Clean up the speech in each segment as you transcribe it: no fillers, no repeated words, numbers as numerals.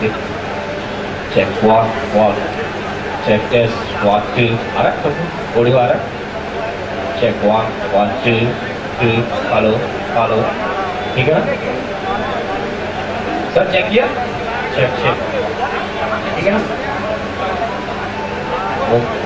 Check one, one. Check test, one, two. आ रहा है? Audio आ रहा है? Check one, one, two, two. Hello, hello. ठीक है ना? सर चेक किया? Check, check. ठीक है ना? ओके.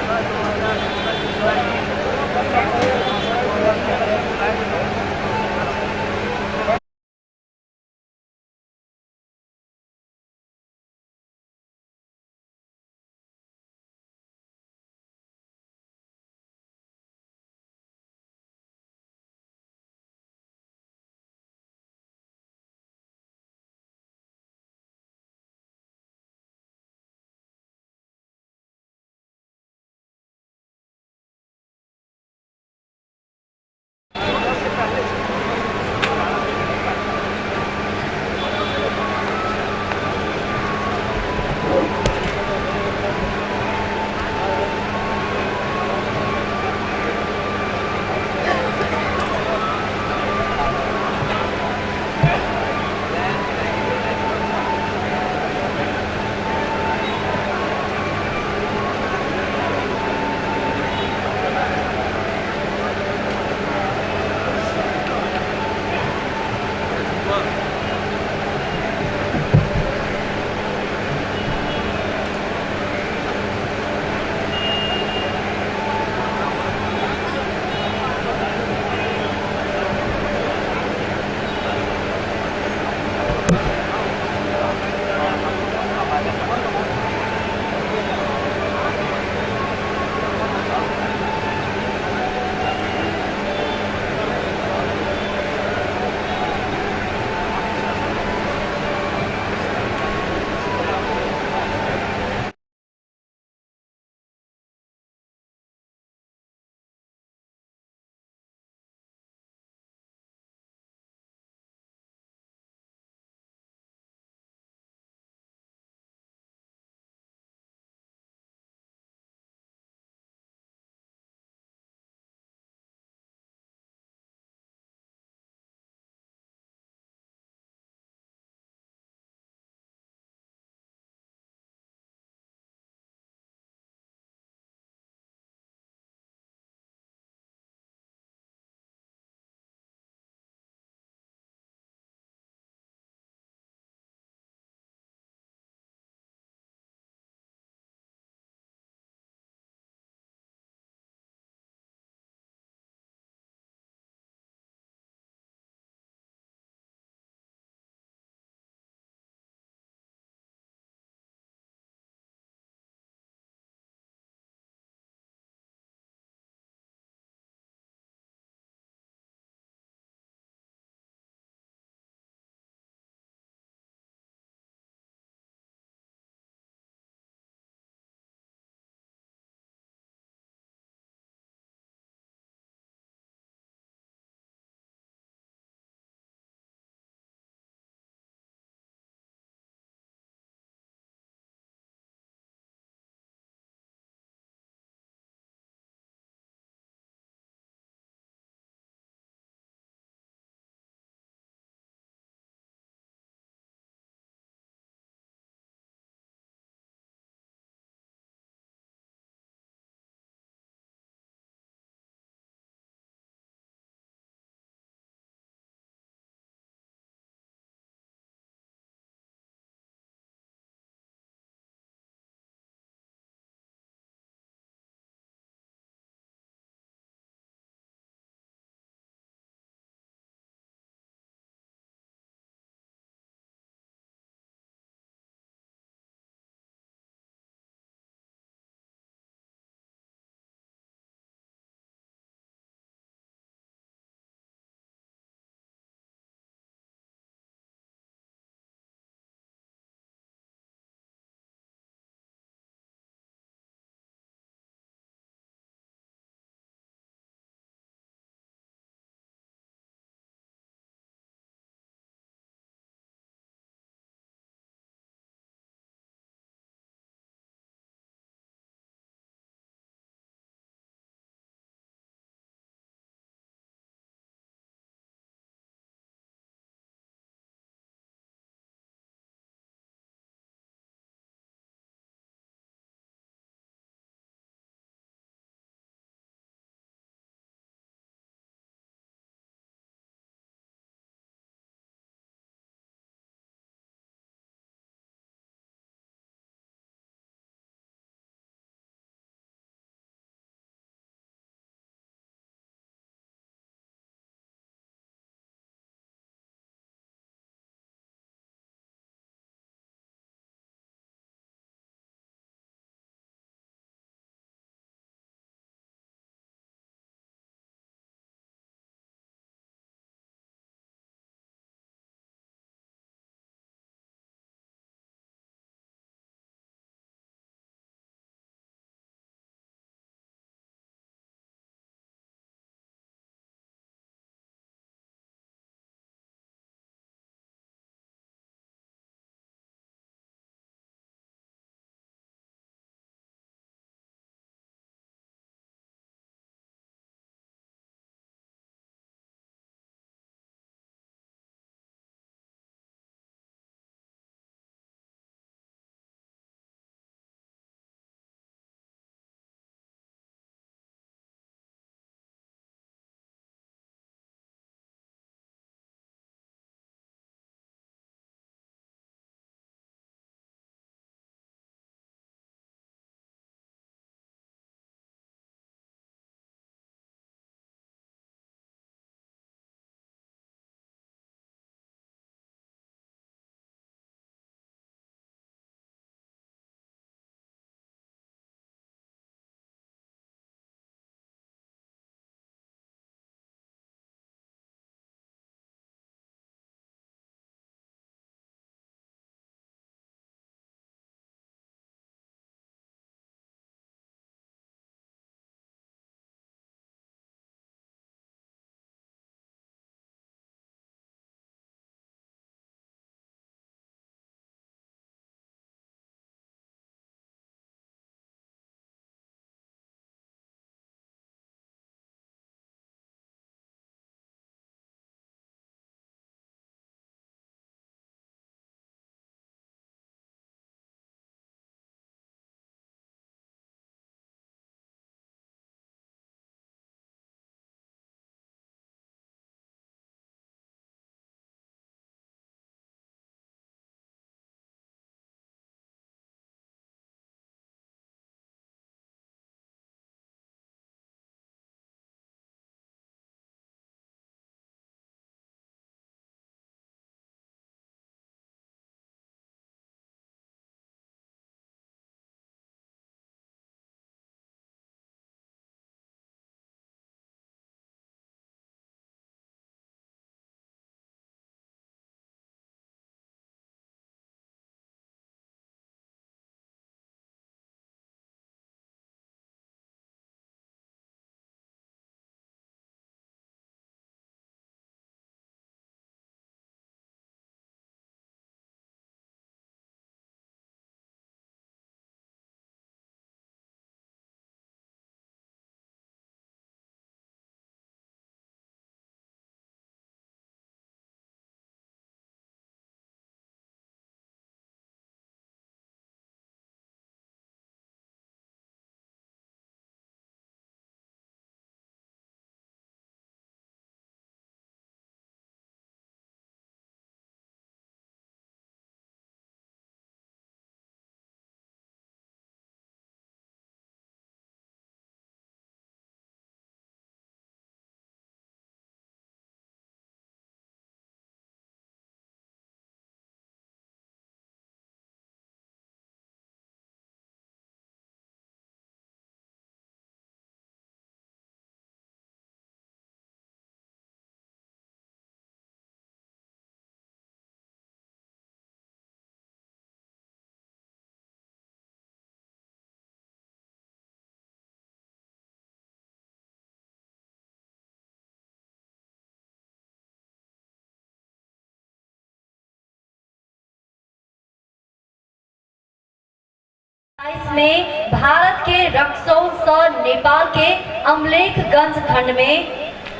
इसमें भारत के रक्सौल से नेपाल के अमलेखगंज खंड में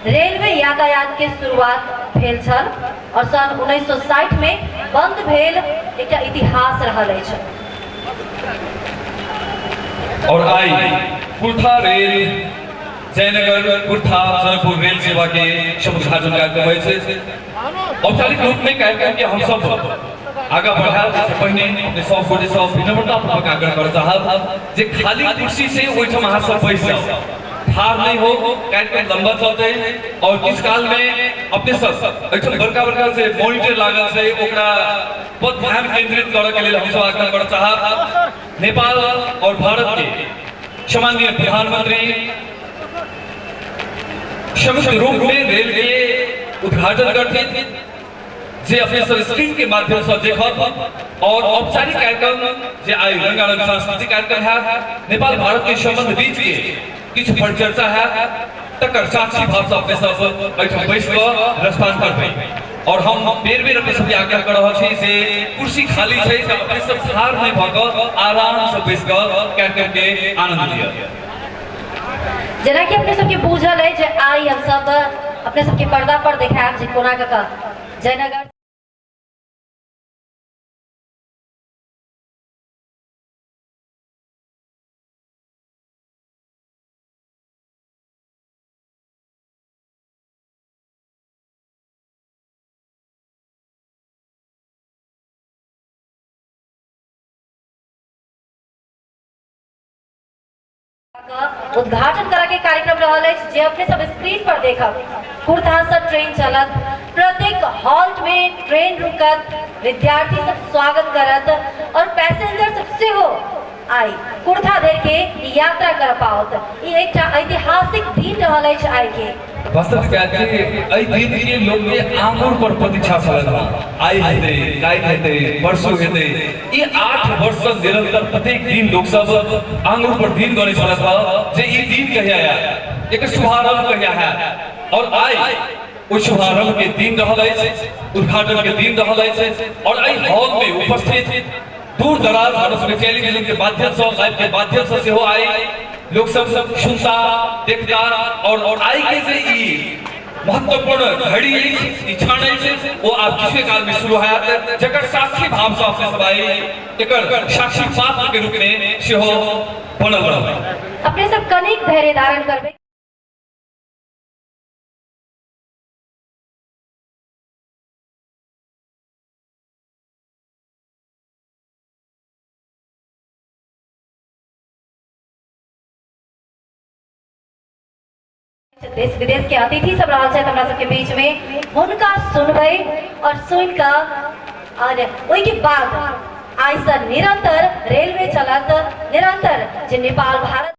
रेलवे यातायात के शुरुआत भेल छल और सन 1960 में बंद भेल एक इतिहास रहल अछि। और आई कुर्था रेल जयनगर कुर्था जनकपुर रेल सेवा के शुभारंभ कार्यक्रम है। औपचारिक रूप में कार्यक्रम के हम सब आगे बढ़ा पहले अपने सब गोटे सब विनम्रतापूर्वक आग्रह कर चाहब जे खाली कुर्सी से ओइठम अहाँ सब बैस जाओ, ठार नहीं हो, कार्यक्रम लंबा चलते और किस काल में अपने सब ओइठम बड़का बड़का से मॉनिटर लागल से ओकरा पर ध्यान केंद्रित करे के लिए हम सब आग्रह कर चाहब। नेपाल और भारत के सम्माननीय प्रधानमंत्री संयुक्त रूप में रेल के उद्घाटन करते जे अपने सब स्क्रीन के माध्यम से देखब और औपचारिक कार्यक्रम जे आई रंगारंग सांस्कृतिक कार्यक्रम है नेपाल भारत के संबंध बीच के किछु परिचर्चा है तकर साक्षी भाव से अपने सब बैठक बैस कर रसपान करबे। और हम बेर बेर अपने सब आग्रह कर रहल छी जे कुर्सी खाली छै त अपने सब ठार नहीं भ क आराम से बैस कर कार्यक्रम के आनंद लिया। जना कि अपने सबके बुझल है जे आई हम सब अपने सबके पर्दा पर देखाएब जे कोना का जयनगर उद्घाटन करा के कार्यक्रम रहल है जे अपने सब स्क्रीन पर देखब। कुर्था से ट्रेन चलत, प्रत्येक हॉल्ट में ट्रेन रुकत, विद्यार्थी सब स्वागत करत और पैसेंजर सब से हो आई कुर्था धर के यात्रा कर पाओत। ये एक ऐतिहासिक दिन रहल है आई के वास्तविक आई दिन के लोग के आंगुर पर प्रतीक्षा चलत बा। आई हेते काई हेते परसों हेते ये 8 वर्ष से निरंतर प्रत्येक दिन लोग सब आंगुर पर दिन गने चलत बा जे ये दिन कहिया आया एक शुभारंभ कहिया है। और आई उस शुभारंभ के दिन रहल है, उद्घाटन के दिन रहल है और आई हॉल में उपस्थित दूर दराज भारत में टेलीविजन के माध्यम से लाइव के माध्यम से हो आई लोग सब सुनता देखता और आई के से ई महत्वपूर्ण घड़ी क्षण वो आप किसी काल में शुरू है जकर साक्षी भाव से अपने सब आई एकर साक्षी पात्र के रूप में से हो बनल रहे। अपने सब कनिक धैर्य धारण करबे। देश विदेश के अतिथि सब रहल छै हमरा सबके बीच में हुनका सुनबै और सुन का और ओई के बाद आई से निरंतर रेलवे चलत निरंतर जे नेपाल भारत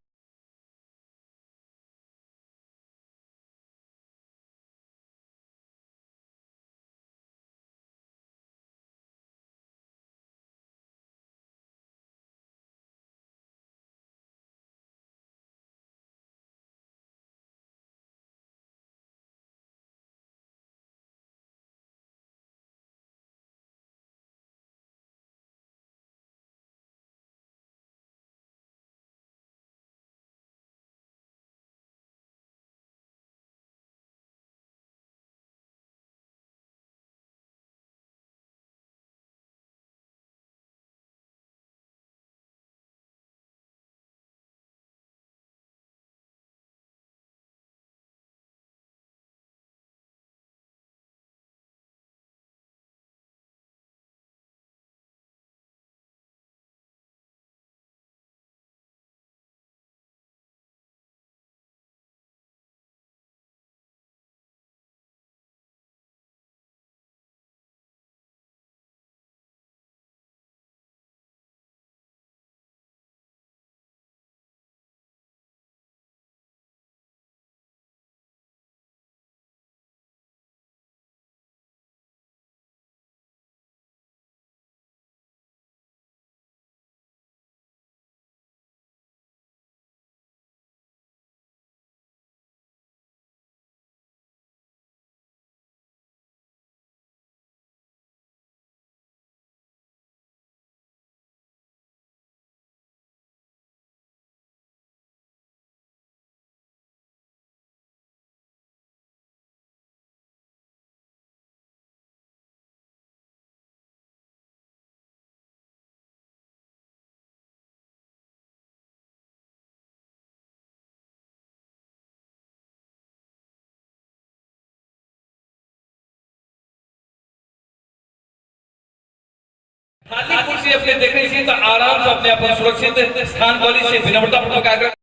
खाली कुर्सी अपने देखे छी तो आराम से अपने अपन सुरक्षित स्थान वाली से विनम्रता पूर्वक आग्रह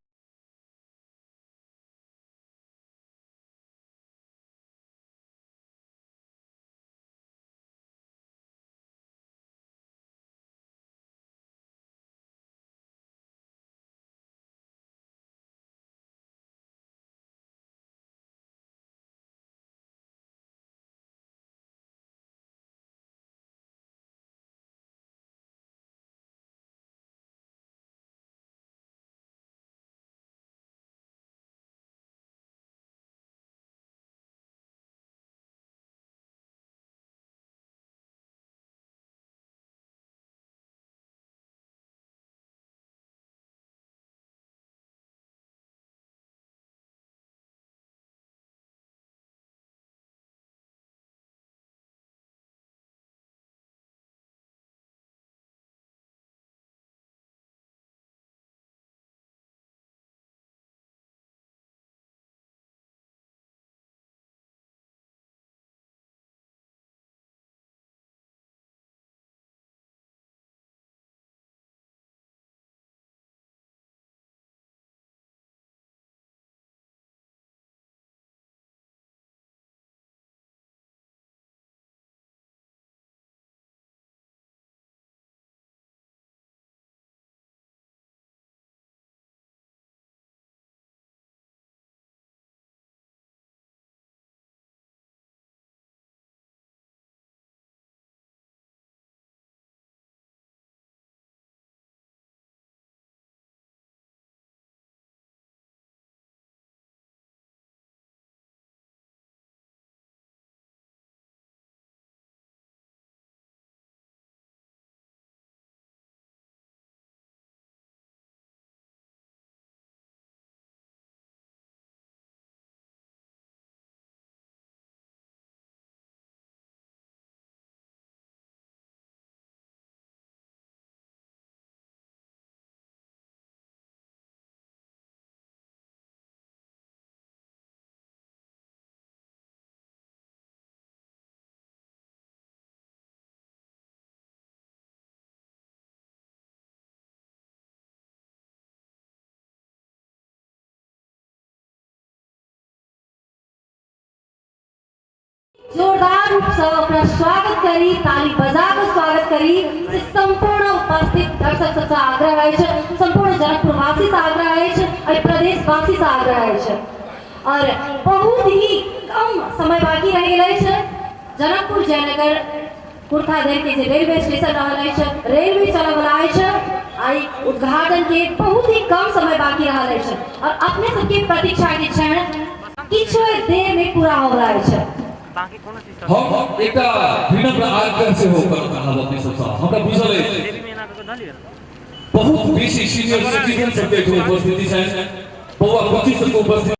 जोरदार रूप से अपना स्वागत करी, ताली बजा के स्वागत करी से संपूर्ण उपस्थित दर्शक सबसे आग्रह है, संपूर्ण जनकपुरवासी से आग्रह है और प्रदेशवासी से आग्रह है। और बहुत ही कम समय बाकी रह गए है। जनकपुर जयनगर कुर्था देर के जे रेलवे स्टेशन रहल है, रेलवे चले वाला है, आई उद्घाटन के बहुत ही कम समय बाकी रहल है और अपने सबके प्रतीक्षा के क्षण किछु देर में पूरा हो रहा है। हम एक विनम्र आग्रह से होकर कहब अपने सबसे हमरा बुझल है बहुत बेसी सीनियर सिटीजन सबके उपस्थिति छै, बौआ बच्ची सबके उपस्थिति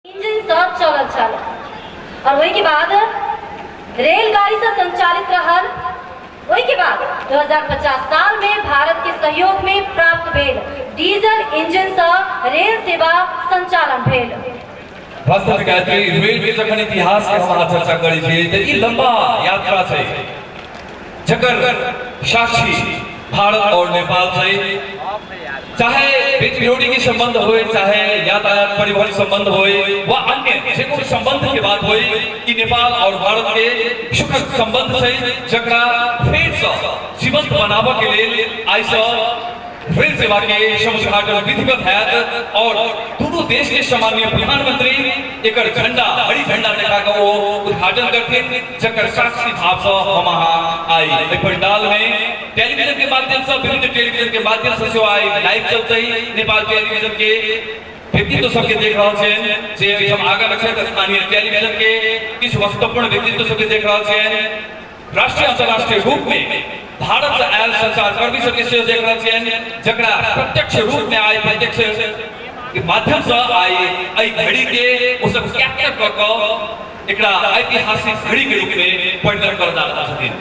इंजन सब चलल छल और वही के बाद रेलगाड़ी से संचालित रहल। वही के बाद 2050 साल में भारत के सहयोग में प्राप्त भेल डीजल इंजन से रेल सेवा संचालन भेल। वास्तव में गायत्री रेल के जखन इतिहास के हम चर्चा करी छी त ई लंबा यात्रा छै जकर साक्षी भारत और नेपाल छै। चाहे बेटी रोटी के संबंध हो, चाहे यातायात परिवहन संबंध हो, व अन्य जे कोनो संबंध के बात हो, कि नेपाल और भारत के सुखद संबंध छै जकरा फेर से जीवंत बनाबे के लेल आइ से रेल सेवा के समुद्घाटन विधिवत हैत और दोनों देश के सम्माननीय प्रधानमंत्री एकर झंडा हरी झंडा देखा के वो उद्घाटन करथिन जकर साक्षी भाव से हम अहाँ आई एहि पंडाल में टेलीविजन के माध्यम से, विभिन्न टेलीविजन के माध्यम से सेवा आई लाइव चलते नेपाल टेलीविजन के व्यक्तित्व सबके देख रहा छे जे हम आगे रखे स्थानीय टेलीविजन के किछु महत्वपूर्ण व्यक्तित्व सबके देख रहा छे। राष्ट्रीय अंतरराष्ट्रीय रूप में भारत से आयल संचार कर्मी सबके से देख रहा छे जकरा प्रत्यक्ष रूप में आए, प्रत्यक्ष के माध्यम से आए एहि घड़ी के ओ सब कैप्चर क के एकरा ऐतिहासिक घड़ी के रूप में परिणत कर दा छथिन।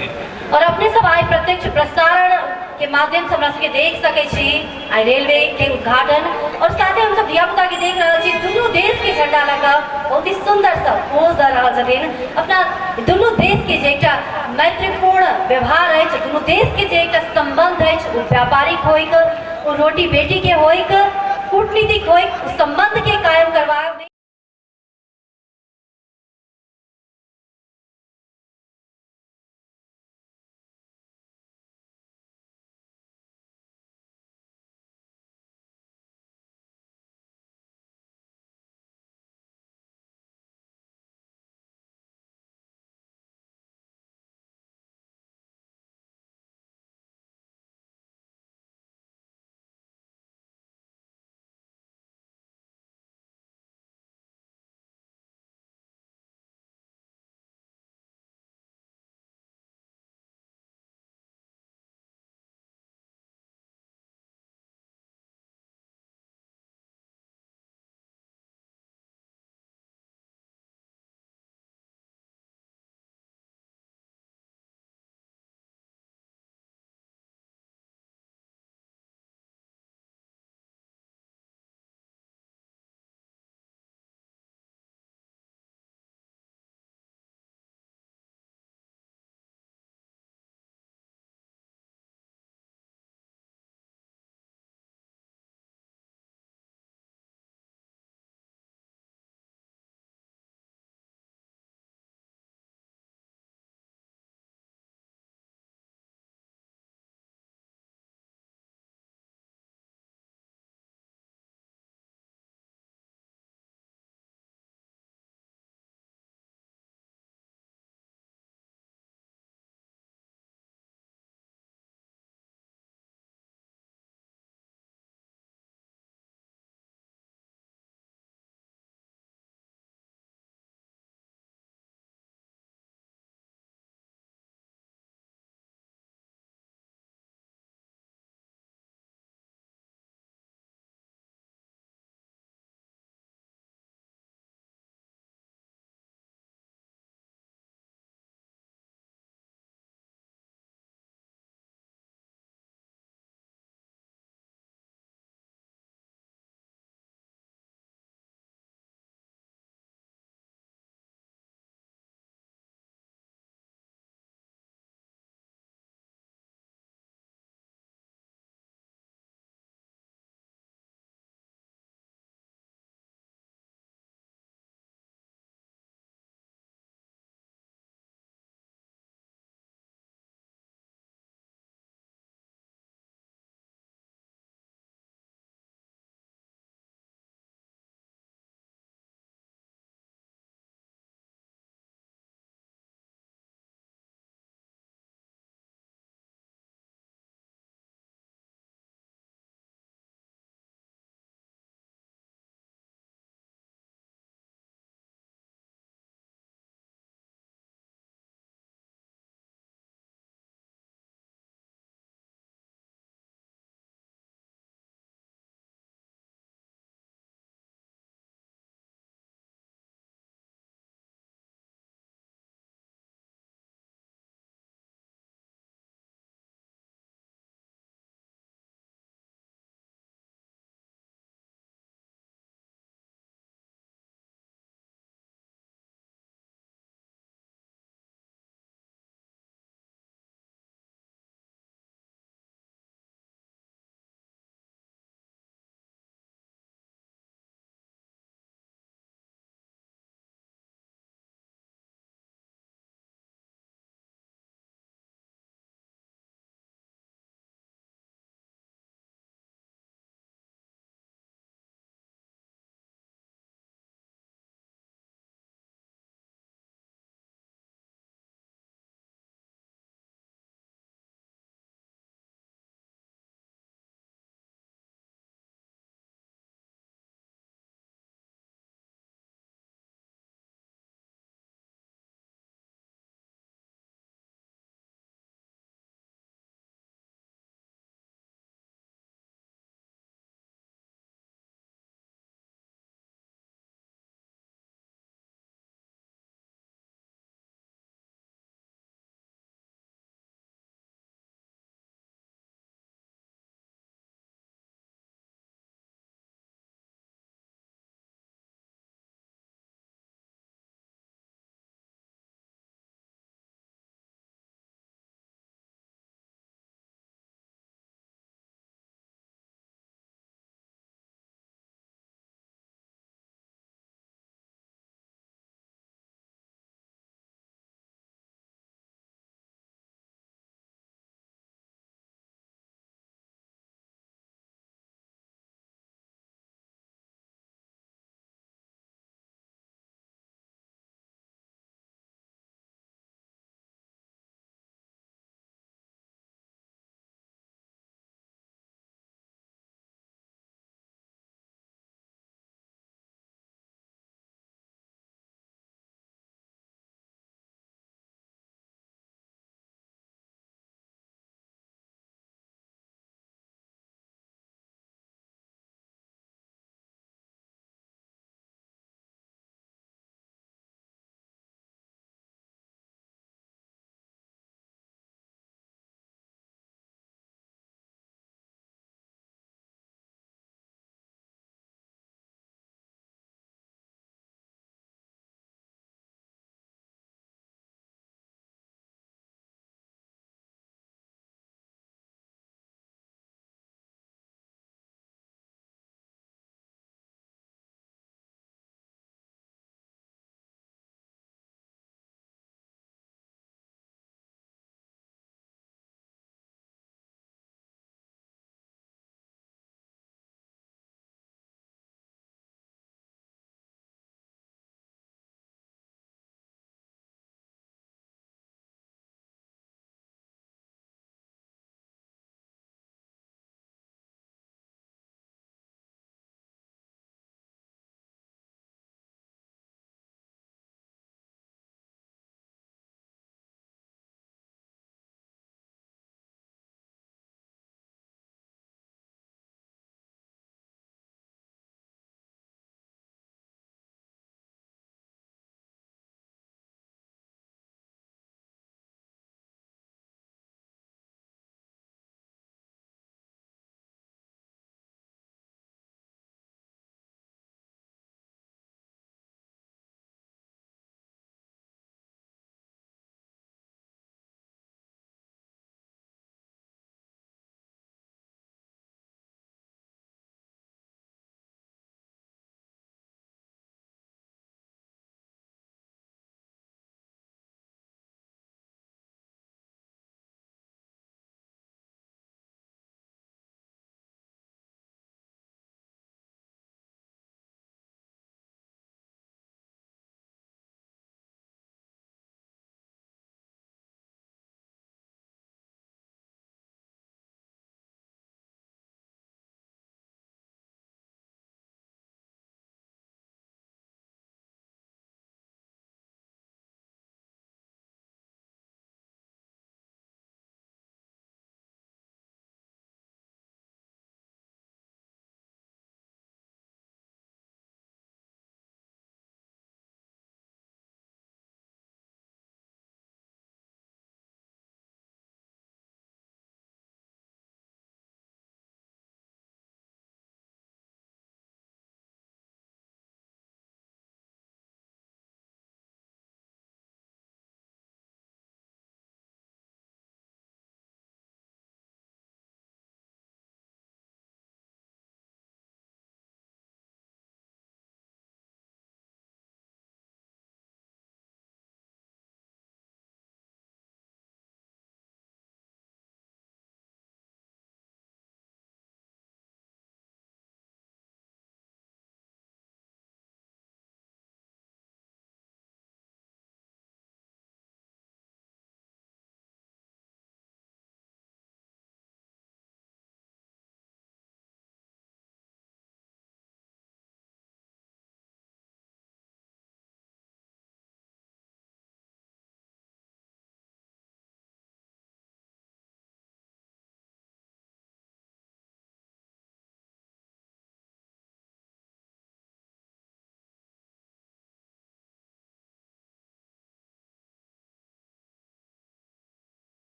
और अपने सब आइ प्रत्यक्ष प्रसारण के माध्यम से हमरा सबके देख सकै छी आइ रेलवे के उद्घाटन और साथे हम सब धिया पुता के देख रहल छी दुनू देश के झंडा लगा बहुत ही सुंदर सा पोज दे रहल छथिन। अपना दुनू देश के जे एकटा मैत्रीपूर्ण व्यवहार है, दुनू देश के जे एकटा संबंध है, वो व्यापारिक होइक, वो रोटी बेटी के होइक, कूटनीतिक होइक, संबंध के कायम करवा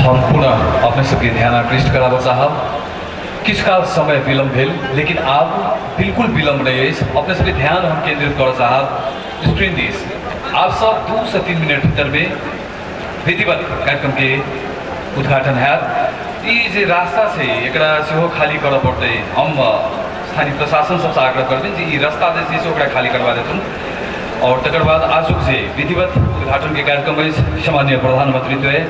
हम पुनः अपने सबके ध्यान आकृष्ट कराना चाहब किस का समय विलम्ब भेल, लेकिन आप बिल्कुल विलम्ब नहीं है। अपने सभी ध्यान हम केंद्रित कर चाहब स्क्रीन दिस। आप सब 2 से 3 मिनट भीतर में विधिवत कार्यक्रम के उद्घाटन है। ये जे रास्ता से एक खाली कर पड़ते, हम स्थानीय प्रशासन सबसे आग्रह करते हैं जी रास्ता से खाली करवा देते। और तकर बाद आज से विधिवत उद्घाटन के कार्यक्रम में सम्माननीय प्रधानमंत्री द्वय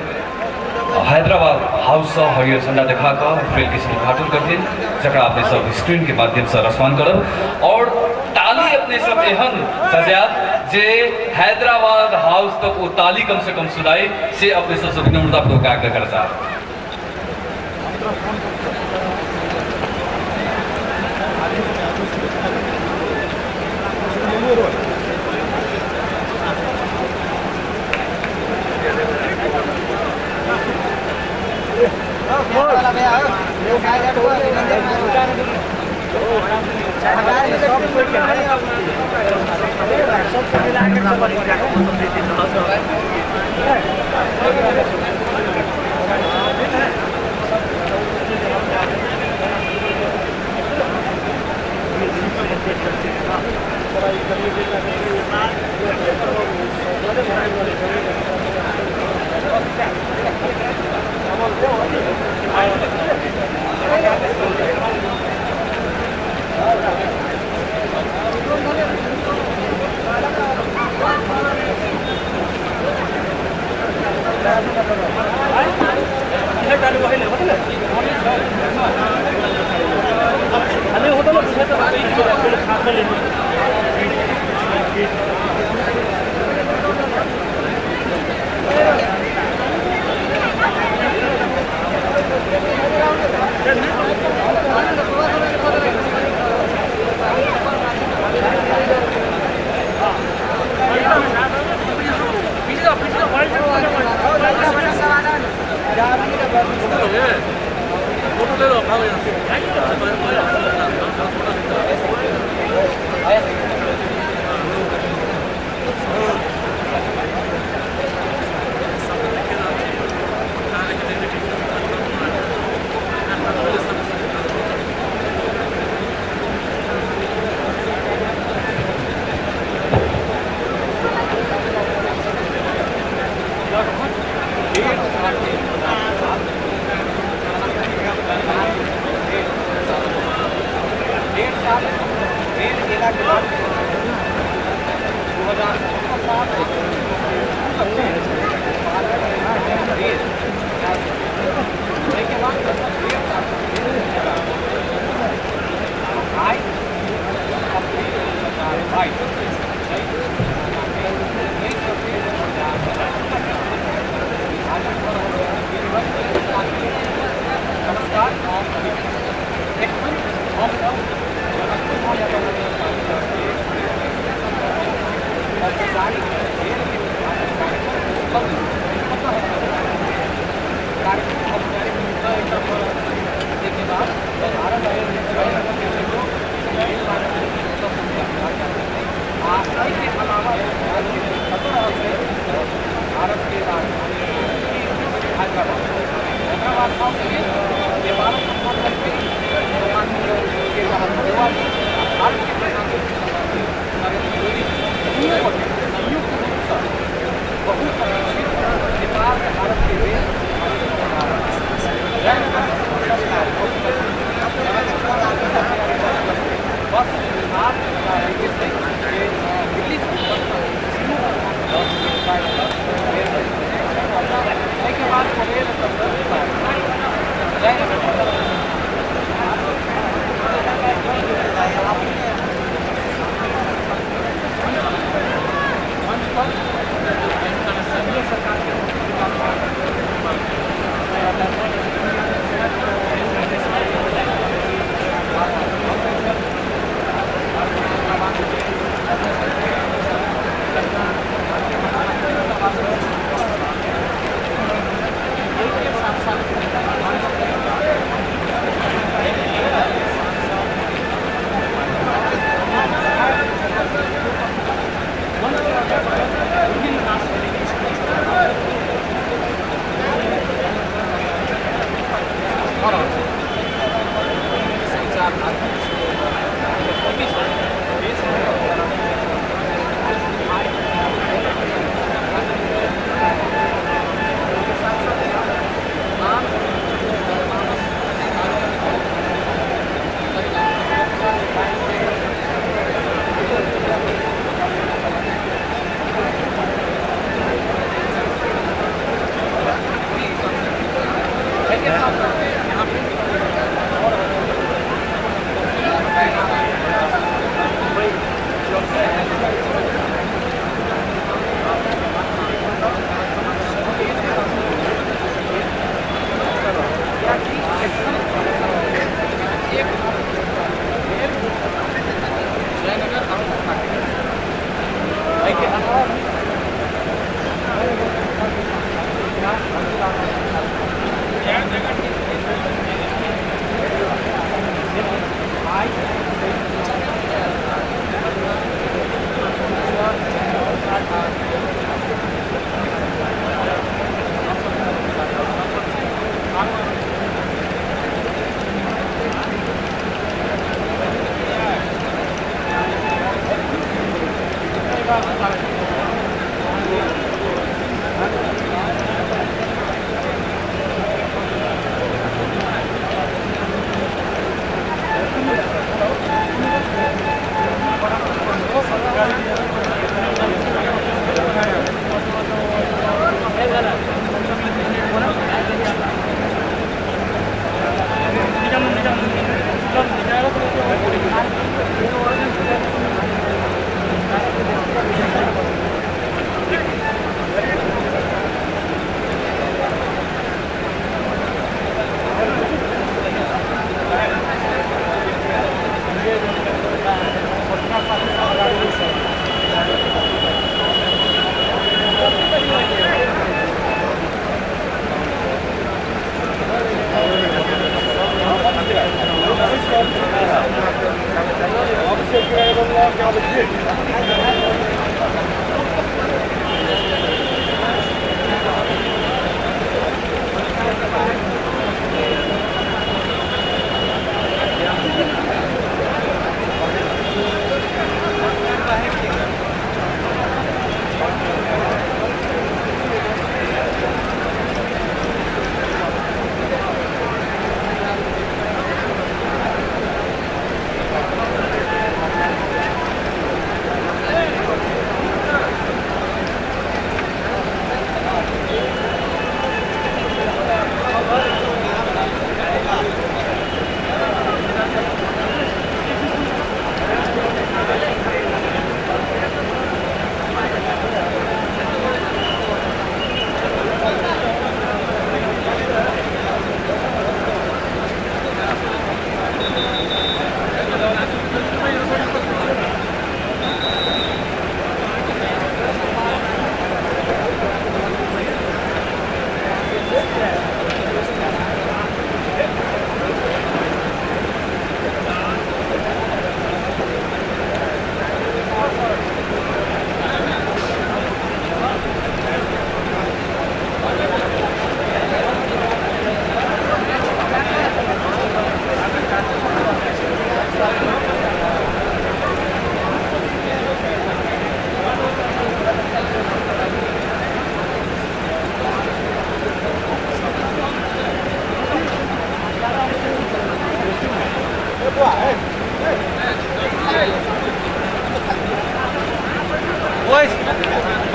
हैदराबाद हाउस से हरियर झंडा दिखाकर रेल के उद्घाटन करते, जरा अपने सब स्क्रीन के माध्यम से रसमान करब और ताली अपने सब एहन सजात जे हैदराबाद हाउस तक वो ताली कम से कम सुनाई से अपने सब विनम्रतापूर्वक आग्रह करता।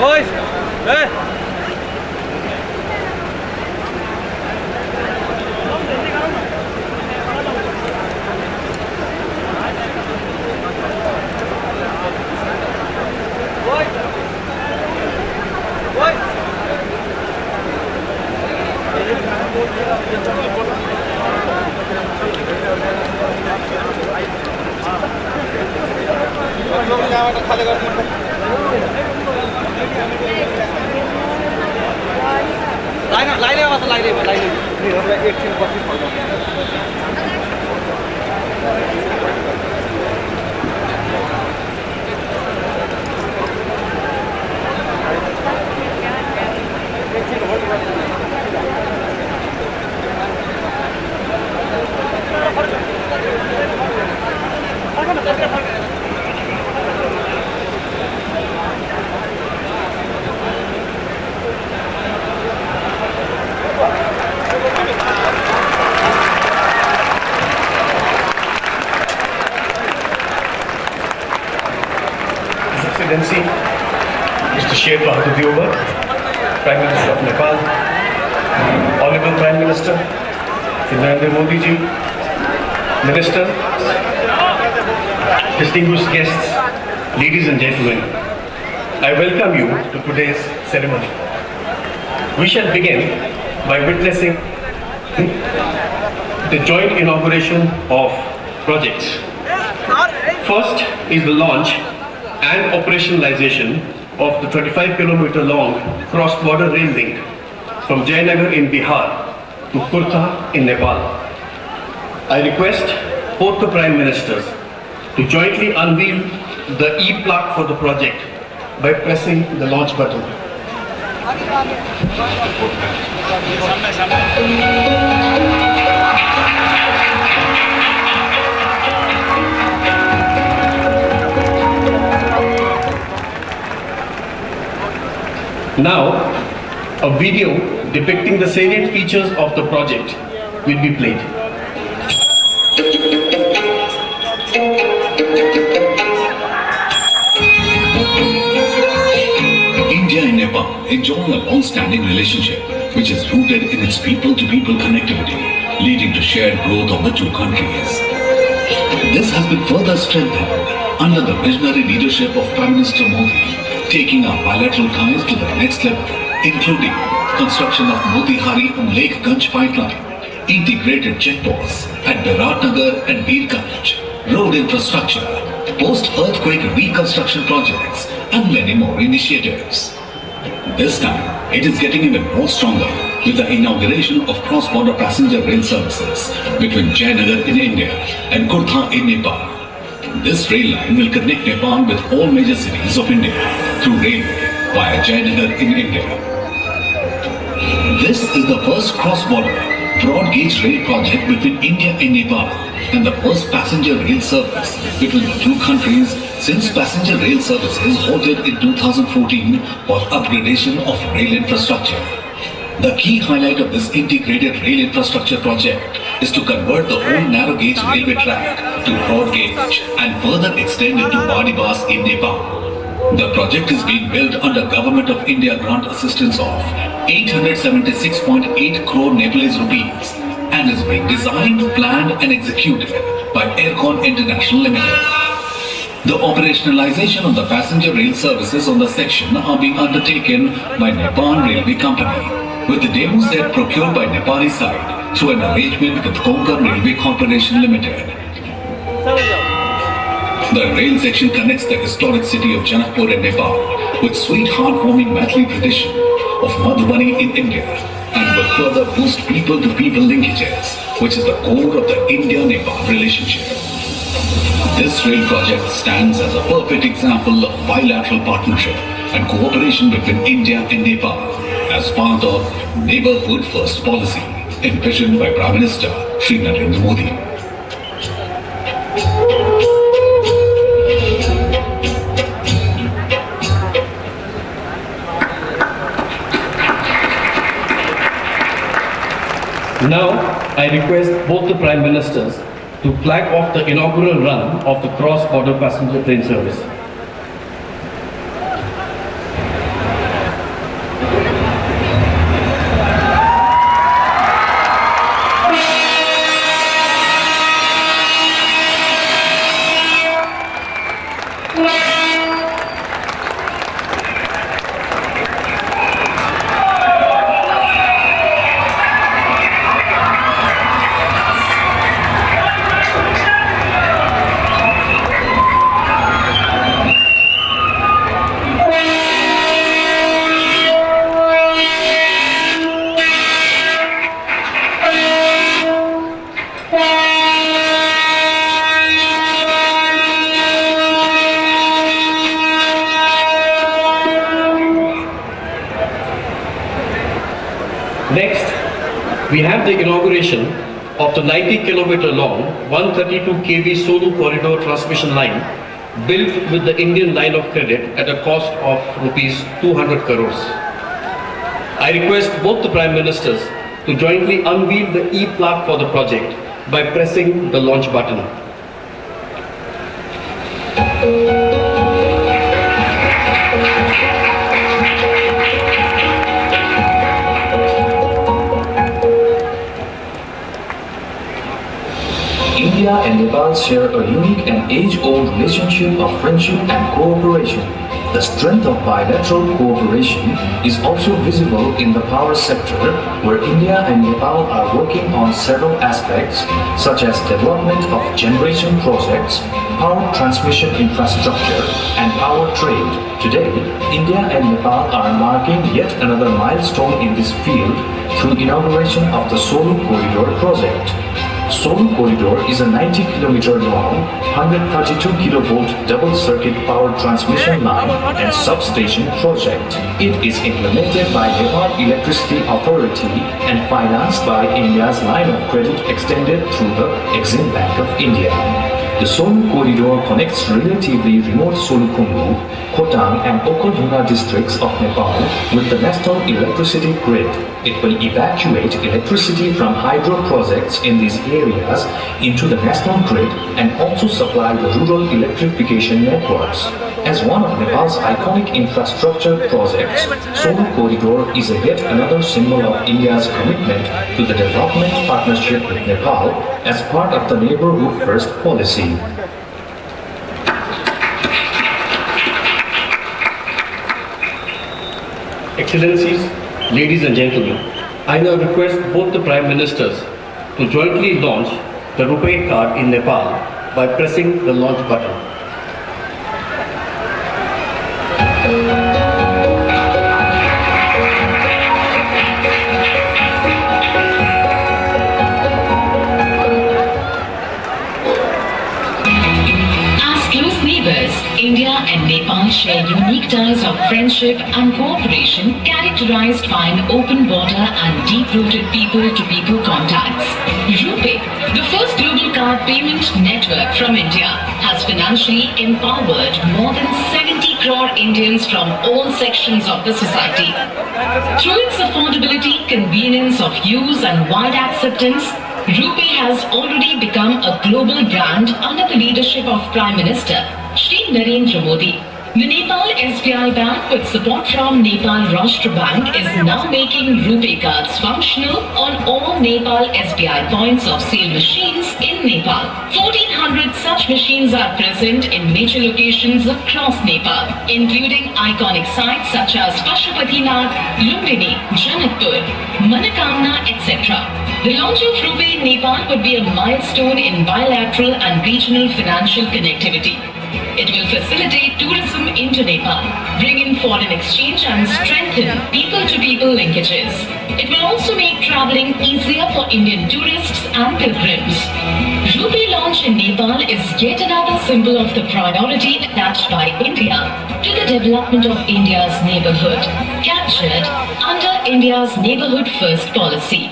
Boys, hey. Excellency, Mr. Sheikh Bahadur Prime Minister of Nepal, Honorable Prime Minister, Narendra Modi ji, Minister, distinguished guests, ladies and gentlemen, I welcome you to today's ceremony. We shall begin by witnessing the joint inauguration of projects. First is the launch and operationalization of the 35-kilometer long cross-border rail link from Jayanagar in Bihar to Kurtha in Nepal. I request both the Prime Ministers to jointly unveil the e-plaque for the project by pressing the launch button. Now, a video depicting the salient features of the project will be played. India and Nepal enjoy a long-standing relationship which is rooted in its people-to-people connectivity, leading to shared growth of the two countries. This has been further strengthened under the visionary leadership of Prime Minister Modi, taking our bilateral ties to the next level, including construction of Motihari and Lake Ganj pipeline, integrated checkposts at Biratnagar and Birganj, road infrastructure, post-earthquake reconstruction projects, and many more initiatives. This time, it is getting even more stronger with the inauguration of cross-border passenger rail services between Jayanagar in India and Kurtha in Nepal. This rail line will connect Nepal with all major cities of India through railway via Jayanagar in India. This is the first cross-border broad-gauge rail project between India and Nepal and the first passenger rail service between the two countries since passenger rail services halted in 2014 for upgradation of rail infrastructure. The key highlight of this integrated rail infrastructure project is to convert the old narrow gauge railway track to broad gauge and further extend it to Badibas in Nepal. The project is being built under Government of India grant assistance of 876.8 crore Nepalese rupees and is being designed, planned and executed by Aircon International Limited. The operationalization of the passenger rail services on the section are being undertaken by Nepal Railway Company, with the demo set procured by Nepali side through an arrangement with Konkan Railway Corporation Limited. The rail section connects the historic city of Janakpur in Nepal with sweet heartwarming Maithili tradition of Madhubani in India and will further boost people-to-people linkages, which is the core of the India-Nepal relationship. This rail project stands as a perfect example of bilateral partnership and cooperation between India and Nepal as part of Neighborhood First policy envisioned by Prime Minister Shri Narendra Modi. Now, I request both the Prime Ministers to flag off the inaugural run of the cross-border passenger train service. Next, we have the inauguration of the 90-kilometer long 132 kV Sonu corridor transmission line built with the Indian line of credit at a cost of rupees 200 crores. I request both the Prime Ministers to jointly unveil the e-plaque for the project by pressing the launch button. and Nepal share a unique and age-old relationship of friendship and cooperation. The strength of bilateral cooperation is also visible in the power sector, where India and Nepal are working on several aspects, such as development of generation projects, power transmission infrastructure, and power trade. Today, India and Nepal are marking yet another milestone in this field through inauguration of the Solu Corridor project. Solu Corridor is a 90-kilometer long, 132 kilovolt double-circuit power transmission line and substation project. It is implemented by Nepal Electricity Authority and financed by India's line of credit extended through the Exim Bank of India. The Solu Corridor connects relatively remote Solukhumbu, Khotang and Okaldhunga districts of Nepal with the national electricity grid. It will evacuate electricity from hydro projects in these areas into the national grid and also supply the rural electrification networks. As one of Nepal's iconic infrastructure projects, Solu Corridor is yet another symbol of India's commitment to the development partnership with Nepal as part of the Neighborhood First policy. Excellencies, ladies and gentlemen, I now request both the Prime Ministers to jointly launch the RuPay card in Nepal by pressing the launch button. India and Nepal share unique ties of friendship and cooperation characterized by an open border and deep-rooted people-to-people contacts. RuPay, the first global card payment network from India, has financially empowered more than 70 crore Indians from all sections of the society. Through its affordability, convenience of use and wide acceptance, RuPay has already become a global brand under the leadership of Prime Minister Shri Narendra Modi. The Nepal SBI Bank, with support from Nepal Rashtra Bank, is now making RuPay cards functional on all Nepal SBI points of sale machines in Nepal. 1400 such machines are present in major locations across Nepal, including iconic sites such as Pashupatinath, Lumbini, Janakpur, Manakamna, etc. The launch of RuPay in Nepal would be a milestone in bilateral and regional financial connectivity. It will facilitate tourism into Nepal, bring in foreign exchange and strengthen people-to-people linkages. It will also make travelling easier for Indian tourists and pilgrims. RuPay launch in Nepal is yet another symbol of the priority attached by India to the development of India's neighbourhood, captured under India's Neighbourhood First policy.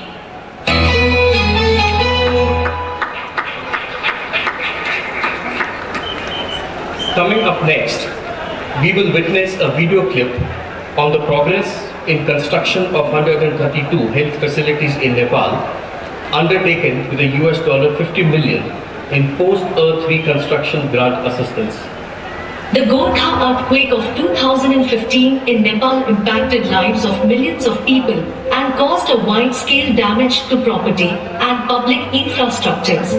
Coming up next, we will witness a video clip on the progress in construction of 132 health facilities in Nepal, undertaken with a $50 million in post-earth reconstruction grant assistance. The Gorkha earthquake of 2015 in Nepal impacted lives of millions of people and caused a wide-scale damage to property and public infrastructures.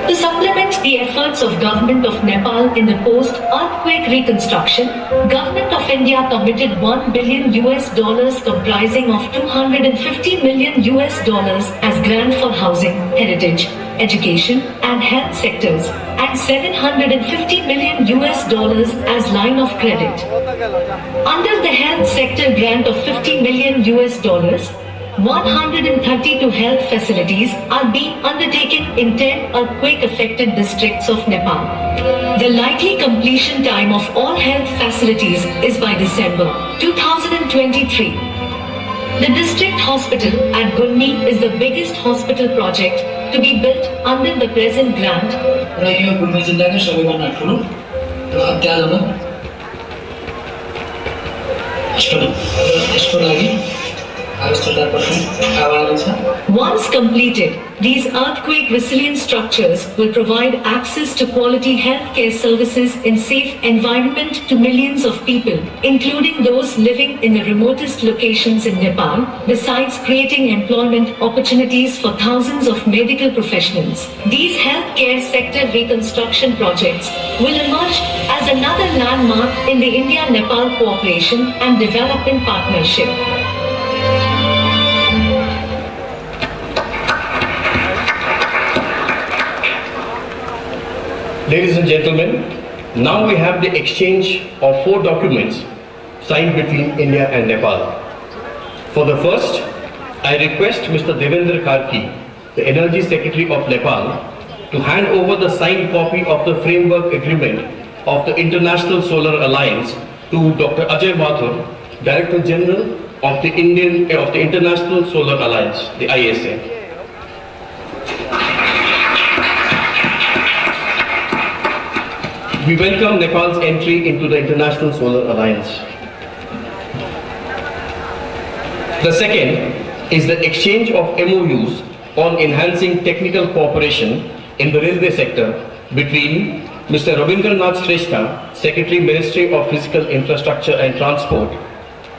To supplement the efforts of Government of Nepal in the post-earthquake reconstruction, Government of India committed $1 billion comprising of $250 million as grant for housing, heritage, education and health sectors and $750 million as line of credit. Under the health sector grant of $50 million, 132 health facilities are being undertaken in 10 earthquake-affected districts of Nepal. The likely completion time of all health facilities is by December 2023. The district hospital at Gunni is the biggest hospital project to be built under the present grant. Once completed, these earthquake resilient structures will provide access to quality healthcare services in safe environment to millions of people, including those living in the remotest locations in Nepal, besides creating employment opportunities for thousands of medical professionals. These healthcare sector reconstruction projects will emerge as another landmark in the India-Nepal cooperation and development partnership. Ladies and gentlemen, now we have the exchange of 4 documents signed between India and Nepal. For the first, I request Mr. Devendra Karki, the Energy Secretary of Nepal, to hand over the signed copy of the framework agreement of the International Solar Alliance to Dr. Ajay Mathur, Director General of the International Solar Alliance, the ISA. We welcome Nepal's entry into the International Solar Alliance. The second is the exchange of MOUs on enhancing technical cooperation in the railway sector between Mr. Rabindranath Shrestha, Secretary, Ministry of Physical Infrastructure and Transport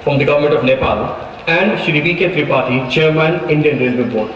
from the Government of Nepal, and Shri V.K. Tripathi, Chairman, Indian Railway Board.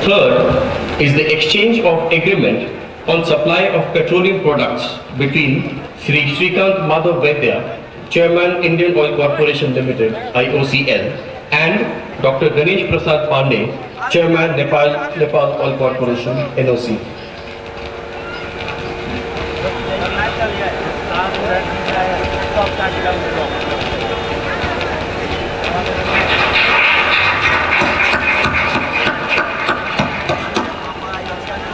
Third is the exchange of agreement on supply of petroleum products between Sri Srikant Madhav Vaidya, Chairman, Indian Oil Corporation Limited, IOCL, and Dr. Ganesh Prasad Pandey, Chairman, Nepal Oil Corporation, NOC.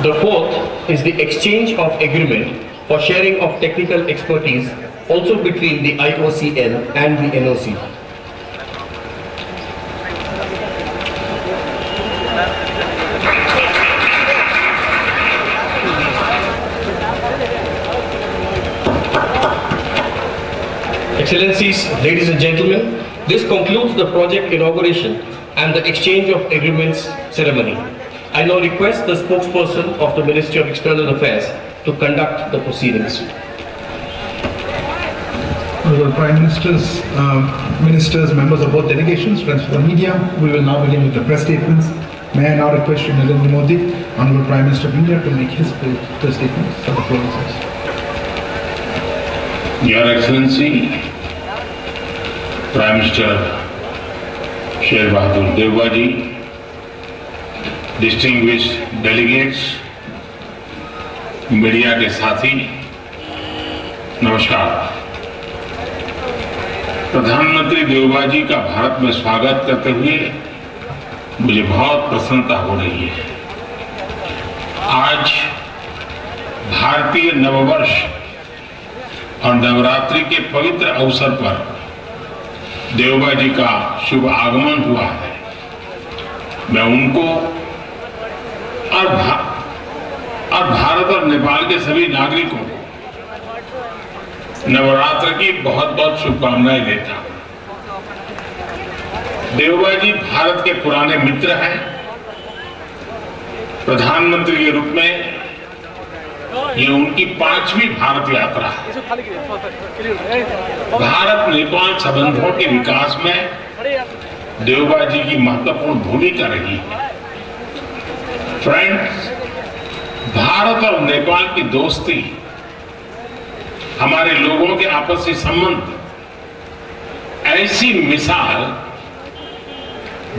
The fourth is the exchange of agreement for sharing of technical expertise also between the IOCL and the NOC. Excellencies, ladies and gentlemen, this concludes the project inauguration and the exchange of agreements ceremony. I now request the spokesperson of the Ministry of External Affairs to conduct the proceedings. Honorable Prime Ministers, Ministers, members of both delegations, friends of the media, we will now begin with the press statements. May I now request Shri Narendra Modi, Honorable Prime Minister of India, to make his press statements at the floor is yours. Your Excellency, Prime Minister Sher Bahadur Devbaji, distinguished delegates, media के साथी, नमस्कार। प्रधानमंत्री देवबा जी का भारत में स्वागत करते हुए मुझे बहुत प्रसन्नता हो रही है। आज भारतीय नववर्ष और नवरात्रि के पवित्र अवसर पर देवबा जी का शुभ आगमन हुआ है। मैं उनको और भारत और नेपाल के सभी नागरिकों को नवरात्र की बहुत बहुत शुभकामनाएं देता हूं। देवबा जी भारत के पुराने मित्र हैं। प्रधानमंत्री के रूप में ये उनकी 5वीं भारत यात्रा है। भारत नेपाल संबंधों के विकास में देवबा जी की महत्वपूर्ण भूमिका रही है। फ्रेंड्स, भारत और नेपाल की दोस्ती, हमारे लोगों के आपसी संबंध, ऐसी मिसाल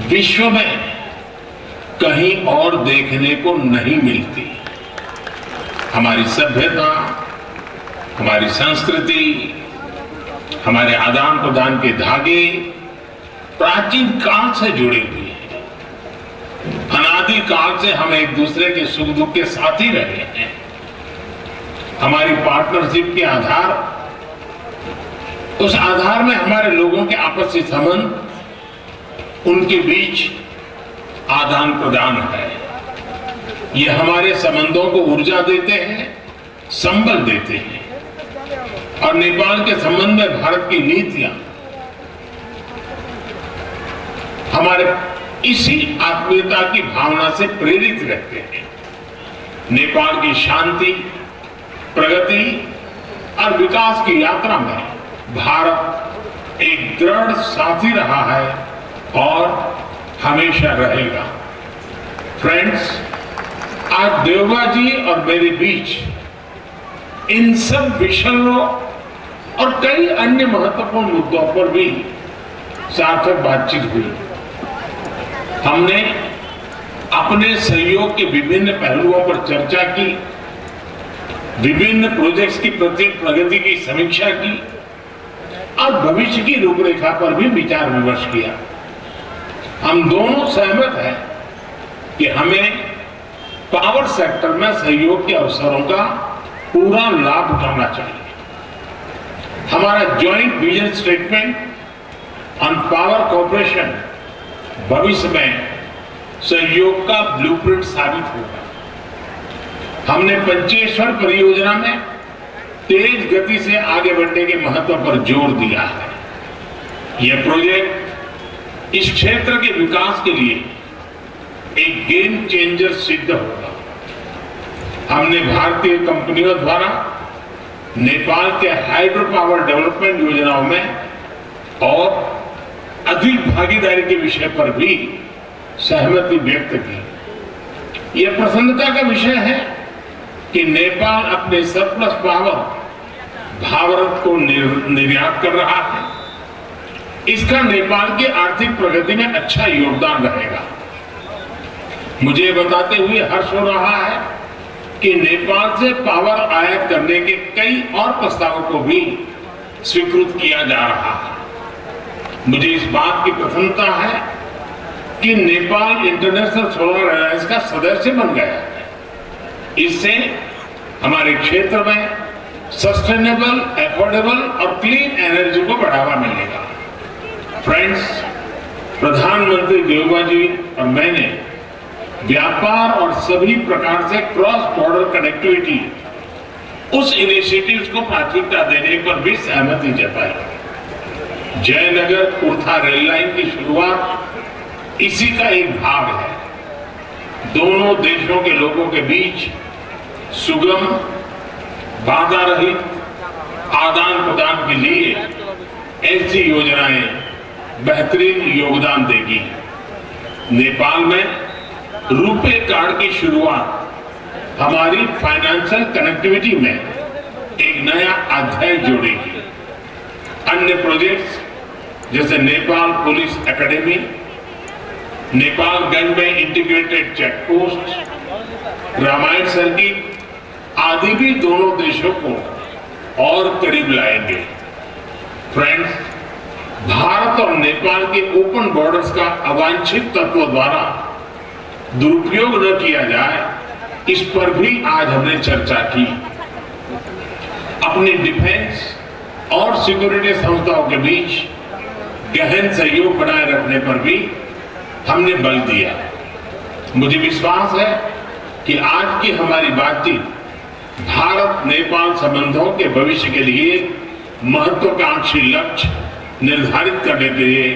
विश्व में कहीं और देखने को नहीं मिलती। हमारी सभ्यता, हमारी संस्कृति, हमारे आदान प्रदान के धागे प्राचीन काल से जुड़े हुए हैं। अनादि काल से हम एक दूसरे के सुख दुख के साथी रहे हैं। हमारी पार्टनरशिप के आधार, उस आधार में हमारे लोगों के आपसी संबंध, उनके बीच आदान प्रदान है। ये हमारे संबंधों को ऊर्जा देते हैं, संबल देते हैं। और नेपाल के संबंध में भारत की नीतियां हमारे इसी आत्मीयता की भावना से प्रेरित रहते हैं। नेपाल की शांति, प्रगति और विकास की यात्रा में भारत एक दृढ़ साथी रहा है और हमेशा रहेगा। फ्रेंड्स, आज देवबा जी और मेरे बीच इन सब विषयों और कई अन्य महत्वपूर्ण मुद्दों पर भी सार्थक बातचीत हुई। हमने अपने सहयोग के विभिन्न पहलुओं पर चर्चा की, विभिन्न प्रोजेक्ट्स की प्रगति की समीक्षा की और भविष्य की रूपरेखा पर भी विचार विमर्श किया। हम दोनों सहमत हैं कि हमें पावर सेक्टर में सहयोग के अवसरों का पूरा लाभ उठाना चाहिए। हमारा joint vision statement on power corporation भविष्य में सहयोग का ब्लूप्रिंट साबित होगा। हमने पंचेश्वर परियोजना में तेज गति से आगे बढ़ने के महत्व पर जोर दिया है। यह प्रोजेक्ट इस क्षेत्र के विकास के लिए एक गेम चेंजर सिद्ध होगा। हमने भारतीय कंपनियों द्वारा नेपाल के हाइड्रो पावर डेवलपमेंट योजनाओं में और अधिक भागीदारी के विषय पर भी सहमति व्यक्त की। यह प्रसन्नता का विषय है कि नेपाल अपने सरप्लस पावर भारत को निर्यात कर रहा है। इसका नेपाल की आर्थिक प्रगति में अच्छा योगदान रहेगा। मुझे बताते हुए हर्ष हो रहा है कि नेपाल से पावर आयात करने के कई और प्रस्तावों को भी स्वीकृत किया जा रहा है। मुझे इस बात की प्रसन्नता है कि नेपाल इंटरनेशनल सोलर अलायंस का सदस्य बन गया है। इससे हमारे क्षेत्र में सस्टेनेबल, एफोर्डेबल और क्लीन एनर्जी को बढ़ावा मिलेगा। फ्रेंड्स, प्रधानमंत्री देवबा जी और मैंने व्यापार और सभी प्रकार से क्रॉस बॉर्डर कनेक्टिविटी, उस इनिशिएटिव्स को प्राथमिकता देने पर भी सहमति जताई। जयनगर कुर्था रेल लाइन की शुरुआत इसी का एक भाग है। दोनों देशों के लोगों के बीच सुगम, बाधा रहित आदान प्रदान के लिए ऐसी योजनाएं बेहतरीन योगदान देगी। नेपाल में रुपे कार्ड की शुरुआत हमारी फाइनेंशियल कनेक्टिविटी में एक नया अध्याय जोड़ेगी। अन्य प्रोजेक्ट्स जैसे नेपाल पुलिस एकेडमी, नेपालगंज में integrated check post, Ramayana circuit आदि भी दोनों देशों को और करीब लाएंगे। फ्रेंड्स, भारत और नेपाल के ओपन बॉर्डर्स का अवांछित तत्वों द्वारा दुरुपयोग न किया जाए, इस पर भी आज हमने चर्चा की। अपनी डिफेंस और सिक्योरिटी संस्थाओं के बीच गहन सहयोग बनाए रखने पर भी हमने बल दिया। मुझे विश्वास है कि आज की हमारी बातचीत भारत नेपाल संबंधों के भविष्य के लिए महत्वाकांक्षी लक्ष्य निर्धारित करने के लिए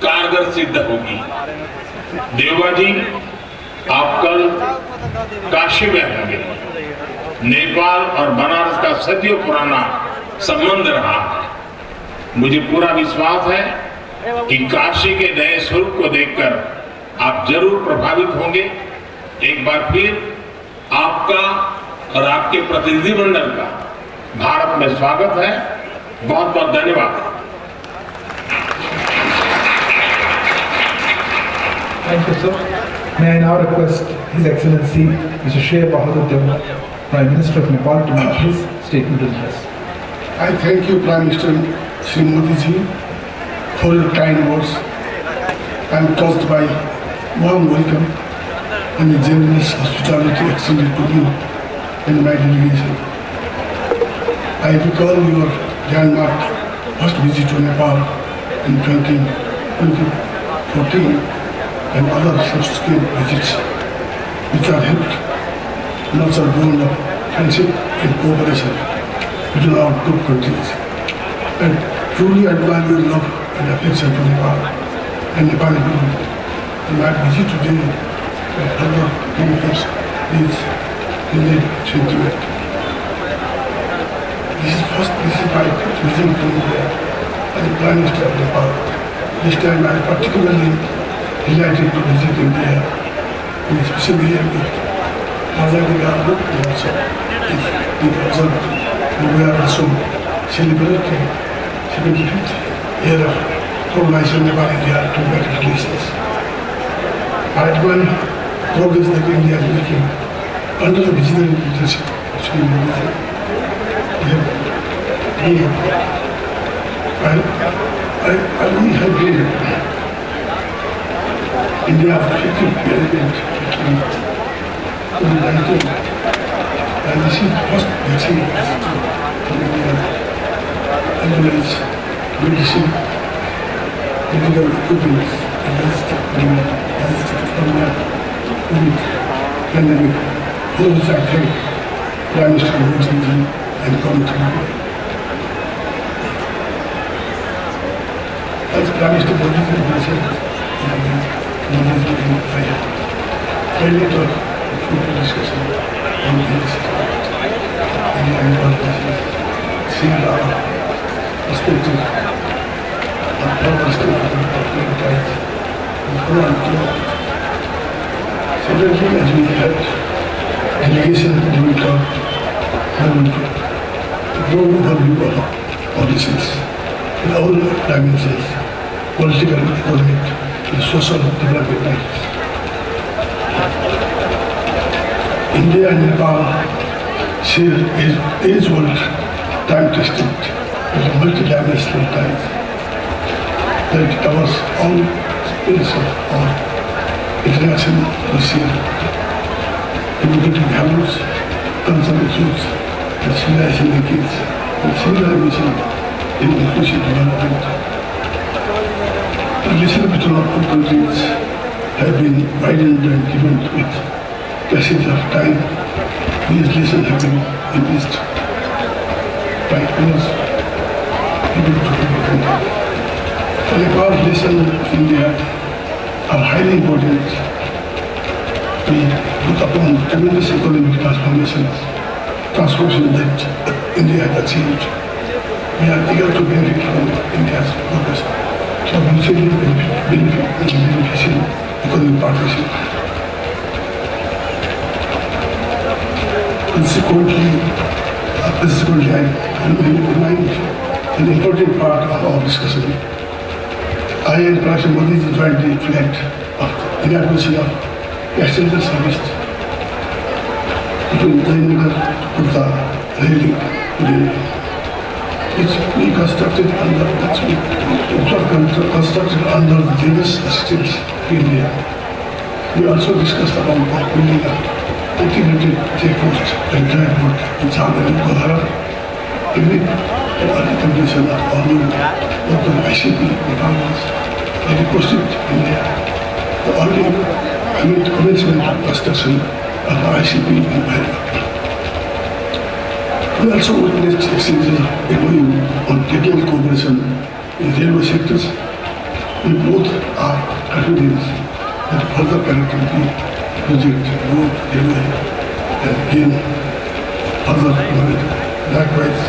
कारगर सिद्ध होगी। देवबा जी, आप कल काशी में होंगे। नेपाल और बनारस का सदियों पुराना संबंध रहा है। मुझे पूरा विश्वास है कि काशी के नए स्वरूप को देखकर आप जरूर प्रभावित होंगे। एक बार फिर आपका और आपके प्रतिनिधिमंडल का भारत में स्वागत है। बहुत बहुत धन्यवाद। Thank you, sir. May I now request His Excellency Mr. Sher Bahadur Deoba, Prime Minister of Nepal, to make his statement to the press. I thank you, Prime Minister Shri Modi ji, for your kind words. I am touched by warm welcome and the generous hospitality extended to me and my delegation. I recall your landmark first visit to Nepal in 2014 and other subsequent visits which have helped nurture a bond of friendship and cooperation between our two countries. I truly admire your love and affection to Nepal and Nepali people. My visit today will further reinforce this innate sentiment. This is my first visit to India as the Prime Minister of Nepal. This time I am particularly delighted to visit India, and especially here with Mazagir Yadav and also the result. We are also celebrating 75th year of colonization of India to better relations. I admire progress that India is making under the visionary leadership of Sri Modi. We have been India of the 50th president between 2019 and this is the first vaccine from India, ambulance, medicine, medical equipment, and pandemic. For which I thank Prime Minister Modi and Government. As Prime Minister Modi mentioned, I later full discussion on this India and policies, seeing our perspective of our state of ties and foreign activity. Secondly, as we had delegation during our government to grow overview of policies in all dimensions, political, economic, and social development. India and Nepal share age-old, time-tested, and multi-dimensional ties that covers all space of our interaction we share, including values, concern issues, and civilization linkage, and similar mission in inclusive development. The relation between our two countries have been widened and deepened with passage of time. These relations have been increased by close people to people. For Nepal relations with India are highly important. We look upon tremendous economic transformation that India has achieved. We are eager to benefit from India's progress. So mutually beneficial economic partnership. Consequently, I will remind an important part of our discussion. I and Prime Minister Modi jointly flagged the inauguration of passenger service between Jainagar to Kurta railing today. Which we constructed under the generous assistance to India. We also discussed about building a integrated checkpost and dry port in Chandani, Kodhara, agreed to early completion of all new local ICP departments. I requested India to early commencement of construction of the ICP in Bhaira. We also witnessed exchanges of MOU on technical cooperation in railway sectors. We both are confident that further connectivity project both railway and gain further development. Likewise,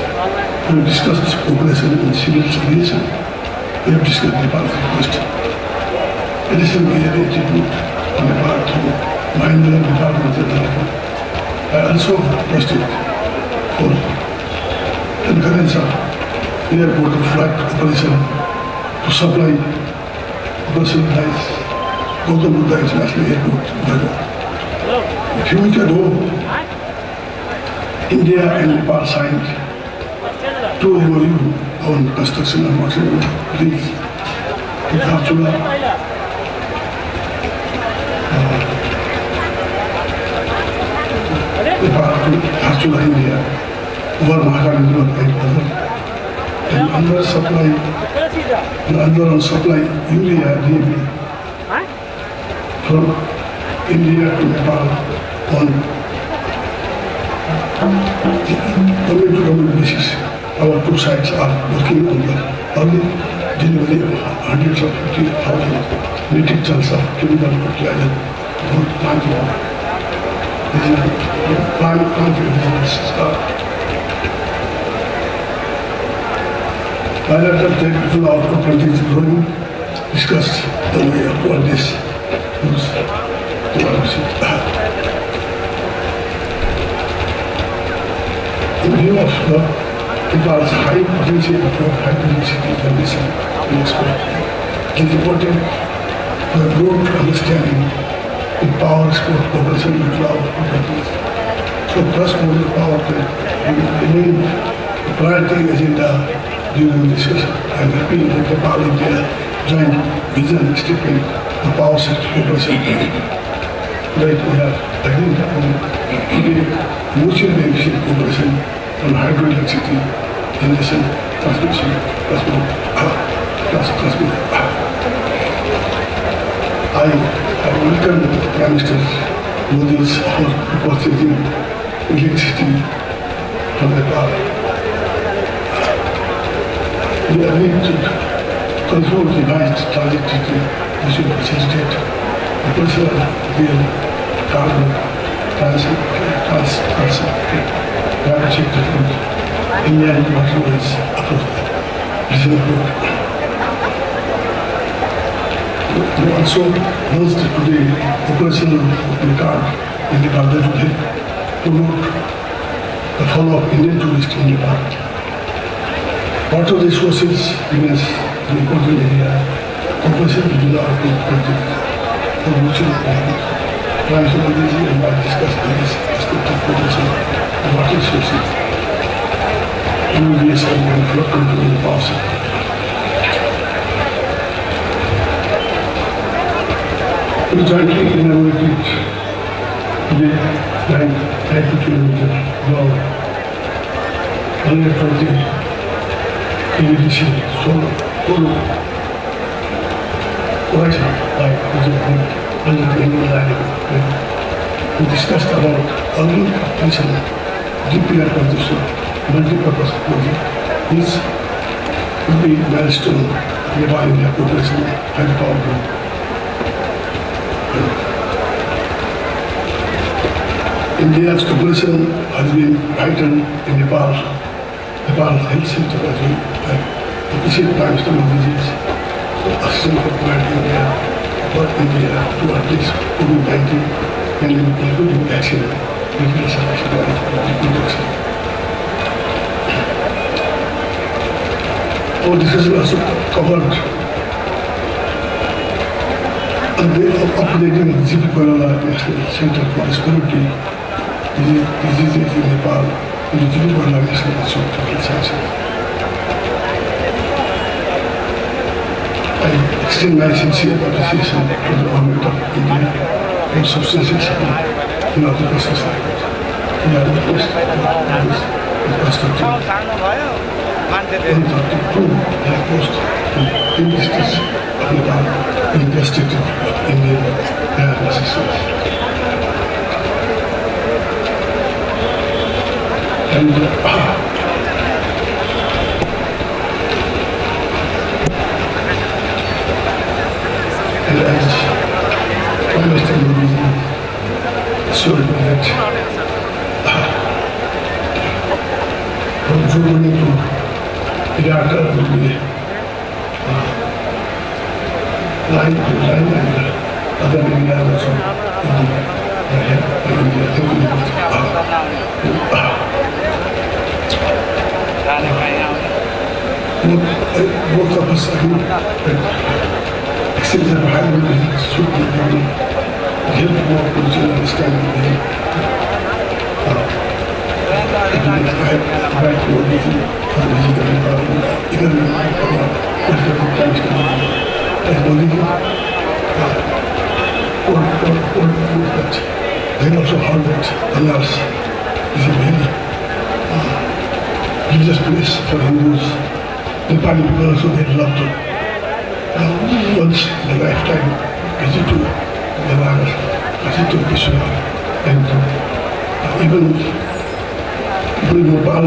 we discussed cooperation in civil aviation. We have discussed Nepal's request. Additionally, we have instituted on Nepal through Mahindra Department of Development. I also requested for concurrence of airport flight operation to supply operationalize Gautam Buddha International Airport. A few weeks ago, India and Nepal signed 2 MOU on construction of water bridge in Dharchula, to India, over Maharashtra and other. And under supply urea, DAP, from India to Nepal on government basis. Our two sides are working on the early delivery of hundreds of 50,000 metric tons of chemical fertilizer for planting. Planting start. Bilateral trade between our two countries is growing. Discussed the way of what this use democracy. In view of Nepal's high potential for high density condition and export, it is important the broad understanding in power export cooperation between our two countries. So cross-border power trade will remain a priority agenda during the discussion. I am happy that Nepal India joint vision stepping the power sector cooperation. Right, we are agreed on mutual beneficial cooperation on hydroelectricity, generation, transmission, I welcome Prime Minister Modi's offer to purchasing electricity from Nepal. We agreed to control the revised trajectory which will facilitate the personal real carbon transit Indian waterways approach. This is good. We also announced today operational card in Nepal that will help promote the follow of Indian tourists in Nepal. Water resources remains an important area. Cooperation between our two countries for mutual benefit. Prime Minister Modi and I discussed this aspect of cooperation and water resources. UVS and flood control in the power sector. We jointly inaugurated today 90 kilometers long 120 AVDC solar horizon like under the Indian line. We discussed about early completion DPR condition multi-purpose project. This will be milestone Nepal India cooperation hydropower group. India's cooperation has been heightened in Nepal's health sector as well. Appreciate Prime Minister Modi's assistance for Plant India to address COVID-19 pandemic, including vaccine, medical supply, production. Our discussion also covered updating the GP Corona National Center for Respiratory Diseases in Nepal and the GP Corona National Institute of Sciences. I extend my sincere appreciation to the government of India for substantial support in other cases like this. We are the first to this constructive. 132 have post in districts of Nepal invested in Indian air assistance. And as Prime Minister Modi assured me that from Germany to Iraq will be line and other areas also in India. Both of us agree that exchange of high level should be very help more mutual understanding. It will right more easy for the physical environment, economic political times. As Modi that then also heard that Banaras is a very religious place for Hindus. Nepali people also, they love to once in a lifetime visit to Banaras, visit to Vishwanath, and even Nepal,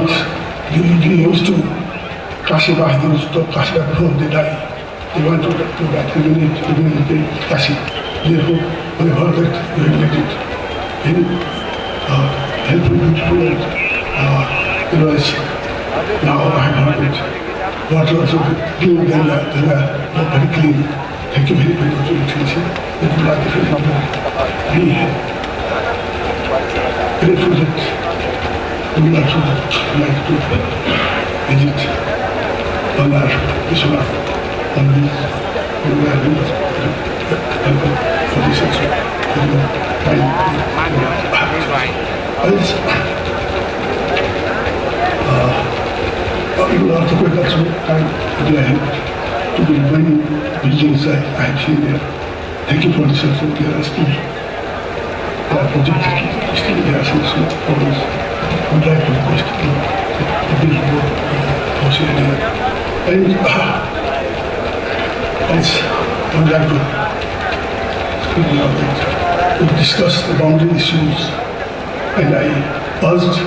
they used to Kashidas, they used to Kashi before they die. They want to that eliminate Kashi. Therefore, when they heard that, they made it very helpful, beautiful, and it was, now I have heard it. Water also clean than not very clean. Thank you very much for introducing. It is not difficult to be grateful that we would also like to visit Banar, Vishwanath, and we are going to help for this also. Even earthquake also time they helped to build many buildings I have seen there. Thank you for this also. They are still projected, still there are some small problems. I would like to request to build more house area. And I would like to speak now that we discuss the boundary issues, and I urged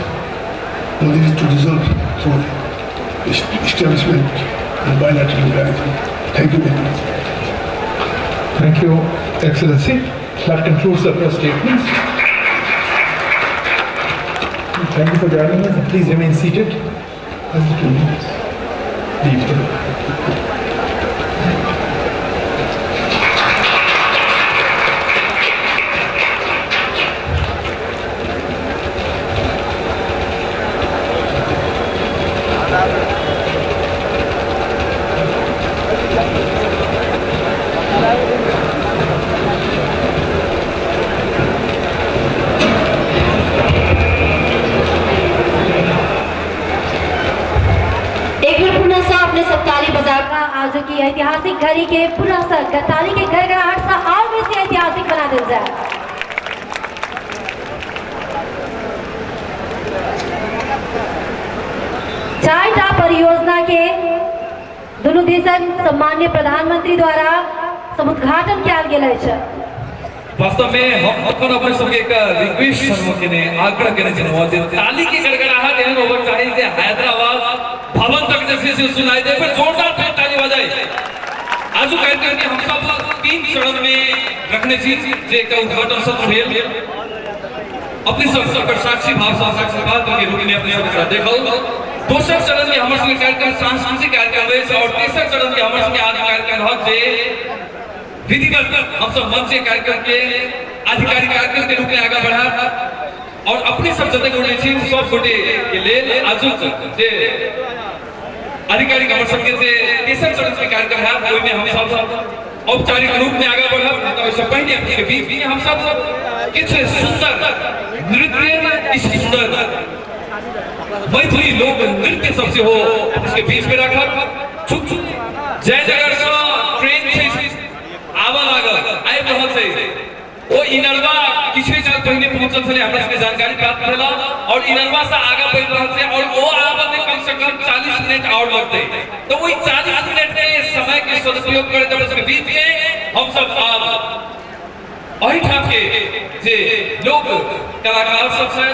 Modi to resolve for establishment and bilateral relations. Thank you very much. Thank you, Excellency. That concludes the press statements. Thank you for joining us. Please remain seated as the 2 minutes leave the room. आज की ऐतिहासिक घड़ी के पूरा सा ताली के गड़गड़ाहट सा और भी से ऐतिहासिक बना दिल जाए। चारटा परियोजना के दोनों देशन सम्मान्य प्रधानमंत्री द्वारा समुद्घाटन किया गेल छै। वास्तव में हम अपन अपने सबके एक रिक्वेस्ट करबो ने आग्रह करने छलहुँ जे ताली के गड़गड़ाहट एहन होबक चाही जे हैदराबाद भवन तक जैसे सुनाई दे, पर जोरदार ताली बजाई। आज कार्यक्रम के हम सब 3 चरण में रखने छी जे का उद्घाटन सत्र भेल। अपने सब साक्षी भाव साक्षात्कार के रूप में अपने सब देखल। दोसर चरण में हमर संगे कार्यक्रम सांस्कृतिक कार्यक्रम है और तेसर चरण में हमर संगे आज कार्यक्रम रहत जे विधिवत हम सब मंच के कार्यक्रम के आधिकारिक कार्यक्रम के रूप में आगे बढ़ा और अपने सब जते गोटे छी सब गोटे के लेल आजुक जे आधिकारिक हमर सबके जे तेसर चरण के कार्यक्रम है ओइ में हम सब औपचारिक रूप में आगे बढ़ब। तो पहले के बीच में हम सब किछ सुंदर नृत्य सुंदर मैथिली लोक नृत्य सबसे हो इसके बीच में रखब। जय जगह ट्रेन आवा लागल आबि रहल छै ओ इनरवा किछु काल पहिने पहुंचल छले, हमरा सबके जानकारी प्राप्त भेला और इनरवा से आगे बढ़ि रहल छै और ओ आबे में कम से कम 40 मिनट और लगतै। तो ओइ 40 मिनट के समय के सदुपयोग करैत हमर बीच में हम सब अहि ठाम के जे लोग कलाकार सब छै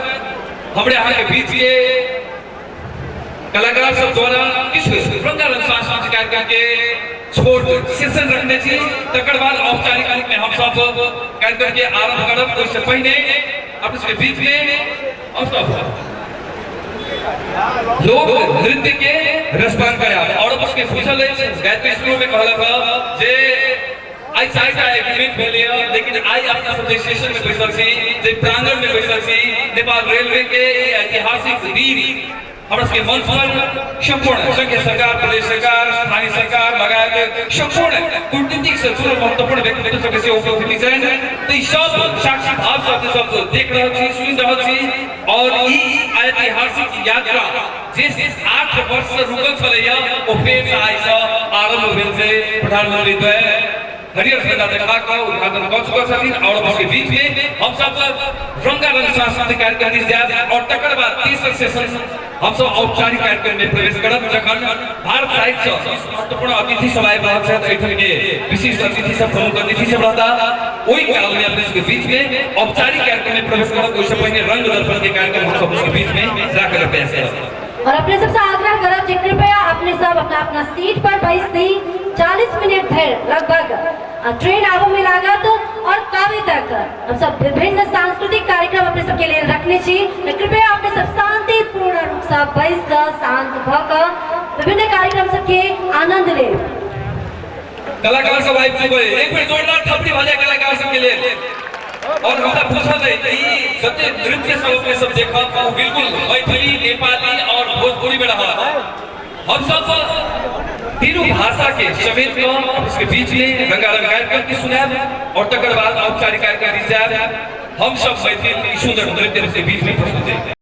हमरे यहाँ के बीच के कलाकार सब द्वारा किछु रंगारंग सांस्कृतिक कार्यक्रम के छोट सेशन रखने छी। तकर बाद औपचारिक रूप में हम सब कार्यक्रम के आरंभ करब। उससे पहले अपने के बीच में हम सब लोग नृत्य के रसपान कराब और उसके पूछल गायत्री शुरू में कहलक जे आई चाहता है इवेंट भेलिए, लेकिन आई अपना सब स्टेशन में बैसल छी जे प्रांगण में बैसल छी नेपाल रेलवे के ऐतिहासिक दिन हमरा सबके मंच पर संपूर्ण संघीय सरकार, प्रदेश सरकार, स्थानीय सरकार लगायत संपूर्ण कूटनीतिक से जुड़ल महत्वपूर्ण व्यक्तित्व सबके से उपस्थिति छनि। तो सब साक्षी भाव सब देख रहल छी, सुनि रहल छी और ई ऐतिहासिक यात्रा जे 8 वर्ष से रुकल छलैया ओ फेर से आइ से आरंभ भेल छै। प्रधानमंत्री द्वय हरियर झंडा देखा का उद्घाटन कर चुका छथिन और उसके बीच में हम सब रंगारंग सांस्कृतिक कार्यक्रम दिस जाए और तकर बाद तीसरा सेशन हम सब औपचारिक कार्यक्रम में प्रवेश करब जखन भारत साहित्य महत्वपूर्ण अतिथि सब आए रहल छथि एठन के विशिष्ट अतिथि सब प्रमुख अतिथि सब रहता ओई काल में अपने सबके बीच में औपचारिक कार्यक्रम में प्रवेश करब ओइसे पहले रंग दर्पण के कार्यक्रम हम सब उसके बीच में राखल प्रयास करब और अपने सबसे आग्रह करब कि कृपया अपने सब अपना अपना सीट पर बैस दी 40 मिनट धरि लगभग ट्रेन आबो में लागत और कावे तक हम सब विभिन्न सांस्कृतिक कार्यक्रम अपने सबके लिए रखने छी कृपया अपने सब शांतिपूर्ण रूप से बैस कर शांत भ कर विभिन्न कार्यक्रम सबके आनंद ले कलाकार सब आबि चुके एक बेर जोरदार थपड़ी भ जाए कलाकार सबके लिए और हमरा पूछल जाए कि जते नृत्य सब अपने सब देखब वो बिल्कुल मैथिली नेपाली और भोजपुरी में रहा हम सब तीनों भाषा के समेत कर उसके बीच में रंगारंग कार्यक्रम की सुनाब और तकर बाद औपचारिक कार्यक्रम दी जाए हम सब मैथिली सुंदर नृत्य के बीच में प्रस्तुत हैं।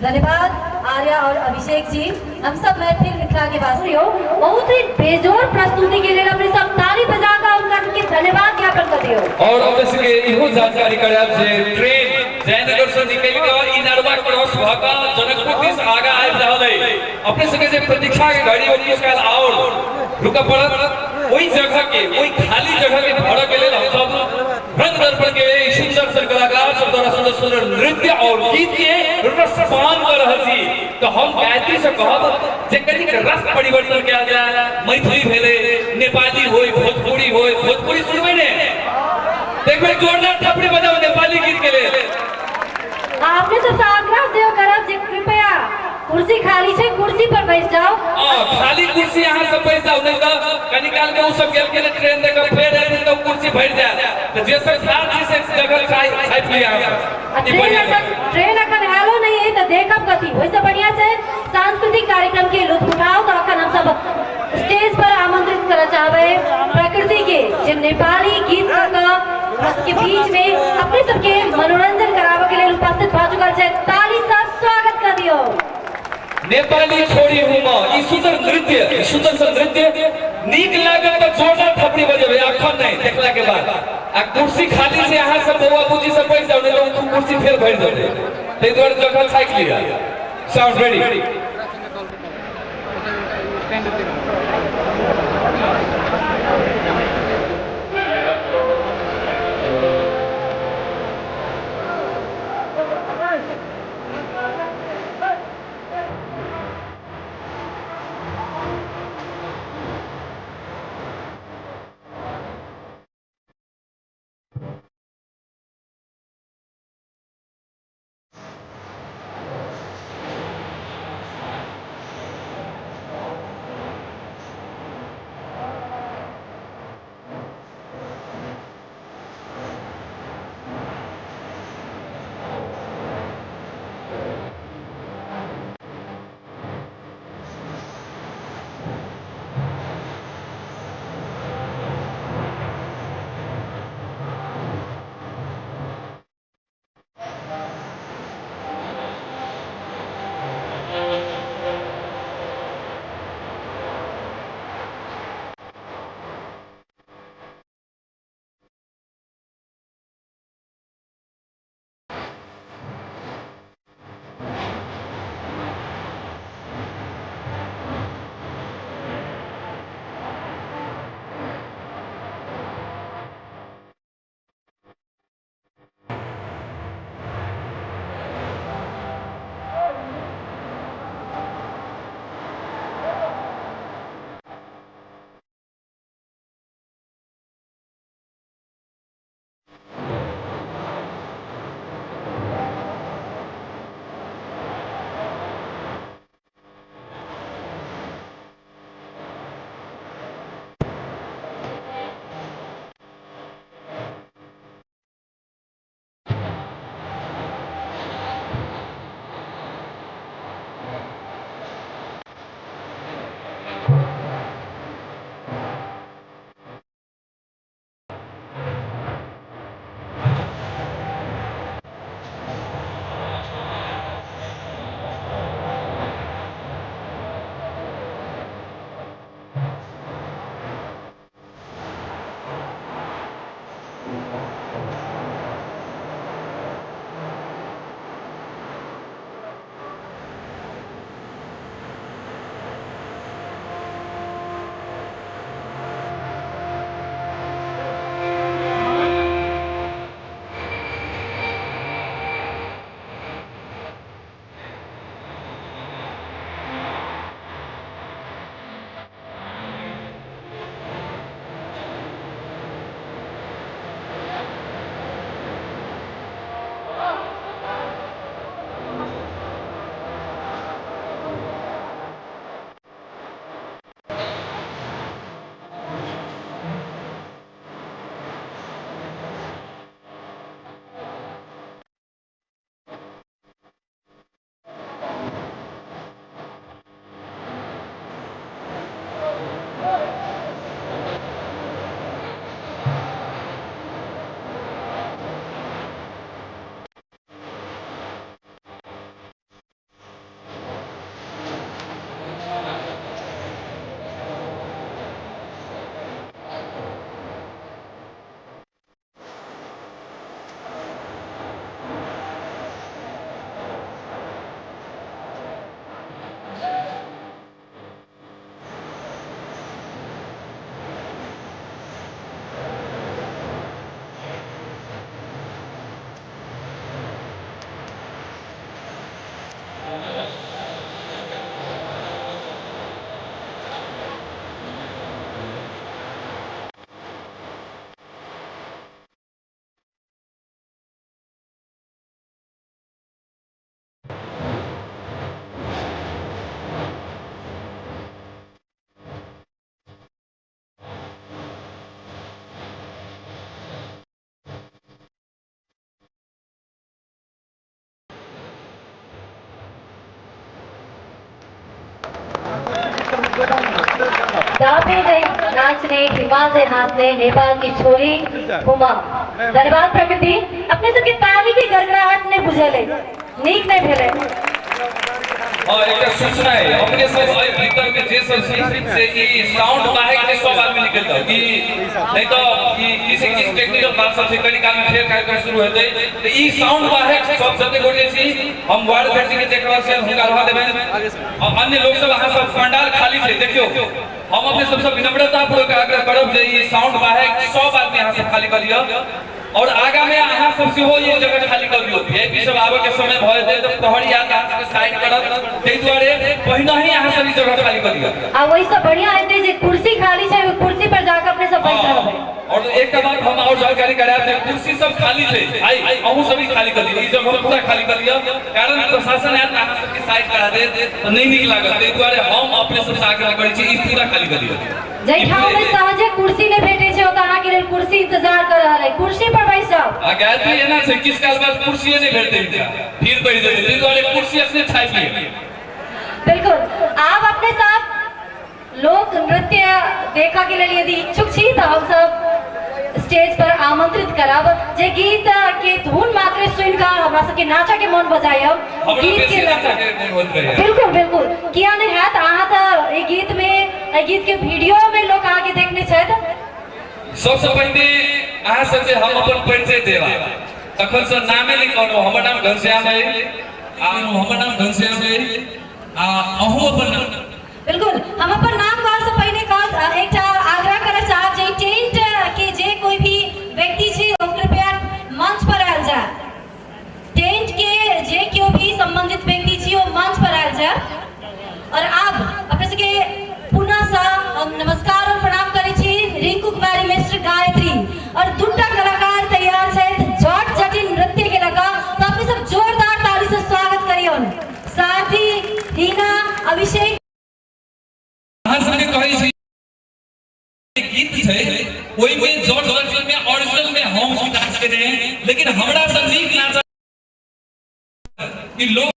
धन्यवाद आर्या और अभिषेक जी। हम सब मैथिल मिथिला के वासी हो, बहुत ही बेजोड़ प्रस्तुति के लिए अपने सब ताली बजाकर उनका सबके धन्यवाद ज्ञापन कर दियो। और अब इसके इहो जानकारी कराब जे ट्रेन जयनगर से निकल के इनरवा क्रॉस भागा जनकपुर दिस आगा आबि रहल है। अपने सबके जे प्रतीक्षा के घड़ी होती उसका और रुका पड़त वही जगह के वही खाली जगह के भरा के लेल हम सब रंग दर्पण के सुंदर से कलाकार सब द्वारा सुंदर सुंदर नृत्य और गीत के रसपान कर रहल छी। तो हम गायत्री से कहब जे कनी के रस परिवर्तन किया जाए, मैथिली भेले, नेपाली होय, भोजपुरी होय, भोजपुरी सुनबे ने देखबे जोरदार थपड़ी बजाओ नेपाली गीत के लिए। आपने सबसे आग्रह से करब जे कृपया कुर्सी खाली है, कुर्सी पर बैठ जाओ। खाली कुर्सी यहाँ सब बैठ जाओ, नहीं तो कनी काल में वो सब गेल के ट्रेन देकर फेर आए तो कुर्सी बैठ जाए। तो जे सब साथी से जगह खाई लिया ट्रेन अखन हेलो नहीं है तो देखब कथी। वैसे बढ़िया से सांस्कृतिक कार्यक्रम के लुत्फ उठाओ। तो अखन हम सब स्टेज पर आमंत्रित करना चाहबे प्रकृति के जे नेपाली गीत के बीच में अपने सबके मनोरंजन करावे के लिए उपस्थित भ चुकल छै। ताली से स्वागत कर दियो। नेपाली छोड़ी हुमा ई सुंदर नृत्य नीक लागत तो जोरदार थपड़ी बजेबे, अखन नहीं देखला के बाद। आ कुर्सी खाली से यहाँ सब बउआ बुची सब बैठ जाओ, नहीं तो कुर्सी फेर भर देबे। तै द्वारे जगह छाक लिया। Sound ready. गाते गए नाचने हिमालय नाचने नेपाल की छोरी हुमा धन्यवाद प्रकृति अपने सबके ताली की गड़गड़ाहट ने बुझेले नीक नहीं भेले। और एक सूचना है अपने सब भीतर में जे सब से ई साउंड बाहर के सब आदमी निकल जाओ कि नहीं तो किसी टेक्निकल बात सब से कड़ी काल में फेर कार्यक्रम शुरू होते तो ई साउंड बाहर सब जते गोटे छी हम वार्ड भेट के देख रहल छी हुनका रहा देबे और अन्य लोग सब वहां सब पंडाल खाली छै देखियो हम अपने सबसे विनम्रता पूर्वक आग्रह करब जे ई साउंड बाहर सब आदमी यहां से खाली कर दियो और आगा में अहाँ सब से हो ये जगह खाली कर दियो वीआईपी सब आवे के समय भय दे तो प्रहरी आ के साइड करत तै दुआरे पहिना ही अहाँ सब जगह खाली कर दियो आ वही सब बढ़िया है जे कुर्सी खाली छै कुर्सी पर जाकर अपने सब बैठ रहबे। और एक बात हम और जानकारी कराए थे कुर्सी सब खाली थे आई अहू सभी खाली कर दियो ई जगह पूरा खाली कर दियो कारण प्रशासन आत अहाँ सब के साइड करा दे तो नहीं निक लागत तै दुआरे हम अपने सब से आग्रह करै छी ई पूरा खाली कर दियो जय ठाव में सहजे कुर्सी ने भेटे छै ओता अहाँ के लेल कुर्सी इंतजार कर रहल है कुर्सी पर बैठ जाओ आ गायत्री एना छै किस काल बाद कुर्सी नहीं भेटते भीड़ बढ़ जाए तै दुआरे कुर्सी अपने छाप लिए। बिल्कुल आप अपने साथ लोक नृत्य देखा के लिए यदि इच्छुक छी तो हम सब स्टेज पर आमंत्रित करब जे गीत के धुन मात्र सुन का हमरा सबके नाचा के मन बजायब गीत के लगा बिल्कुल बिल्कुल किया नहीं है अहाँ तो ई गीत में ई गीत के वीडियो में लोग आके देखने छथि सबसे पहले अहाँ सबके हम अपन परिचय देवा तखन से नामे नहीं कहनो हमर नाम घनश्याम है हमर नाम घनश्याम है अहू अपन नाम बिल्कुल हम अपन नाम कह से पहले कह एकटा आग्रह करय चाहब जे टेंट के जे कोई भी व्यक्ति छै ओ कृपया मंच पर आयल जाय टेंट के जे केओ भी संबंधित व्यक्ति छी ओ मंच पर आयल जाय और अब अपने सबके पुनः सा हम नमस्कार और प्रणाम करै छी रिंकू कुमारी मिश्र गायत्री और दूटा कलाकार तैयार छथि जट जटिन नृत्य के लगा तो अपने सब जोरदार ताली से स्वागत करियौन साथी हीना अभिषेक गीत छै ओई में जॉर्ज वर्जन में ओरिजिनल में हम डांस कर रहे हैं लेकिन हमरा सब नीक नाच कि लोग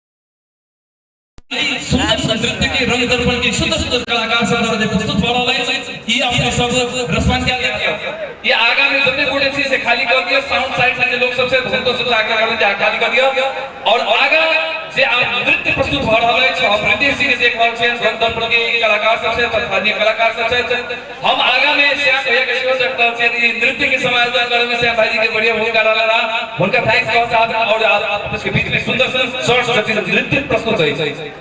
सुंदर नृत्य के रंग दर्पण के सुंदर सुंदर कलाकार सब से प्रस्तुत हो रहा है ये अपने सब रिस्पांस क्या दिया ये आगा में जतने गोटे छी से खाली कर दियो साउंड साइड से लोग सबसे संतोष से आगे करने जा खाली कर दियो और आगा जे आप नृत्य प्रस्तुत हो रहा है हम रितेश जी के देख रहल छै रंग दर्पण के कलाकार सब से स्थानीय कलाकार सब से हम आगा में श्याम भैया के सेवा करता छै ये नृत्य के समायोजन करे में श्याम भाई जी के बढ़िया भूमिका डाला उनका थैंक्स कहता और आप उसके बीच में सुंदर सुंदर शॉर्ट्स नृत्य प्रस्तुत है।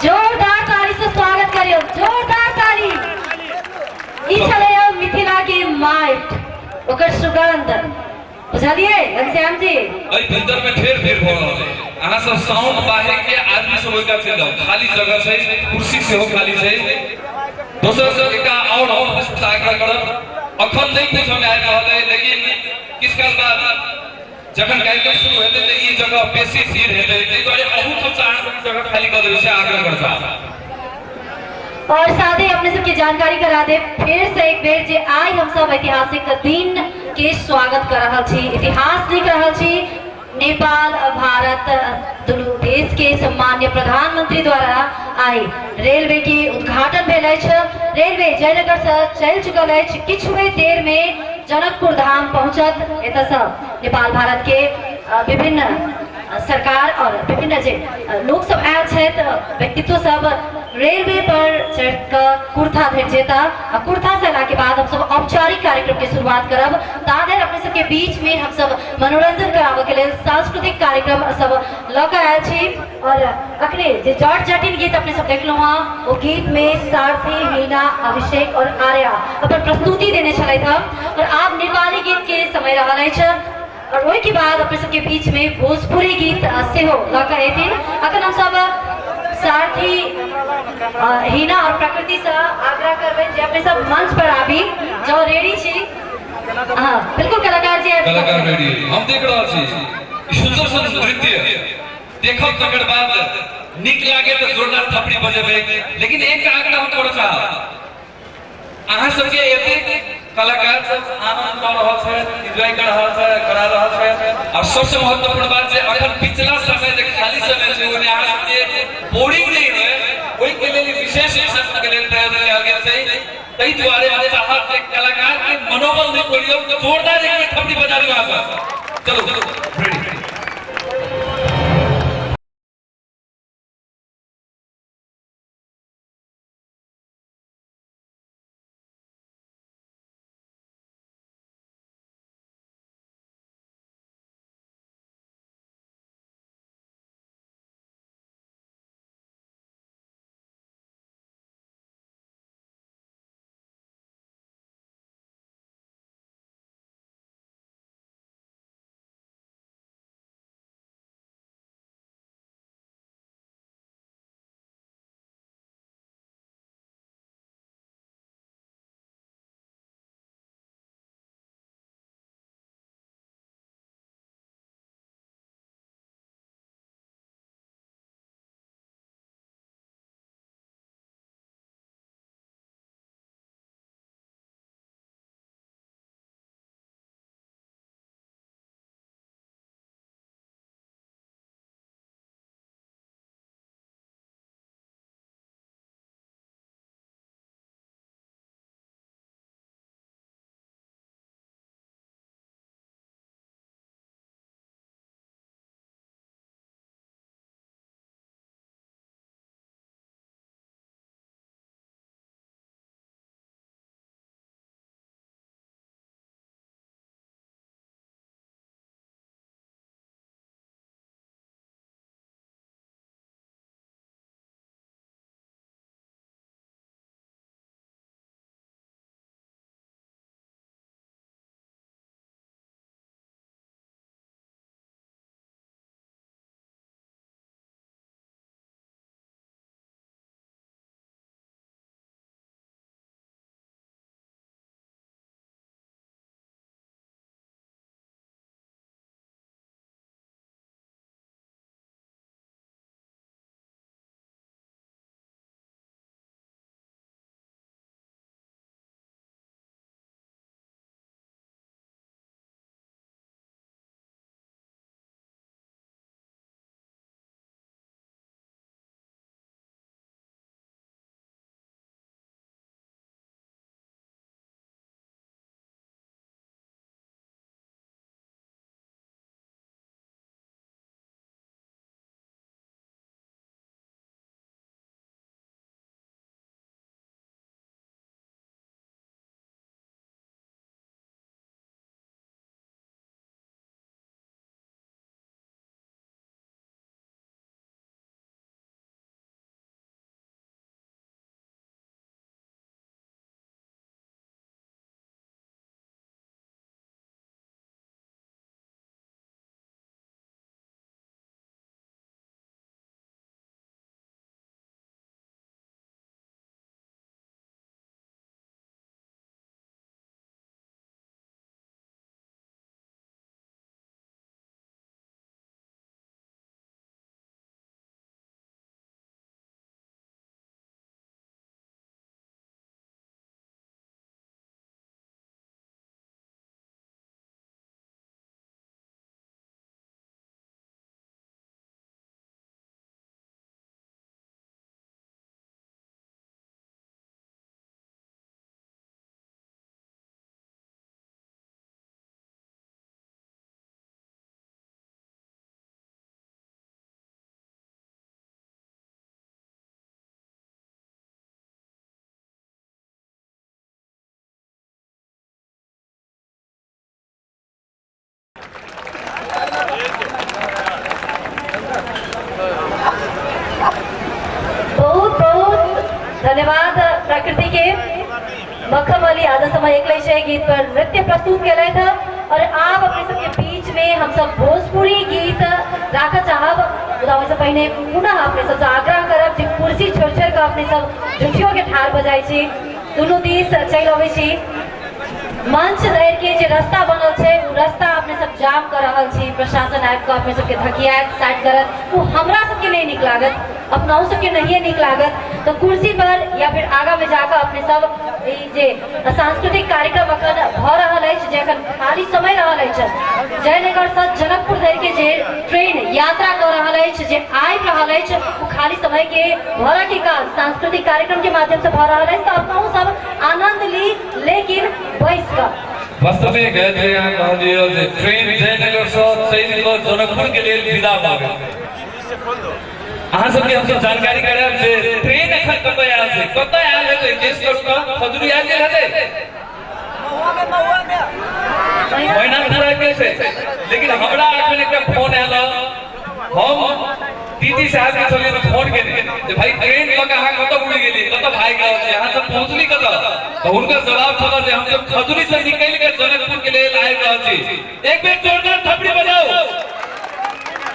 जोरदार ताली से स्वागत करियो, जोरदार ताली। ई छले मिथिला के माइट ओकर सुगंध बुझलिए घनश्याम जी। अई भीतर में फेर फेर हो रहल है। अहाँ सब साउंड बाहे के आदमी सब ओइका चल जाओ, खाली जगह छै, कुर्सी से हो खाली छै। दोसर सब का और आग्रह करब अखन नहीं कुछ हमें आबि रहल है, लेकिन किस काल बाद जखन कार्यक्रम शुरू हेतै त ई जगह बेसी भीड़ हेतै, तै दुआरे अहू सब अहाँ सब जगह खाली कर देबै से आग्रह करता। और साथ ही अपने सबकी जानकारी करा दे फिर से एक बेर जे आई हम सब ऐतिहासिक दिन के स्वागत कर रहल छी, इतिहास लिख रहल छी। नेपाल और भारत दोनों देश के सम्मान्य प्रधानमंत्री द्वारा आई रेलवे के उद्घाटन भेल अछि। रेलवे जयनगर से चल चुकल अछि, किछुए देर में जनकपुर धाम पहुंचत। एतय से नेपाल भारत के विभिन्न सरकार और विभिन्न जे लोग सब आयल छथि, व्यक्तित्व सब रेलवे पर चढ़कर कुर्था भेट जेता। कुर्था से अयला के बाद हम सब औपचारिक कार्यक्रम के शुरुआत करब। ताधर अपने सबके बीच में हम सब मनोरंजन कराबे के लेल सांस्कृतिक कार्यक्रम सब ल के आयल छी। और अखने जे जट जटिन गीत अपने सब देखलो हां, वो गीत में सारथी, हीना, अभिषेक और आर्या अपन प्रस्तुति देने छलैथ। और आब नेपाली गीत के समय रहल अछि और वही के बाद अपने सबके बीच में भोजपुरी गीत सेहो ल के एथिन। अखन हम सब सारथी हीना और प्रकृति से आग्रह करबे जे अपने सब मंच पर आबी जो रेडी छी। हां बिल्कुल कलाकार जी, कलाकार रेडी हम देख रहल छी। सुंदर सुंदर नृत्य देखब तकर बाद नीक लागे तो जोरदार थपड़ी बजेबै, लेकिन एक आग्रह हम करब चाहब अहाँ सबके एते कलाकार सब आनंद ल रहल छै, एंजॉय कर रहल छै, करा रहल छै। और सबसे महत्वपूर्ण बात जे अखन पिछला समय जे खाली समय छै ओने अहाँ सबके बोरिंग नहीं होय, ओइ के लेल विशेष प्रश्न के लेल तैयार कयल गेल छै। तै दुआरे हम चाहब जे कलाकार के मनोबल नहीं तोड़ियो, जोरदार एक थपड़ी बजा दियौ अहाँ सब। चलो रेडी। समय एक गीत पर नृत्य प्रस्तुत कैले थे और आप अपने सबके बीच में हम सब भोजपुरी गीत राखा चाहब बतावे से पहले पुनः अपने सबसे आग्रह करब जे कुर्सी छोड़ छोड़ के अपने सब जुटियो के ठार बजाई छी दोनों दिस चल अबै छी मंच धर के जे रास्ता बनल छे उ रास्ता अपने सब जाम कर रहल छी प्रशासन आबि के अपने सबके धकियात साइड करत उ हमरा सबके नहीं निक लागत अपनाओ सबके नहीं निक लागत तो कुर्सी पर या फिर आगा में जाकर अपने सब जे सांस्कृतिक कार्यक्रम अखन भ रहल अछि जे अखन खाली समय रहल अछि जयनगर से जनकपुर धरि के जे ट्रेन यात्रा कर रहल अछि जे आबि रहल अछि उ खाली समय के भरा के काज सांस्कृतिक कार्यक्रम के माध्यम से भ रहल अछि तो अपनाओ सब आनंद ली लेकिन बैस कर वास्तव में गए थे यहाँ कहा दिया जे ट्रेन जयनगर से चल के जनकपुर के लिए विदा भ गेल अहाँ सबके हम सब जानकारी करब जे ट्रेन एखन कतय आयल छै कतय आयल है केस करता खजुरी आयल गेल हेतै महीना पूरा के छै लेकिन हमरा एखन एकटा फोन आयल हम दीदी साहब के चलिए तो फोन केने जे भाई ट्रेन लगा अहाँ कतय उड़ि गेली कतय भागि गेल छै अहाँ सब पहुंचली कतय तो हुनका जवाब छल जे हम सब खजुरी से निकल के जनकपुर के लिए आबि रहल छी एक बेर जोरदार थपड़ी बजाओ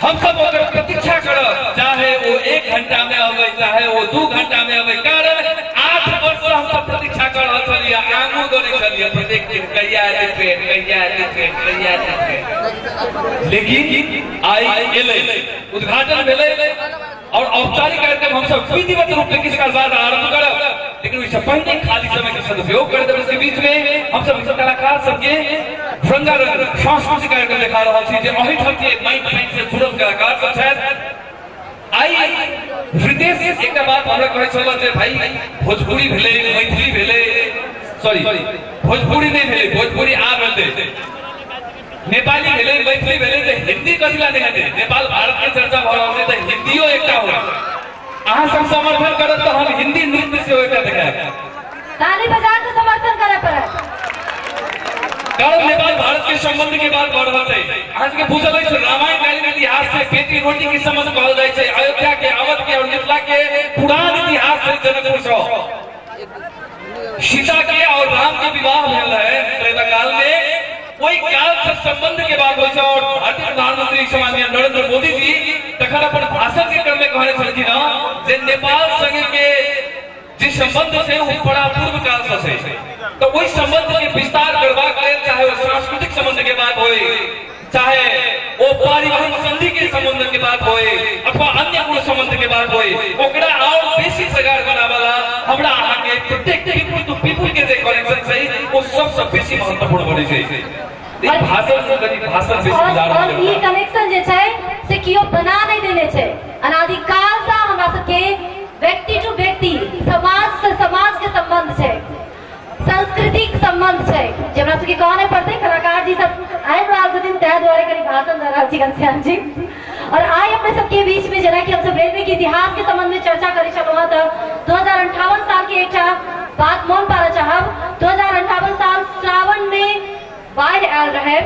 हम सब ओकर प्रतीक्षा करब चाहे वो 1 घंटा में आवे चाहे वो 2 घंटा में आवे कारण 8 वर्ष से हम सब प्रतीक्षा कर रहल छलिए आगू दौड़े छलिए प्रत्येक दिन कहिया ट्रेन लेकिन आई एले उद्घाटन भेले और औपचारिक कार्यक्रम हम सब विधिवत रूप से किसका बाद आरंभ करब लेकिन उससे पहले खाली समय का सदुपयोग कर देब इसके बीच में हम सब कलाकार सबके रंगारंग सांस्कृतिक कार्यक्रम दिखा रहल छी जे अहि ठाम के माइक से जुड़ल कलाकार सब छथि आई विदेश एकटा बात हमरा कहै छल जे भाई भोजपुरी भेले मैथिली भेले सॉरी भोजपुरी नहीं भेले भोजपुरी आ भेले नेपाली भेले मैथिली भेले तो हिंदी कथिला नहीं हेतै नेपाल भारत के चर्चा भ रहल छै तो हिंदियो एकटा हो अहाँ सब समर्थन करब तो हम हिंदी नृत्य से एकटा देखाएब ताली बजा के समर्थन करे पड़त कारण नेपाल भारत के संबंध के बात बढ़ रहा है आज के पूछल है रामायण कालीन इतिहास से बेटी रोटी के संबंध कहल जाय छै अयोध्या के अवध के और मिथिला के पुरान इतिहास से जनकपुर से सीता के और राम के विवाह भेल है त्रेता काल में कोई काल से संबंध के बात होय छै और भारतीय प्रधानमंत्री माननीय नरेंद्र मोदी जी तखन अपन भाषण के क्रम में कहने छलखिन जे नेपाल संगे के जे संबंध छै वो बड़ा पूर्व काल से छै तो वही संबंध के विस्तार करबाक लेल चाहे वो सांस्कृतिक संबंध के बात होय चाहे वो पारिवारिक संधि के संबंध के बात होय अथवा अन्य कोनो संबंध के बात होय ओकरा और बेसी प्रगाढ़ बनावाला हमरा अहाँ के प्रत्येक पीपुल टू पीपुल के जे कनेक्शन छै वो सबसे बेसी महत्वपूर्ण बनै छै भाषण से कनी भाषण बेसी उदाहरण और ई कनेक्शन जे छै से कियो बना नहीं देने छै अनादिकाल से हमरा सबके व्यक्ति टू व्यक्ति समाज से समाज के संबंध छै सांस्कृतिक संबंध छै जे हमरा सबके कहने पड़तै कलाकार जी सब आइ बार दिन तय द्वारे कनी भाषण दे रहल छी घनश्याम जी और आई अपने सबके बीच में जना कि हम सब रेलवे के इतिहास के संबंध में चर्चा करै छलहुँ तो 2058 साल के एकटा बात मोन पारा चाहब 2058 साल श्रावण में बाढ़ आयल रहे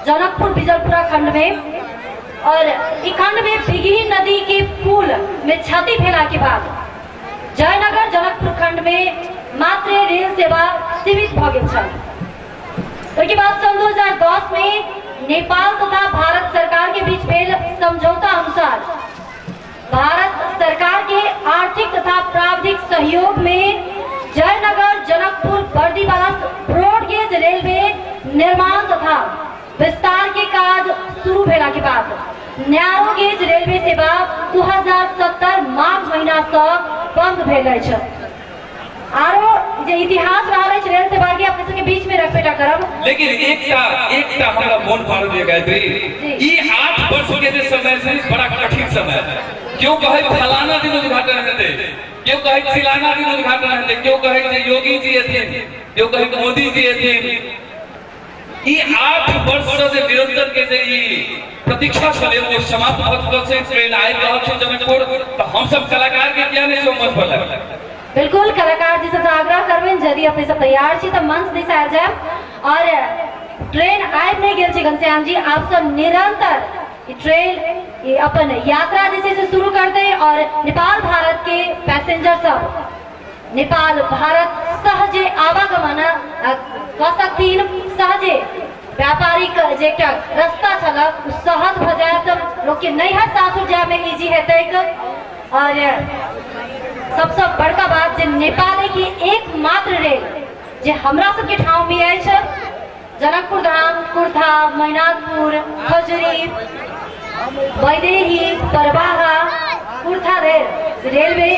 जनकपुर बिजलपुरा खंड में और इस खंड में बिगही नदी के पुल में क्षति भेला के बाद जयनगर जनकपुर खंड में मात्र रेल सेवा सीमित भ गेल छल। ओहिके बाद सन 2010 में नेपाल तथा भारत सरकार के बीच भेल समझौता अनुसार भारत सरकार के आर्थिक तथा प्राविधिक सहयोग में जयनगर जनकपुर बर्दीवास ब्रॉडगेज रेलवे निर्माण तथा विस्तार के काज शुरू भेला के बाद नैरो गेज रेलवे सेवा 2070 माघ महीना से बंद भेल अछि आरो जे इतिहास रहल अछि रेल सेवा के अपने सबके बीच में रखबेटा करब लेकिन एकटा हमरा मोन पड़ दिया गायत्री ई 8 वर्ष के जे समय छै बड़ा कठिन समय क्यों कहे फलाना दिन उद्घाटन हेतै क्यों कहे चिलाना दिन उद्घाटन हेतै क्यों कहे योगी जी एथिन क्यों कहे मोदी जी एथिन ई 8 वर्ष से निरंतर के जे ई प्रतीक्षा चले वो समाप्त भ चुकल छै ट्रेन आइ रहल छै जनकपुर तो हम सब कलाकार के किया नहीं मंच पर लग बिल्कुल कलाकार जी से आग्रह करबेन यदि अपने सब तैयार छी तो मंच दिस आ जाए और ट्रेन आबि नहीं गेल छै घनश्याम जी आप सब निरंतर ट्रेन अपन यात्रा जैसे शुरू कर दे और नेपाल भारत के पैसेंजर सब नेपाल भारत सहजे आवागमन कसकथिन सहजे व्यापारिक जे एकटा रास्ता छलक सहज भ जायत लोग के नैहर सासुर जाय में इजी हेतैक। और सबसे बड़का बात जे नेपाल के एकमात्र रेल जे हमरा सबके ठाव में अछि जनकपुर धाम, कुर्था, मैनाकपुर, खजुरी, वैदेही, परवाहा, कुर्था रेलवे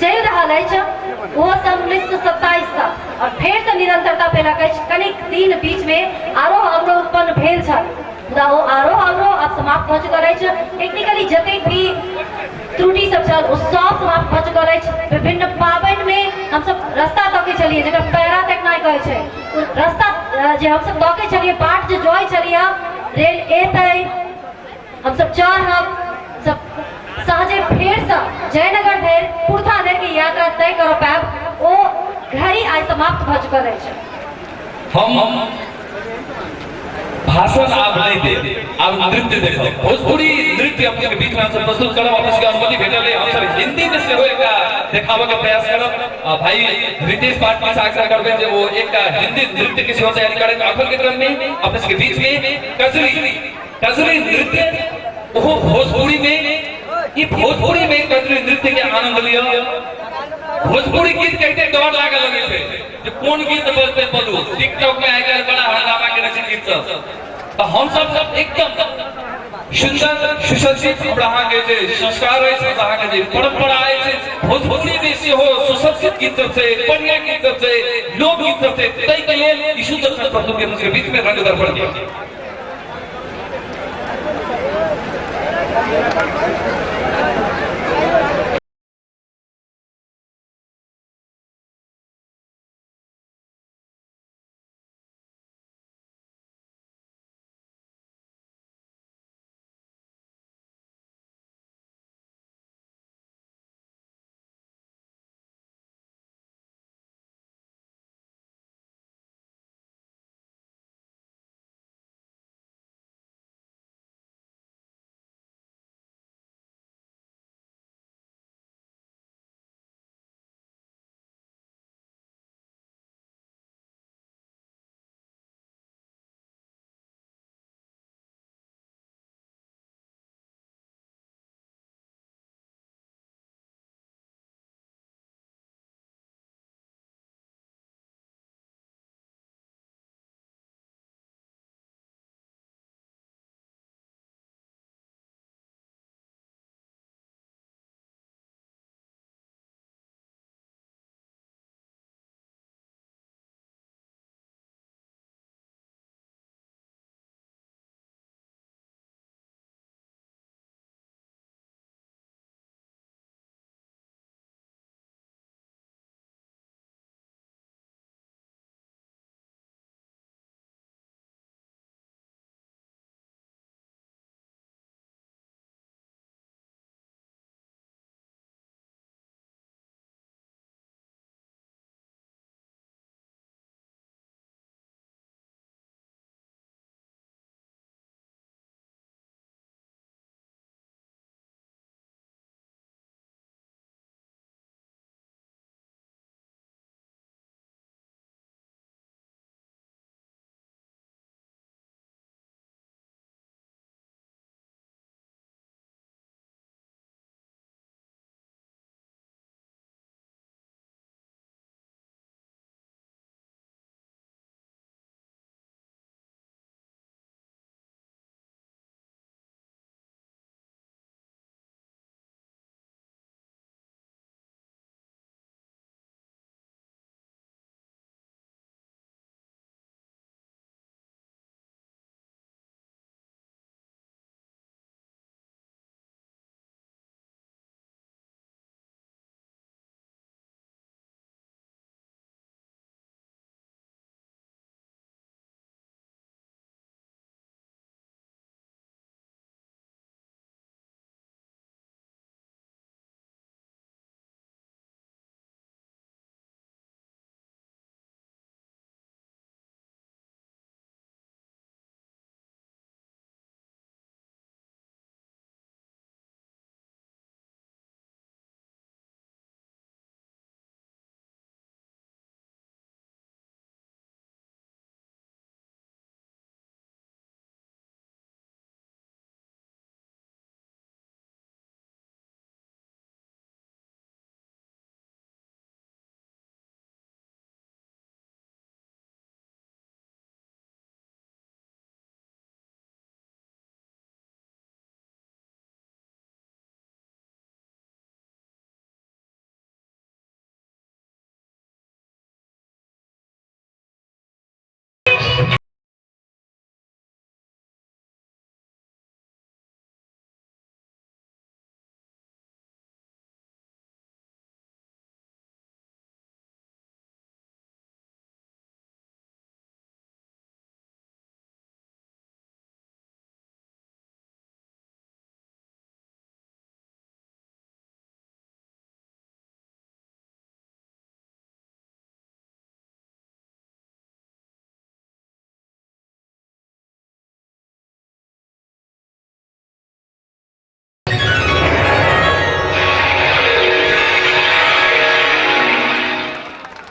चल रहा है वो सन 1927 से और फिर से निरंतरता पेलक कनिक दिन बीच में आरो अवरोध उत्पन्न भेल छल मुदा वो आरो अवरोध अब समाप्त भ चुकल अछि। टेक्निकली जतेक भी त्रुटि सब छल वो सब समाप्त भ चुकल अछि। विभिन्न पाबनि में हम सब रास्ता तके चलिए जकर पैरा तकनाई कहै छै तो रास्ता जे हम सब तके चलिए बाट जे जोय चलिए रेल एतै हम सब चढ़ब सब सहजे फेर से जयनगर धरि कुर्था धरि की यात्रा तय कर पाब ओ घड़ी आज समाप्त भ चुकल अछि। हम भाषण आप नहीं दे आप नृत्य देखो भोजपुरी नृत्य अपने के बीच में हम सब प्रस्तुत करब अपने के अनुमति भेटल है हम सब हिंदी में से हो एक देखावे के प्रयास करब। भाई रितेश पाटिल से आग्रह करबे जे वो एक हिंदी नृत्य के सेवा तैयारी करें आखिर के क्रम में अपने के बीच में कजरी नृत्य वो भोजपुरी में ये भोजपुरी में कजरी नृत्य के आनंद लिया। भोजपुरी गीत कहते डर लागे लगे थे जो कौन गीत बजते बोलू टिकटॉक में आके बड़ा हंगामा के रचित गीत सब तो हम सब एकदम सुंदर सुसज्जित हमरा के जे संस्कार है हमरा के जे परंपरा है भोजपुरी में से हो सुसज्जित गीत सब से बढ़िया गीत सब से लोक गीत सब से तय के लिए यीशु दर्शन प्रभु के बीच में रंग दर्पण किया।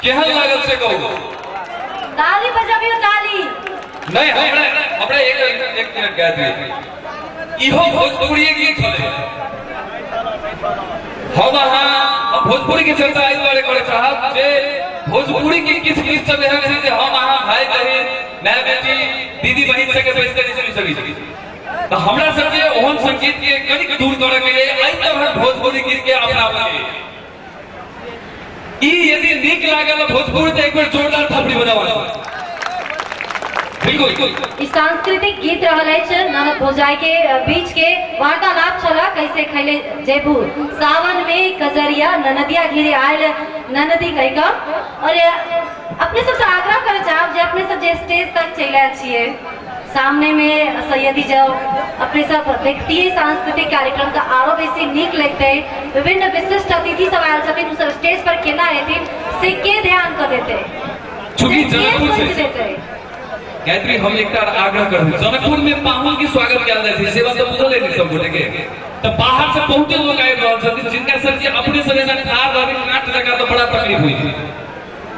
केहन लागल से कहू। ताली बजाबियो ताली। नहीं हमरा एक मिनट गा दिए। इहो भोजपुरी गीत छले। हम अहाँ भोजपुरी के चर्चा आई बारे करे साहब जे भोजपुरी के किस गीत सब एहन छै जे हम अहाँ भाई बहिन माय बेटी दीदी बहिन से के बैस के सुनि सकी। तो हमरा सब जे ओहन संगीत के कनिक दूर करे के लिए आई तब भोजपुरी गीत के अपनावे। ई यदि नीक लागल भोजपुरी तो एक बार जोरदार थपड़ी बजावा। बिल्कुल इस सांस्कृतिक गीत रहल है ननद भौजाई के बीच के वार्तालाप छला कैसे खैले जेबू सावन में कजरिया ननदिया घिरे आयल ननदी कह और अपने सबसे आग्रह करे चाहब जे अपने सब जे स्टेज तक चले छिए सामने में सैयदी जब अपने सब देखती है सांस्कृतिक कार्यक्रम का आरो बेसी नीक लगते है। विभिन्न विशिष्ट अतिथि सब आयल छथिन सब स्टेज पर केना रहथिन से के ध्यान कर देते चूंकि जनकपुर से गायत्री हम एक आग्रह करते जनकपुर में पाहुन की स्वागत किया जाए थी सेवा तो बुझल है सब गोटे के तो बाहर से बहुत लोग आए रहल छथिन जिनका सर जे अपने से ना ठार रहे काट जगह तो बड़ा तकलीफ हुई।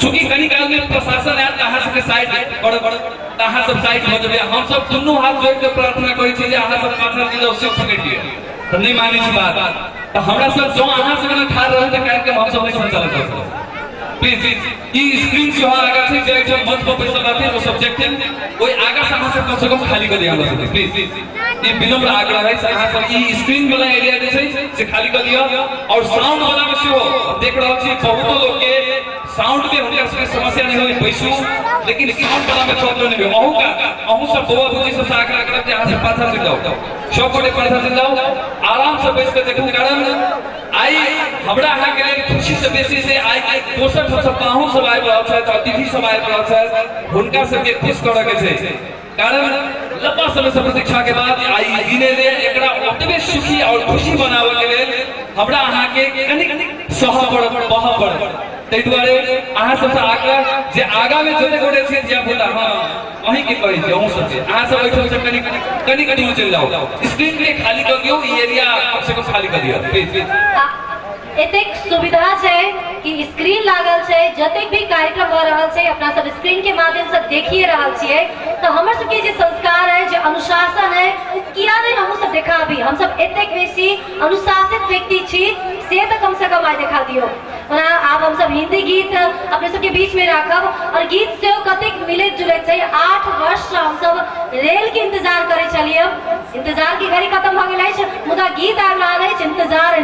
चूंकि कनी काल में प्रशासन आयल कहां से साइड बड़ कहां सब साइड हो जबे हम सब दुनू हाथ जोड़ के प्रार्थना करै छी जे अहां सब पाछा के जाओ सब समेटिए तो नहीं मानी छी बात तो हमरा सब जो अहां से ना ठार रहे त कार्यक्रम हम सब नहीं संचालन कर सकते। प्लीज ई स्क्रीन से वहां आगा से जे मंच पर पैसा बात है वो सब्जेक्ट है कोई आगा से हम सब कम से कम खाली कर दिया हमरा प्लीज ये विनम्र आग्रह है अहां सब ई स्क्रीन वाला एरिया जे छै से खाली कर दिया और साउंड वाला में से हो देख रहल छी बहुत लोग के साउंड में हमरा से समस्या नहीं होई पैसू लेकिन साउंड वाला में प्रॉब्लम नहीं हो अहू सब बुआ बुची सब आग्रह करब जे अहां सब पाछा से जाओ सब कोटे पाछा से जाओ आराम से बैठ के देखू कारण आई हमरा अहां के लिए खुशी से बेसी से आई दोसर सब पाहुन सब आइ रहल छै अतिथि सब आइ रहल छै हुनका सबके खुश करय के छै कारण लंबा समय से प्रतीक्षा के बाद आई दिने ले एकरा ओतबे सुखी और खुशी बनावे के लेल हमरा अहां के कनिक सह पड़ तै दुआरे अहां सबसे आग्रह जे आगा में जोते गोटे छै जे बोला हां अहीं के कहि जे हम सब अहां सब बैठो से कनिक दूर चल जाओ स्क्रीन के खाली कर दियो ई एरिया कम से कम खाली कर दियो प्लीज। एतेक सुविधा है कि स्क्रीन लागल है जतेक भी कार्यक्रम हो रहा है अपना सब स्क्रीन के माध्यम से देखिए रहा छिए तो हमर सबके जे संस्कार है जो अनुशासन है किया नहीं हम सब देखा भी हम सब एतेक बेसी अनुशासित व्यक्ति छी से तो कम से कम आज दिखा दियो आप हम सब हिंदी गीत अपने सबके बीच में राखब और गीत से कतेक मिलत जुलत है 8 वर्ष हम सब रेल के इंतजार करे चलिए इंतजार की घड़ी खत्म हो गई है मुदा गीत आ रहा है इंतजार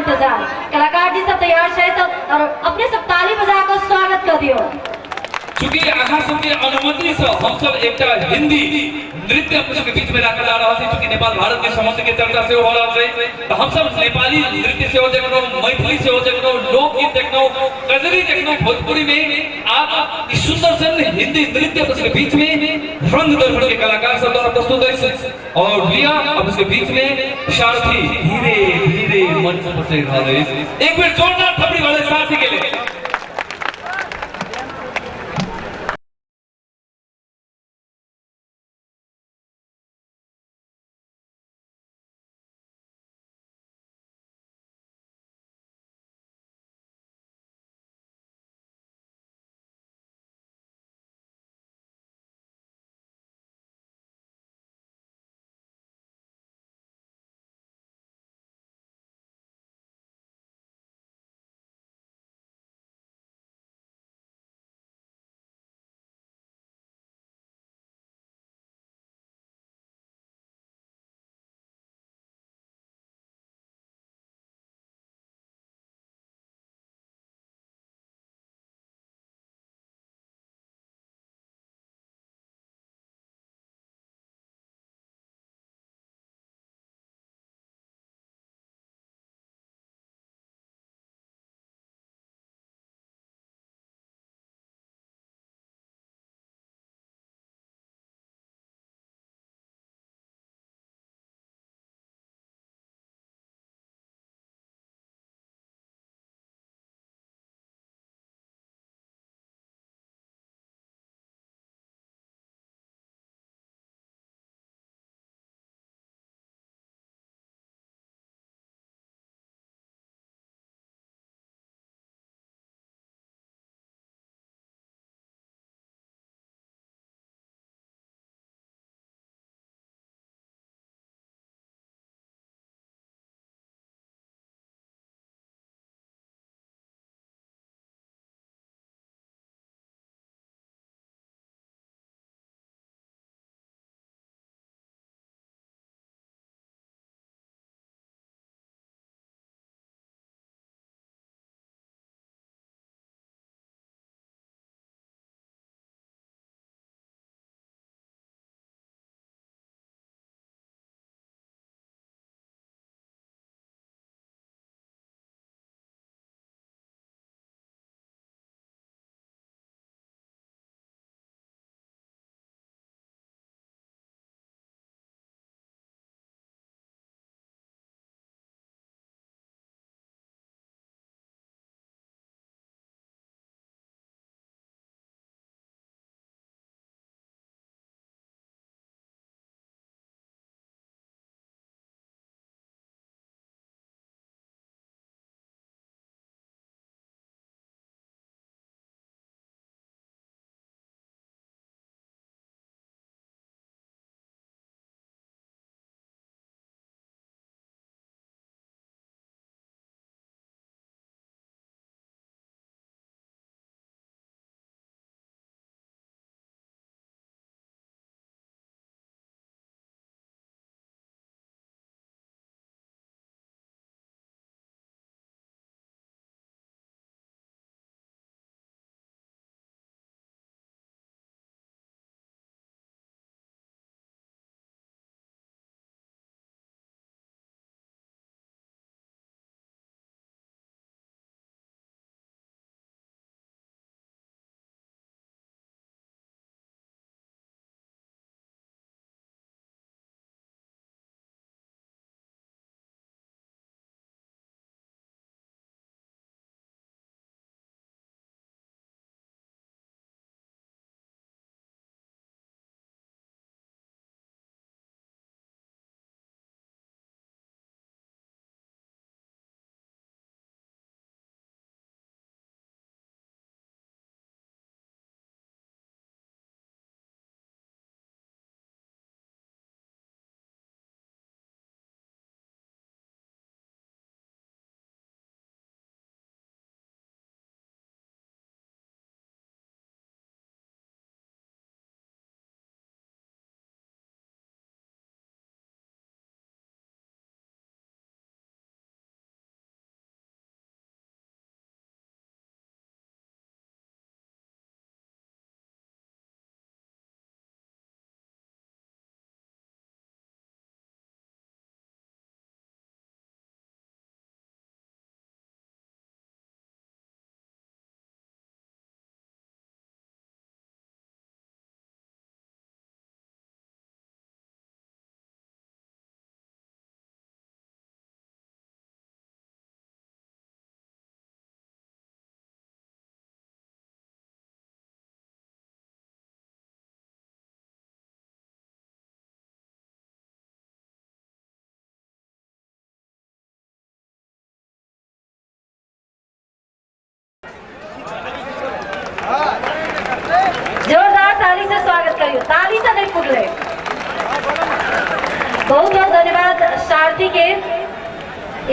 कलाकार जी सब तैयार है तो और अपने सब ताली बजा कर स्वागत कर दियो। चूंकि अहाँ सबके अनुमति से हम सब एकटा हिंदी नृत्य अपने सबके बीच में राखल जा रहल छै चूंकि नेपाल भारत के संबंध के चर्चा से हो रहल छै तो हम सब नेपाली नृत्य से हो देखनो मैथिली से हो देखनो लोकगीत देखनो कजरी देखनो भोजपुरी में आप इस सुंदर से हिंदी नृत्य अपने सबके बीच में रंग दर्पण के कलाकार सब द्वारा प्रस्तुत है और लिया अब उसके बीच में सारथी धीरे धीरे मंच पर से रहल है एक बार जोरदार थपड़ी वाले साथी के लिए।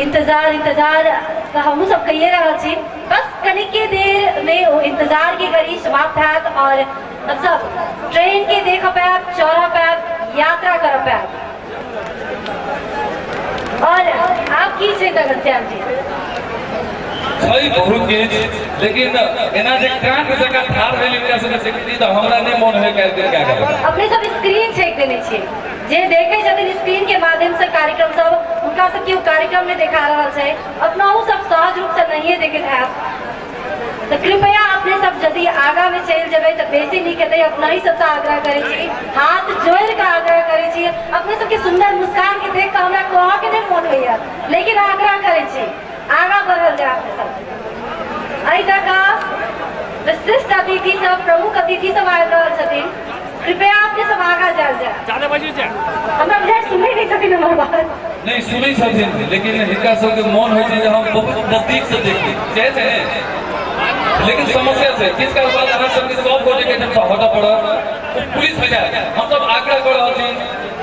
इंतजार हम सब कहिए रहा छी, बस कनिक के देर में वो इंतजार की घड़ी समाप्त हैत और अब सब ट्रेन के देख पाब, चौरा पाब, यात्रा कर पाब। और आप की छे घनश्याम जी? सही बहुत के, लेकिन एना जे कांट जगह ठार भेल इनका से देखती तो हमरा ने मन है क्या करबे। अपने सब स्क्रीन चेक देने छे, जे देखे छथिन स्क्रीन के माध्यम से कार्यक्रम सब, उनका सब के कार्यक्रम में देखा रहा है, अपना सब सहज रूप से नहीं देखत है। तो कृपया अपने सब यदि आगा में चल जबे तो बेसी नहीं कहते, अपना ही सबसे आग्रह करे छी, हाथ जोड़ का आग्रह करे छी। अपने सबके सुंदर मुस्कान के देख के हमरा कह के नहीं मन होइया, लेकिन आग्रह करे छी आगा बढ़ल जाए। अपने सब अई तक विशिष्ट अतिथि सब, प्रमुख अतिथि सब आबि रहल छथिन, कृपया आपके सब आगा चल जाए। हमरा बुझाय सुनै नहीं छथिन हमर बात, नहीं सुनै छथिन, लेकिन हिनका सबके मन होइ छै जे हम बहुत नजदीक से देखी जैसे है। लेकिन समस्या से किस का बाद अहाँ सबके सब गोटे के जब हटा पड़ा पुलिस हो जाए। हम सब आग्रह कर रहल छी,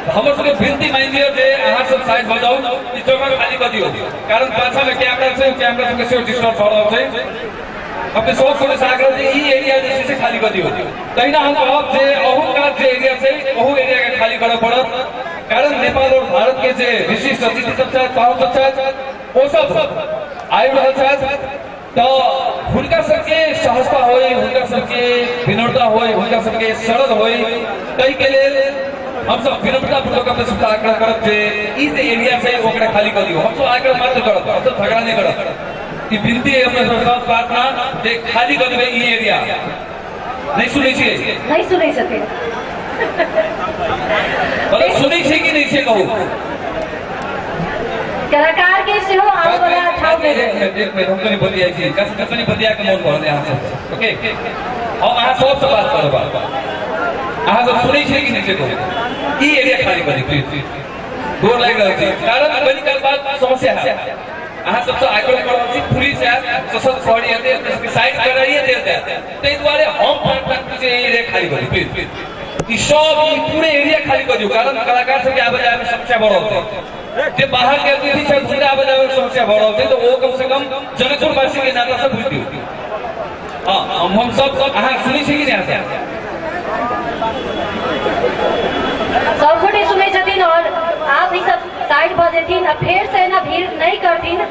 हमर सबके विनती मान दियो जे अहाँ सब साइड भ जाउ, ई जगह खाली कर दियो, कारण पाछा में कैमरा छै, कैमरा सबके सेहो डिस्टर्ब भ रहल छै। अपने सब को आग्रह जे ई एरिया जे से खाली कर दियो। तहिना हम कहब जे अहू का जे एरिया छै ओहू एरिया के खाली करऽ पड़त, कारण नेपाल और भारत के जे विशिष्ट अतिथि सब छथि, पाहुन सब छथि, ओ सब आबि रहल छथि। तो हुनका सबके सहजता होय, हुनका सबके विनम्रता होय, हुनका सबके सरल होय, तै के लेल हम सब विनम्रता पूर्वक अपने सबसे आग्रह करब जे ई जे एरिया छै ओकरा खाली कर दियो। हम सब आग्रह मात्र करब, हम सब झगड़ा नहीं करब। ई विनती है अपने सब प्रार्थना जे खाली कर देबे ई एरिया। नहीं सुनै छियै? नहीं सुनै छथिन। मतलब सुनै छै कि नहीं छै कहू? कलाकार के सेहो आबे वाला ठाव में एक मिनट हम कनी बतिया छी, कनी बतिया के मन भरले अहाँ सब। ओके, हम अहाँ सब से बात करब। अहाँ सब सुनै छै कि नहीं छै कहू? ई एरिया खाली करी प्लीज, गोर लागि रहल छी, कारण कनी काल बाद समस्या है। अहाँ सबसे आग्रह कर रहल छी, पुलिस आयत, सशस्त्र प्रहरी आयत, साइड कराइए देल जायत। तै दुआरे हम प्रार्थना जे ई एरिया खाली करी प्लीज, ई सब ई पूरे एरिया खाली कर दियो, कारण कलाकार सबके आबे जाए में समस्या बढ़ रहल छै। जे बाहर के अतिथि सब घुरे आबे जाए में समस्या बढ़ रहल छै, तो वो कम से कम जनकपुर वासी के नाता से बुझ दियो। हां, हम सब अहाँ सुनै छी कि नहीं? सब गोटे सुनै छथिन और आप ही सब साइड भ जेथिन, फिर से ना भीड़ नहीं करथिन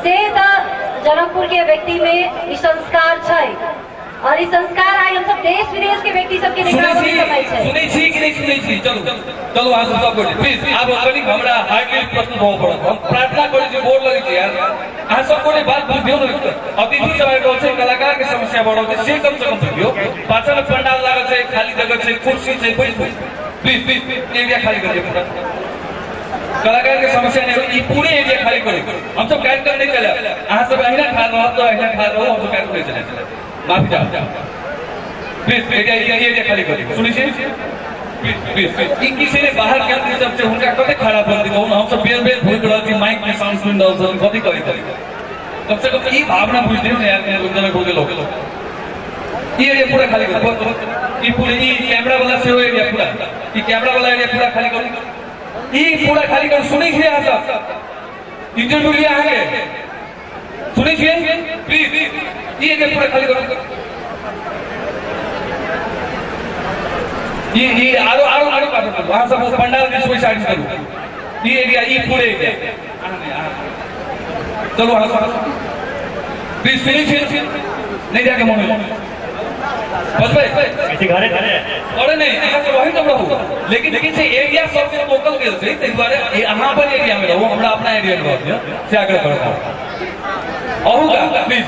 से तो जनकपुर के व्यक्ति में ई संस्कार छै। और इस संस्कार आई हम सब देश विदेश के व्यक्ति सबके निकालने समय छै। सुनै छी कि नहीं सुनै छी? चलो चलो अहाँ सब गोटे प्लीज आब कनी हमरा हार्डली प्रश्न होबो पड़त। हम प्रार्थना करै छी, बोर लगै छै यार, अहाँ सब गोटे बात बुझियौ न। अतिथि सब आबि रहल छै, कलाकार के समस्या बढ़ रहल छै, से कम से कम बुझियौ। पाछा में पंडाल लागल छै, खाली जगह छै, कुर्सी छै, बैठू प्लीज एरिया खाली कर दियौ। कलाकार के समस्या नहीं हो, पूरे एरिया खाली करो। हम सब कार्यक्रम नहीं चले, अहाँ सब अहिना ठार रहो तो अहिना ठार रहो, हम सब कार्यक्रम नहीं चले। माफी चाहो प्लीज, एरिया खाली करो। सुनै छी प्लीज ई किसी ने बाहर के आदमी सब से हुनका कते खराब कर दी कहू, हम सब बेर बेर भूल रहल छी, माइक में साउंड सुन रहल छी, कथि कहि कम से कम ई भावना बुझ दियौ ने यार, जनक हो गेलो ई एरिया पूरा खाली करो। ई पूरे ई कैमरा वाला से हो एरिया पूरा, ई कैमरा वाला एरिया पूरा खाली करो। ई पूरा खाली कर। सुनै छियै अहाँ सब इंटरव्यू लिया है, सुनै छियै? प्लीज ई एरिया पूरा खाली करो। ये आरो आरो आरो बात करो, अहाँ सब पंडाल के सोई साइड करू। ई एरिया ई पूरे एरिया चलो अहाँ सब प्लीज सुनै छियै? नहीं जाके मन बस भाई ऐसे घरे अरे नहीं अहाँ सब वही तब रहू, लेकिन से एरिया सब के लोकल गेल छै, तै दुआरे अहाँ अपन एरिया में रहू, हमरा अपना एरिया में रहू से आग्रह करब। अहू का प्लीज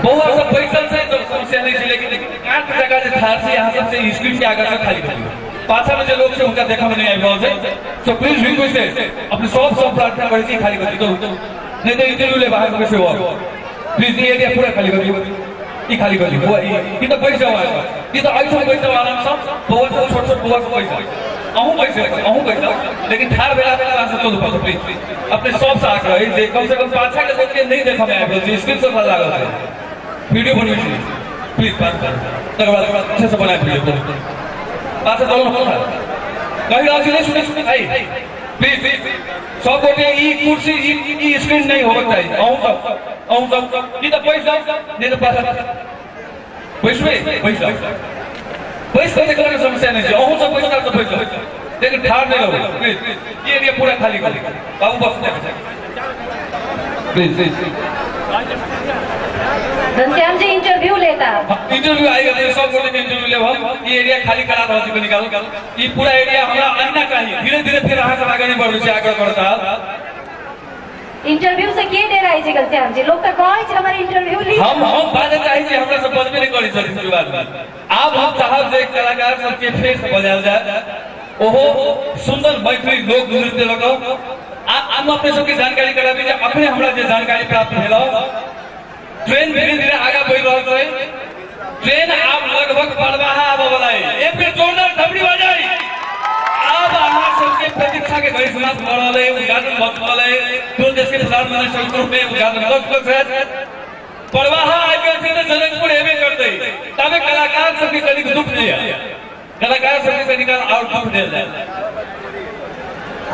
बहु सब बैठल छै तो समस्या नहीं छै, लेकिन काट जगह जे ठार छै अहाँ सब से स्क्रीन के आगे से खाली कर दियौ। पाछा में जे लोग छै उनका देखा में नहीं आबि रहल छै, सो प्लीज रिक्वेस्ट है अपने सब प्रार्थना करै छी खाली कर दियौ, नहीं तो इंटरव्यू ले बाहर के से हो प्लीज एरिया पूरा खाली कर दियौ। ई खाली कर दियौ, ई तो बैठ जाओ, ई तो ऐसे बैठ जाओ आराम से, बहुत छोट छोट बुआ सब बैठ जाओ, अहू बैठ जाओ, लेकिन ठार बेला बेला से चलू पाछा प्लीज। अपने सब से आग्रह है जे कम से कम पाछा के लोग के नहीं देखा में आबि रहल छै, स्क्रीन से लागल छै, वीडियो बनबै छी प्लीज बात कर, तकर बाद अच्छे से बनाए वीडियो पाछा चलो ना कहि रहल छी। नहीं सुनै भाई प्लीज सब गोटे ई कुर्सी ई स्क्रीन नहीं होना चाहिए। अहू सब ये तो पैसा नहीं तो पैसा पैसा देखने की समस्या नहीं है। अहू सब पैसा तो पैसा लेकिन ठार नहीं रहो प्लीज। ये एरिया पूरा खाली कर बाबू बस प्लीज। घनश्याम जी इंटरव्यू लेता है। इंटरव्यू आएगा तो सब गोटे इंटरव्यू ले हम ये एरिया खाली करा रहा छी निकालो ये पूरा एरिया हमरा आना चाहिए। धीरे धीरे फिर आगे आगे नहीं बढ़ छै आगे बढ़ता इंटरव्यू से के डे रही छै घनश्याम जी? लोग तो कहै छै हमर इंटरव्यू ली। हम बात चाहे छी हमरा से बजबे नहीं करै छै शुरुआत में। आब हम चाहब जे कलाकार सब के फेस बजाल जाए ओहो सुंदर मैथिली लोक नृत्य लगाओ। हम अपने सबके जानकारी कराबी जे अपने हमरा जे जानकारी प्राप्त भेल ट्रेन धीरे धीरे आगे बढ़ रहा है। ट्रेन आप लगभग परवाहा आबे वाला है। एक बेर जोरदार थपड़ी बजाई। अब अहाँ सबके प्रतीक्षा के घड़ी समाप्त भ रहल है। उद्घाटन भ रहल है। दो देश के प्रधानमंत्री के रूप में उद्घाटन लगभग है। परवाहा आगे से तो जनकपुर हेबे करते तबे कलाकार सबके कनी दुख दिया। कलाकार सबके कनी और दुख दे जाए।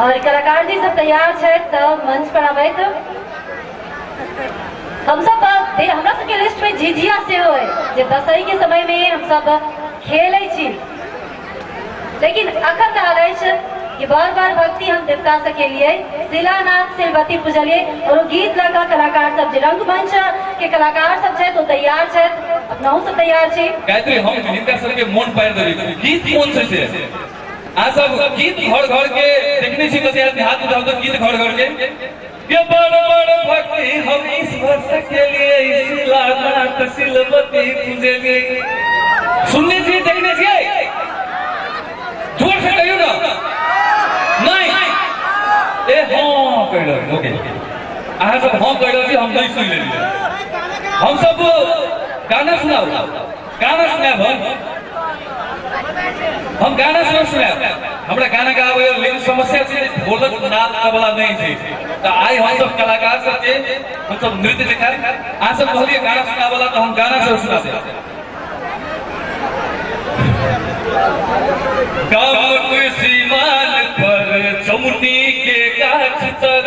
और कलाकार जी सब तैयार है तो मंच पर आवे तो हम सब हमरा सबके लिस्ट में झिझिया से हो जे दशहरी के समय में हम सब खेले छी। लेकिन अखन रहल छै कि बार बार भक्ति हम देवता से के लिए शिलानाथ सिलवती पूजलिए और गीत लगा कलाकार सब जे रंगमंच के कलाकार सब छै तो तैयार छै। अपनाहु सब तैयार छी। गायत्री हम हिनका सबके मन पार देबे गीत कौन से छै? आ सब गीत घर घर के देखने छी कते आदमी हाथ उठाओ तो गीत घर घर के बड़ बड़ भक्ति हम इस वर्ष के लिए शिलानाथ सिलवती पूजलिए। सुनने छी देखने छी जोर से कहियो ना नहीं ए हाँ कह रहे ओके अहाँ सब हाँ कह रहे हम नहीं सुन लेलिए। हम सब गाना सुनाओ गाना सुनाब हम गाना सुनाब हमरा गाना गावे लेकिन समस्या छै ढोलक नाद वाला नहीं छै। तो आई हम सब कलाकार सब के हम सब नृत्य दिखा आ सब कहलिए गाना सुना वाला तो हम गाना से सुना दे। गाँव सीमाल पर चमुनी के गाछ तर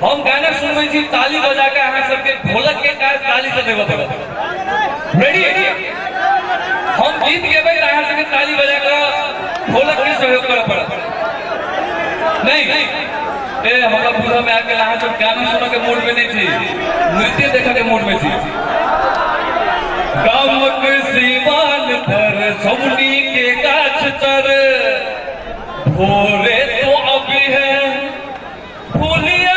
हम गाना सुनबे छी ताली बजा के अहाँ सबके ढोलक के काज ताली से देबो पड़त। रेडी हम गीत गेबै त अहाँ सबके ताली बजा के ढोलक के सहयोग करऽ पड़त। नहीं ए हमरा पूरा में आके अहाँ सब गाना सुने के मूड में नहीं छी नृत्य देखे के मूड में छी। गामक सीमाल पर चमुनी के गाछ तर भोरे तो अभी है फूलिया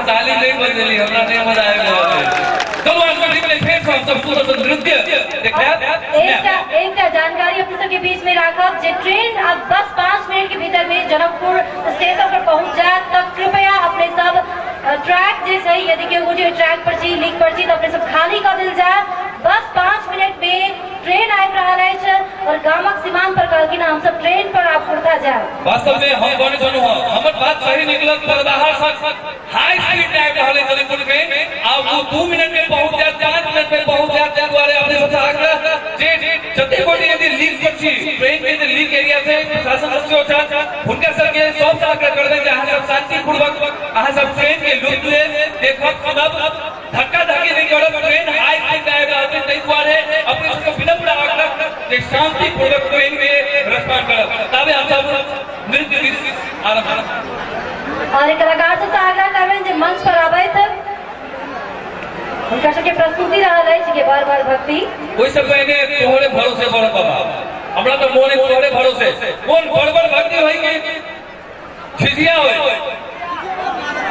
ताली नहीं बजली हमरा नहीं मजा आएगा। तो फिर सब सुंदर नृत्य एक जानकारी अपने सबके बीच में राखब जे ट्रेन अब बस 5 मिनट के भीतर में जनकपुर स्टेशन पर पहुंच जाए तब कृपया अपने सब ट्रैक जे छै यदि के मुझे ट्रैक पर छी लिंक पर छी तो अपने सब खाली कर दिल जाए। बस 5 मिनट में ट्रेन आबि रहल अछि और गामक सीमांत पर कहलखिन हम सब ट्रेन पर आप उठा जाए। वास्तव में हम कहने सुनू हमर बात सही निकलत पर बाहर से हाई स्पीड आबि रहल अछि जनकपुर में अब वो 2 मिनट में पहुंच जाए 5 मिनट में पहुंच जाए ताहि दुआरे अपने सबसे आग्रह जे जते कोटी यदि लीक पर छी ट्रेन के जे लीक एरिया से प्रशासन सदस्य होता हुनका सबके सब आग्रह कर दे जे अहाँ सब शांतिपूर्वक अहाँ सब ट्रेन के लुत्फ ले देखब सुनब धक्का धक्की नहीं करब। ट्रेन हाई स्पीड आबि रहल अछि ताहि दुआरे अपने सबके विनम्र आग्रह जे शांतिपूर्वक ट्रेन के रेस्पॉन्ड करब तबे हम सब नृत्य आरंभ और कलाकार से आग्रह करबेन जे मंच पर आबैत उनका सबके प्रस्तुति रहल अछि के बार बार भक्ति ओइ से पहले तोहरे भरोसे बड़ बाबा हमरा तो मोने तोहरे भरोसे कौन बड़ बड़ भक्ति होई के झिझिया होई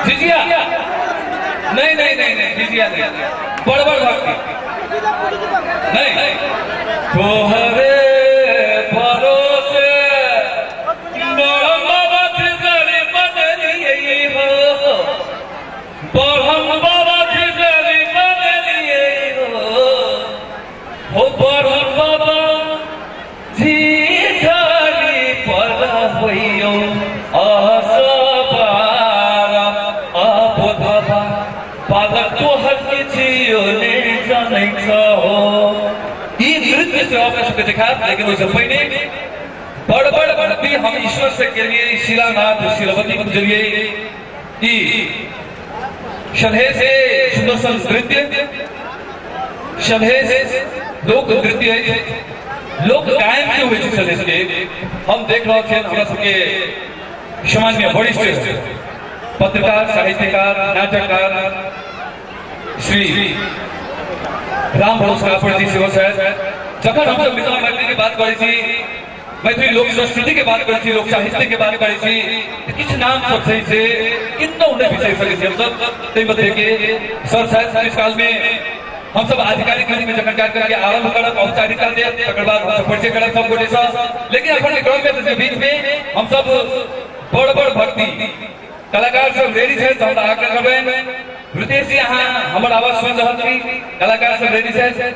झिझिया नहीं नहीं नहीं नहीं झिझिया नहीं बड़ बड़ भक्ति नहीं तोहरे भरोसे बड़ बाबा झिझरी बने बाधक तो हर के छियो ने जानै छ हो यी नृत्य से आपने सबके देखा लेकिन उससे पहले बड़ भक्ति हम ईश्वर से के लिए शिलानाथ शिलावती के जरिए शलहे से सुदर्शन नृत्य शलहे से लोक नृत्य लोक गायन के हुए शलहे के हम देख रहे थे हमारा सबके सामान्य वरिष्ठ पत्रकार साहित्यकार नाटककार श्री राम भरोसा जी सेवा साहब जखन हम सब मिथिला मैथिली की बात करै छी मैथिली लोक संस्कृति के बात करै छी लोक साहित्य के बात करै छी किछ नाम सब छै से किन्नो उन्हें विषय सके छी हम सब तै मध्य के सर साहब इस काल में हम सब आधिकारिक में जखन कार्यक्रम के आरंभ करब औपचारिकता दे तकर बाद हम सब परिचय करब सब गोटे से लेकिन अपन के क्रम के बीच में हम सब बड़ भक्ति कलाकार सब रेडी है तो हम आग्रह करबे रितेश जी यहाँ हमर आवाज सुन रहल छी कलाकार सब रेडी है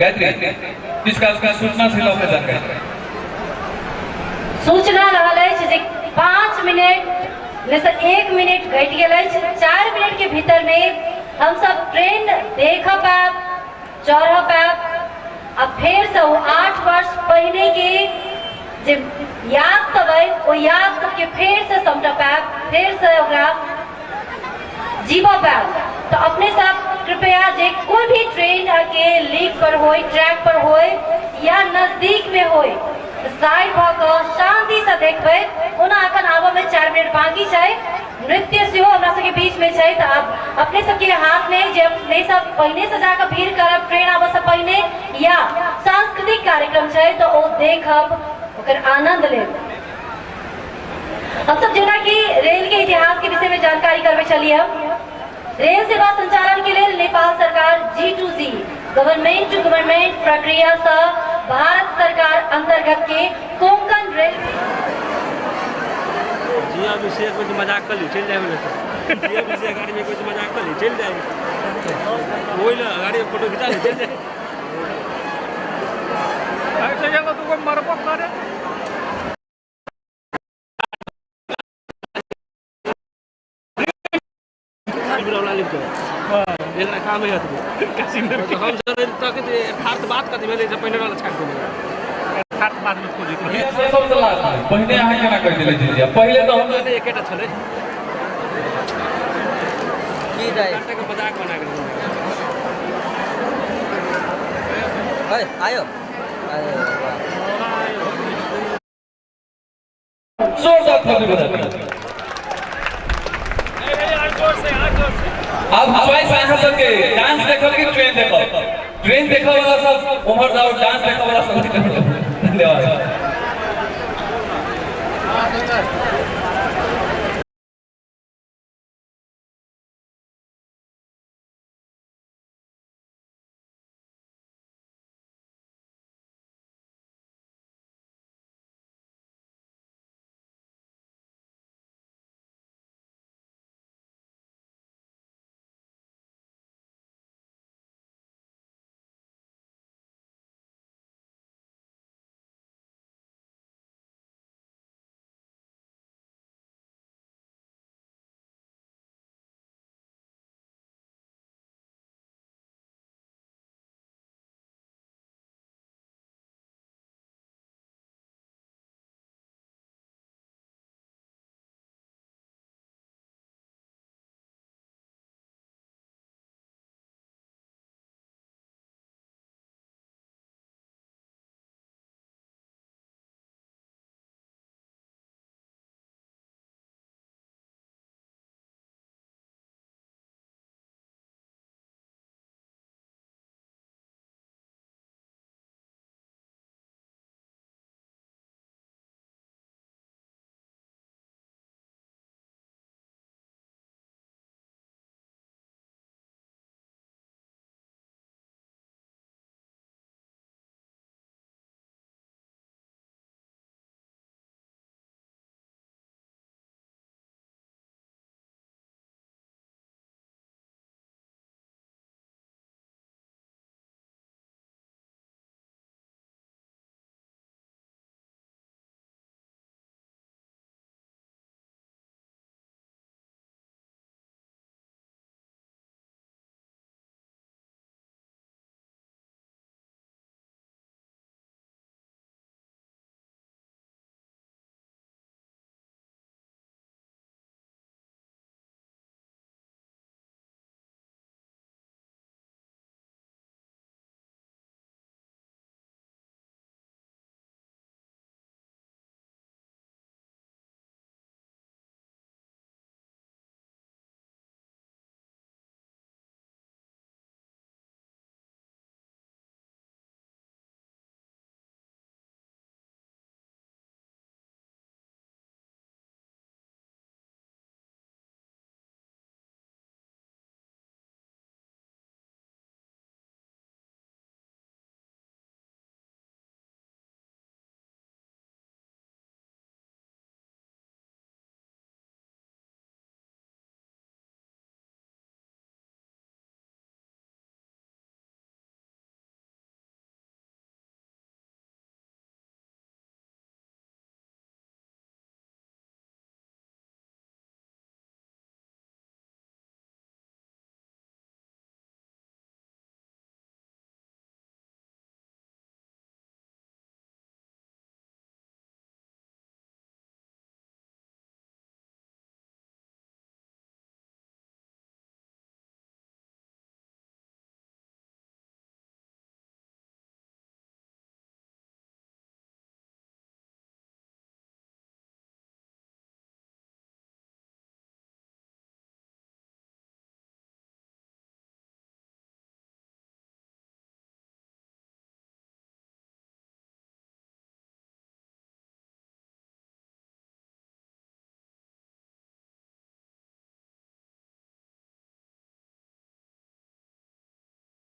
गायत्री किस काल का सूचना से लोग जानकारी सूचना रहल अछि जे 5 मिनट में से 1 मिनट घट गेल अछि 4 मिनट के भीतर में हम सब ट्रेन देख पाब चढ़ पाब अब फिर से 8 वर्ष पहले के जे याद सब है वो याद सबके फिर से समझ पाब फिर से ओकरा जीव पाब तो अपने सब कृपया जे कोई भी ट्रेन के लीक पर हो ट्रैक पर हो या नजदीक में हो साइड भ शांति से देखबे ओना अखन आबे में 4 मिनट बाकी है नृत्य से हमरा सबके बीच में है तो अब अपने सबके हाथ में जे अपने सब पहले से जाकर भीड़ करब ट्रेन आबे से पहले या सांस्कृतिक कार्यक्रम है तो वो देखब ओकर आनंद लेब हम सब जना कि रेल के इतिहास के विषय में जानकारी करबे चलिए हम रेल सेवा संचालन के लिए नेपाल सरकार G2G गवर्नमेंट टू गवर्नमेंट प्रक्रिया से भारत सरकार अंतर्गत के कोंकण रेल जिया विषय कुछ मजाक कर ली चल जाए जिया विषय गाड़ी में कुछ मजाक कर ली चल जाए वही ना गाड़ी फोटो खिंचा ले चल जाए ऐसे जगह तो कोई मरपक करे वाला लिख दो जेना काम है तो कैसिंदर के हम सर तक जे फार्ट बात कर दिबे जे पहिने वाला छाट दिबे फार्ट बात मत को दिबे ये सब चला पहिने आहा केना कर दिले जी पहले तो हम एकेटा छले की जाय घंटा के मजाक बना के ओए आयो जोरदार ताली बजा अब चॉइस यहाँ सबके डांस देखल कि ट्रेन देखल वाला सब उमर जाओ डांस देखल वाला सब धन्यवाद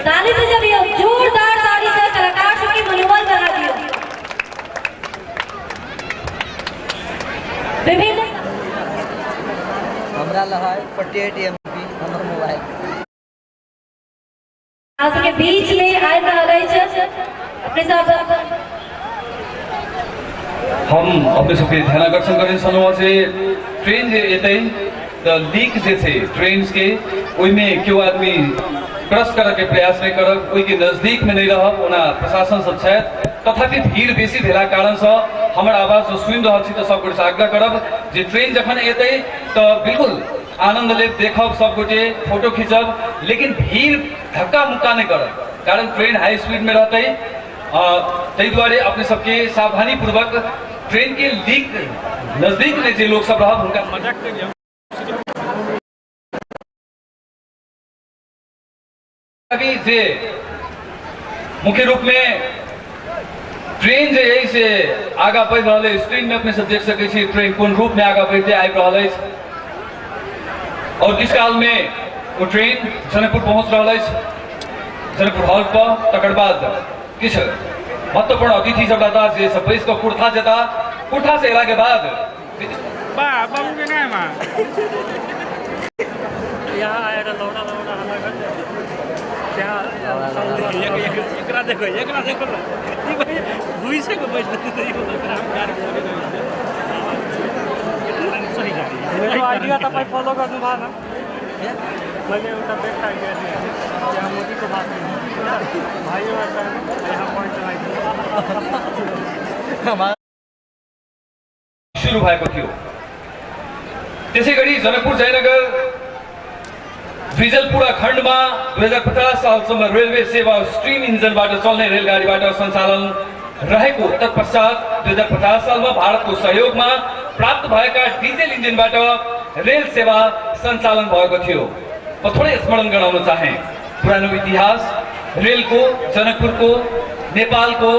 ताली बजाइए, जोरदार ताली से कलाकार की मनोबल बढ़ा दियो। विभिन्न हमरा लहाय 48 MP हमर मोबाइल आज के बीच में आए रहल छै अपने साथ हम अपने सबके ध्यान आकर्षण करें सनवा से ट्रेन जे एते त लीक जे थे ट्रेन के ओई में क्यों आदमी क्रॉस करे के प्रयास नहीं करब, ओई के नजदीक में नहीं रहब, ओना प्रशासन सब छै तथापि भीड़ बेसी भेला कारण से हमर आवाज सुनि रहल छी त सब गोटे आग्रह करब जे ट्रेन जखन एते त बिल्कुल आनंद ले देखब, सब गोटे फोटो खींचब, लेकिन भीड़ धक्का मुक्का नहीं करब कारण ट्रेन हाई स्पीड में रहते। तै द्वारे अपने सबके सावधानी पूर्वक ट्रेन के लीक नजदीक में जे लोग सब रहब उनका मजाक अभी जे मुख्य रूप में ट्रेन जे है से आगा बढ़ रहा है। स्क्रीन में अपने सब देख सके छी ट्रेन कोन रूप में आगा बढ़ते आबि रहल है और किस काल में वो ट्रेन जनकपुर पहुंच रहा है, जनकपुर हॉल पर। तकर बाद किछ महत्वपूर्ण अतिथि सब रहता जे सब बैस के कुर्था जेता, कुर्था से अयला के बाद बाबू के नाम यहाँ आएर लौड़ा लौड़ा क्या एकरा देखो दुई से को बैठ सही गाडी मेरो आइडिया तपाईँ फलो गर्नु भएन। मैले एउटा बेस्ट आइडिया दिएँ यहाँ मोदीको बात भाइयों यहाँ पोइन्ट लगाइदिनु शुरू भएको थियो। त्यसै गरी जनकपुर जयनगर बिजलपुरा खण्डमा 2050 सालसम्म रेलवे सेवा स्ट्रीम इन्जनबाट चल्ने रेलगाडीबाट सञ्चालन रहेको तत्पश्चात 2050 सालमा भारतको सहयोगमा प्राप्त भएका डिजेल इन्जिनबाट रेल सेवा सञ्चालन भएको थियो। म थोरै स्मरण गराउन चाहे पुरानो इतिहास रेलको, जनकपुरको, नेपालको,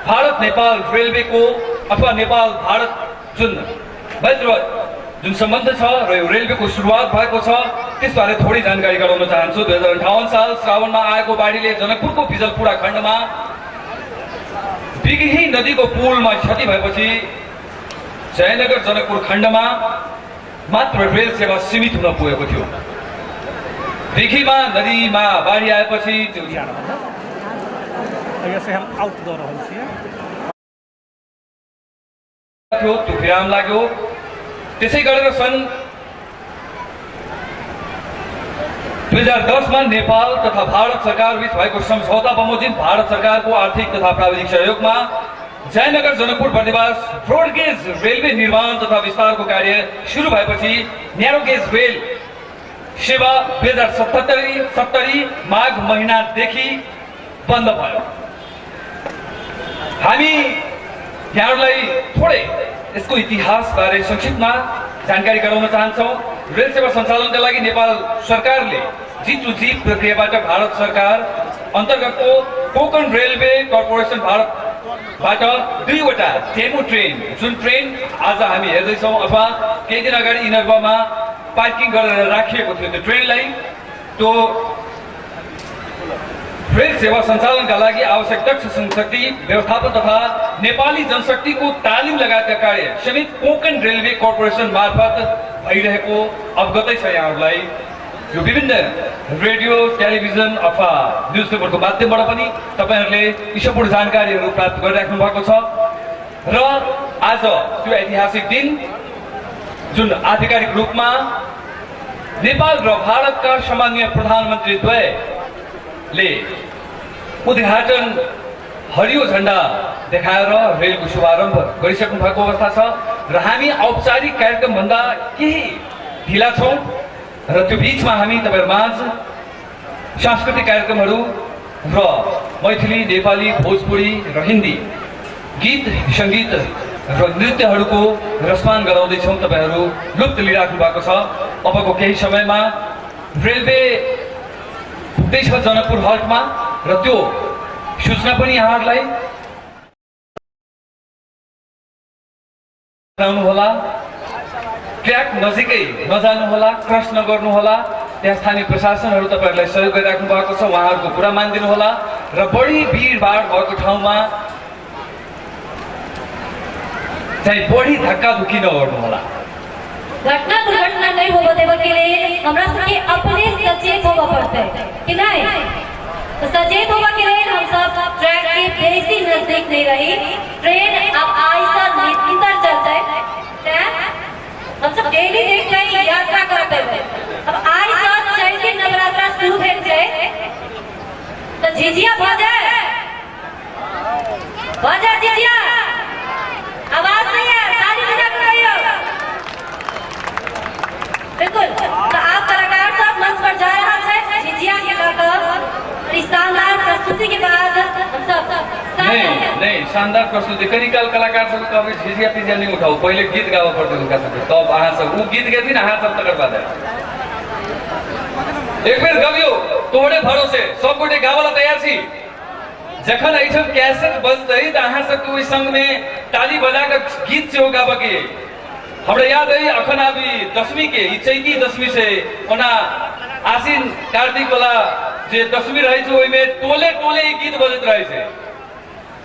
भारत नेपाल रेलवेको अथवा नेपाल भारत जुन जुन सम्बन्ध छ र यो रेलवेको सुरुवात भएको छ त्यसबारे थोरै जानकारी गराउन चाहन्छु। 2058 साल श्रावणमा आएको बाढीले जनकपुरको बिजलपुरा खण्डमा बिगही नदीको पुलमा क्षति भएपछि जयनगर जनकपुर खण्डमा मात्र रेल सेवा सीमित हुन पुगेको थियो। बिगहीमा नदीमा बाढी आएपछि हम आउट दो रहल छियै त्यो विराम लाग्यो। त्यसै गरेर सन् 2010 में नेपाल तथा भारत सरकार बीच भएको सम्झौता बमोजिम भारत सरकार को आर्थिक तथा प्राविधिक सहयोग में जयनगर जनकपुर बर्दिवास ब्रोडगेज रेलवे निर्माण तथा विस्तार को कार्य शुरू भएपछि न्यारोगेज रेल सेवा 2070 माघ महीनादेखि बन्द भयो। हामी यहाँहरूलाई थोड़े इसको इतिहास बारे संक्षिप्तमा जानकारी गराउन चाहन्छौं। रेल सेवा सञ्चालनका लागि नेपाल सरकारले जी टू जी प्रक्रियाबाट भारत सरकार अन्तर्गतको कोकण रेलवे कर्पोरेसन भारतबाट दुईवटा डेमो ट्रेन, जुन ट्रेन आज हामी हेर्दैछौं अथवा केही दिन अगाडि इनर्वामा पार्किङ गरेर राखिएको थियो, त्यो ट्रेनलाई त्यो रेल सेवा सञ्चालनका लागि आवश्यक दक्ष जनशक्ति व्यवस्थापन तथा नेपाली जनशक्तिको तालिम लगायतका कार्य समेत कोकण रेलवे कर्पोरेसन मार्फत भइरहेको अवगतै छ। यहाँहरूलाई यो विभिन्न रेडियो, टेलिभिजन अथवा न्युजपेपरको माध्यमबाट पनि तपाईहरुले विषयपूर्ण जानकारीहरू प्राप्त गरिराख्नु भएको छ र आज त्यो ऐतिहासिक दिन जुन आधिकारिक रूपमा नेपाल र भारतका सम्माननीय प्रधानमन्त्री द्वयले उद्घाटन हरियो झण्डा देखाएर रेलको शुभारम्भ गरिसक्नु भएको अवस्था छ र हामी औपचारिक कार्यक्रम भन्दा केही ढिला छौं र त्यो बीचमा हामी तपाईहरुमाझ सांस्कृतिक कार्यक्रमहरू र मैथिली, नेपाली, भोजपुरी र हिन्दी गीत, संगीत र नृत्यहरूको रसमान गराउँदै छौं। तपाईहरु लुप्त लिइराख्नु भएको छ। अबको केही समयमा रेलवे पुग्दैछ जनकपुर हल्टमा र त्यो सूचना पनि यहाँहरूलाई गराउनु होला। ट्र्याक नजिकै नजानु होला, क्रस नगर्नु होला। त्यहाँ स्थानीय प्रशासनहरू तपाईहरुलाई सहयोग गरिराख्नु भएको छ, उहाँहरूको कुरा मानिदिनु होला र बढी भीडभाड भएको ठाउँमा चाहिँ बढी धक्काधुक्की नगर्नु होला। घटना दुर्घटना नहीं होगा देवे के लिए हमरा सबके अपने सचेत होगा पड़ता है कि नहीं? तो सचेत होगा के लिए हम सब ट्रैक के बेसी नजदीक नहीं रही, ट्रेन अब आहिस्ता अंदर चलता है, हम सब डेली देख रहे हैं यात्रा करते हुए, अब आहिस्ता चल के नवरात्रा शुरू हो जाए तो झिझिया बजा झिझिया, आवाज नहीं है, ताली बजा कर रही हो। बिल्कुल, तो आप कलाकार सब मंच पर जा रहा है झिझिया के लड़कर इस शानदार प्रस्तुति के बाद हम सब नहीं शानदार प्रस्तुति करी काल कलाकार सब कभी झिझिया पिझिया नहीं उठाओ, पहले गीत गावा पड़ते उनका सब, तब अहाँ सब वो गीत गए ना अहाँ सब तकर बाद एक बेर गवियो तोड़े भरोसे सब गोटे गावला तैयार छी, जखन ऐठन कैसेट बजतै त अहाँ सबके ओइ संग में ताली बजा के गीत से गाबा के हमरा याद है। अखन अभी 10वीं के ई चैती 10वीं से ओना आसिन कार्तिक वाला जे 10वीं रहे छै ओइ में टोले टोले ई गीत बजत रहे छै,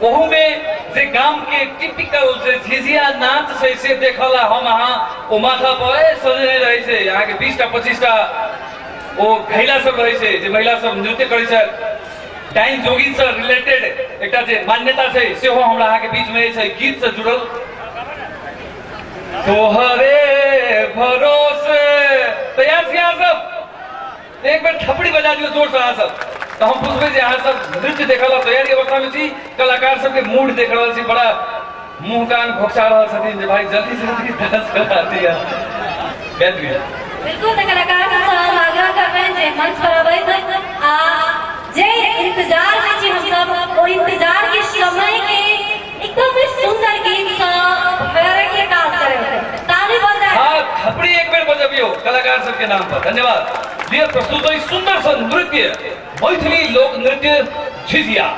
ओहू में जे गाम के टिपिकल जे झिझिया नाच छै से देखला हम अहाँ ओ माथा पर सजने रहे छै, अहाँ के 20 टा 25 टा ओ महिला सब रहे छै जे महिला सब नृत्य करै छै, डाइन जोगिन से रिलेटेड एकटा जे मान्यता छै सेहो हमरा अहाँ के बीच में छै गीत से जुड़ल। तोहरे भरोसे तैयार छी अहाँ सब, एक बार थपड़ी बजा दियो जोर से अहाँ सब, तो हम पूछबे जे अहाँ सब नृत्य देखला तैयारी अवस्था में छी, कलाकार सब के मूड देख रहल छी, बड़ा मुंह कान घोकसा रहल छथिन जे भाई जल्दी से जल्दी डांस करा दिया। बिल्कुल तो कलाकार सब आग्रह कर रहे हैं जे मंच पर आवे आ जे इंतजार में छी हम सब, और इंतजार के समय के एकदम सुंदर गीत सब फेरे के डांस करे, ताली बजाए। हाँ थपड़ी एक बेर बजबियो कलाकार सब के नाम पर, धन्यवाद। लिए प्रस्तुत है सुंदर सा नृत्य मैथिली लोक नृत्य झिझिया।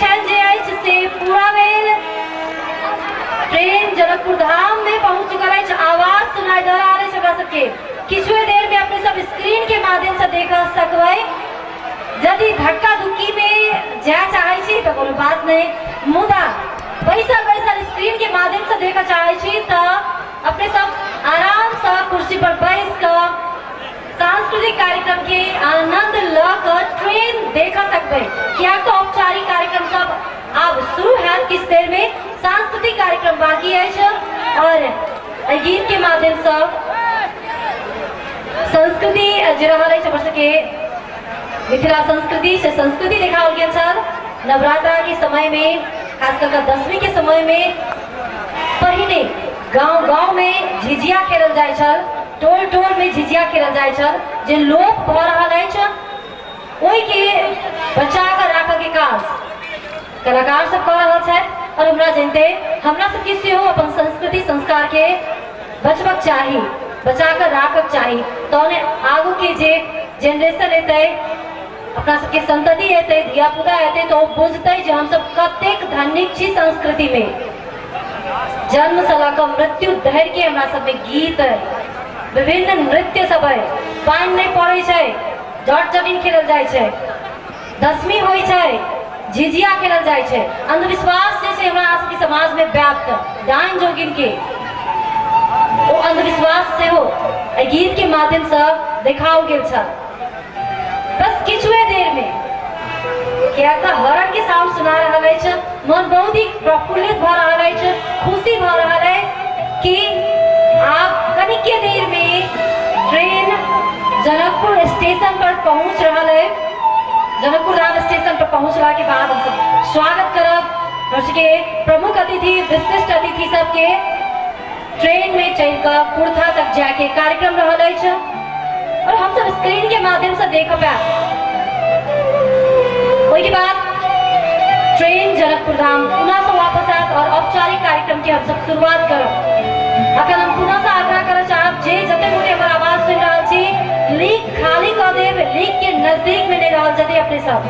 छल जे अछि से पूरा भेल। ट्रेन जनकपुर धाम में पहुंच चुका है। आवाज सुनाई दे रहा है हमरा सबके। किछु देर में अपने सब स्क्रीन के माध्यम से देख सकबै। यदि धक्का धुक्की में जाए चाहे छी तो कोनो बात नहीं, मुदा बैसल बैसल स्क्रीन के माध्यम से देखा चाहे छी तो अपने सब आराम से कुर्सी पर बैठ कर सांस्कृतिक कार्यक्रम के आनंद लकर ट्रेन देखा सकते। क्या तो औपचारिक कार्यक्रम सब अब शुरू है, किस देर में सांस्कृतिक कार्यक्रम बाकी है और गीत के माध्यम से संस्कृति के मिथिला संस्कृति से संस्कृति देखा गया। नवरात्रा के समय में खासकर 10वीं के समय में पहिने गांव गांव में झिझिया खेलल जाय छल, टोल टोल में झिझिया खेलल जाय छल, जे लोप भ रहल अछि ओहि के बचा कर राखऽ के काज कलाकार सब कर रहल छथि। और हमरा जानते हमरा सब के सेहो अपन संस्कृति संस्कार के बचबक चाही, बचा कर राखक चाही। तो आगू के जे जनरेशन एतै, अपना सबके संतति एतै, धिया पुता एतै तो बुझतै जे हम सब कतेक धनिक छी संस्कृति में। जन्म से लऽ मृत्यु धरि के हमरा सब में गीत, विभिन्न नृत्य सब है। पानि नहीं पड़े छै, जट जटिन खेलल जाय छै, 10वीं होय छै, झिझिया खेलल जाय छै। अंधविश्वास जैसे हमरा सबके समाज में व्याप्त डाइन जोगिन के वो अंधविश्वास से हो गीत के माध्यम से देखाओ गेल छल। बस किछुए देर में क्या हरण के साउंड सुना रहा है, मन बहुत ही प्रफुल्लित भ रहा है, खुशी भ रहा है कि आप कनिके देर में ट्रेन जनकपुर स्टेशन पर पहुंच रहा है। जनकपुर धाम स्टेशन पर पहुंचला के बाद हम सब स्वागत करब के प्रमुख अतिथि विशिष्ट अतिथि सबके। ट्रेन में चल कर कुर्था तक जाके कार्यक्रम रहल है और हम सब स्क्रीन के माध्यम से देख पाए। उसके बाद ट्रेन जनकपुर धाम पुनः से वापस आयत और औपचारिक कार्यक्रम की हम सब शुरुआत करब। अखन हम पुनः से आग्रह कर चाहब जे जते गोटे हमर आवाज सुन रहल छी, लीक खाली कर देब, लीक के नजदीक में नहीं रहल जते अपने सब।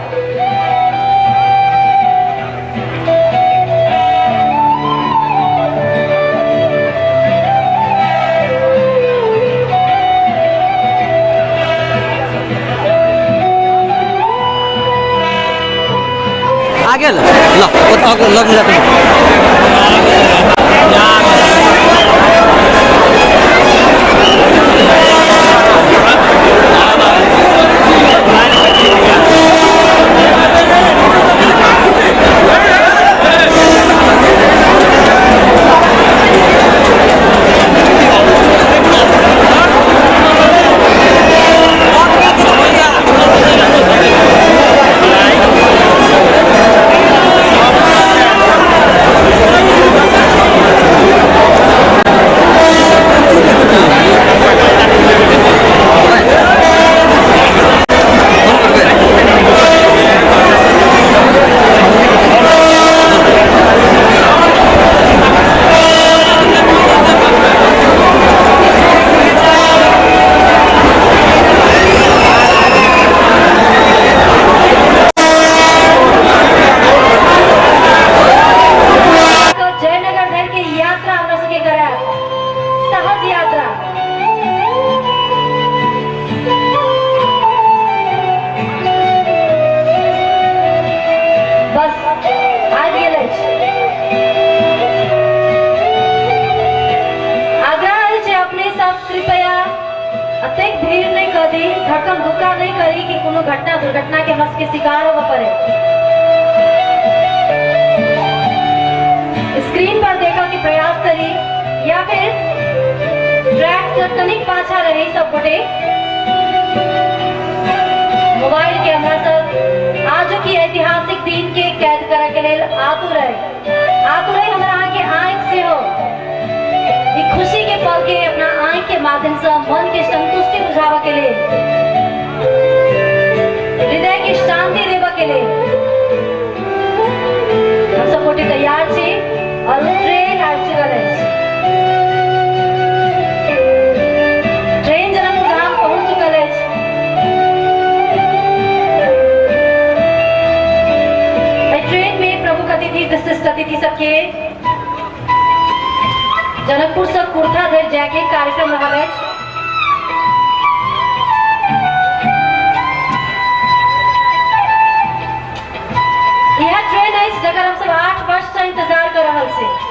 आगे लग घटना दुर्घटना के हम के शिकार हो पड़े। स्क्रीन पर देखा के प्रयास करी या फिर ट्रैक से तनिक पाछा रही सब गोटे मोबाइल के हमरा सब आज की ऐतिहासिक दिन के कैद करे के लेल आतुर है हमरा के आंख से हो खुशी के पल के अपना आंख के माध्यम से मन के संतुष्टि बुझावा के लिए, हृदय की शांति देवा के लिए हम सब गोटे तैयार छे और ट्रेन आ चुकल है। ट्रेन जनकपुर धाम पहुंच चुकल है। ट्रेन में अतिथि विशिष्ट अतिथि सबके जनकपुर से कुर्था धर जाके कार्यक्रम रहल अछि। यह ट्रेन है जकर हम सब 8 वर्ष से इंतजार कर रहल से।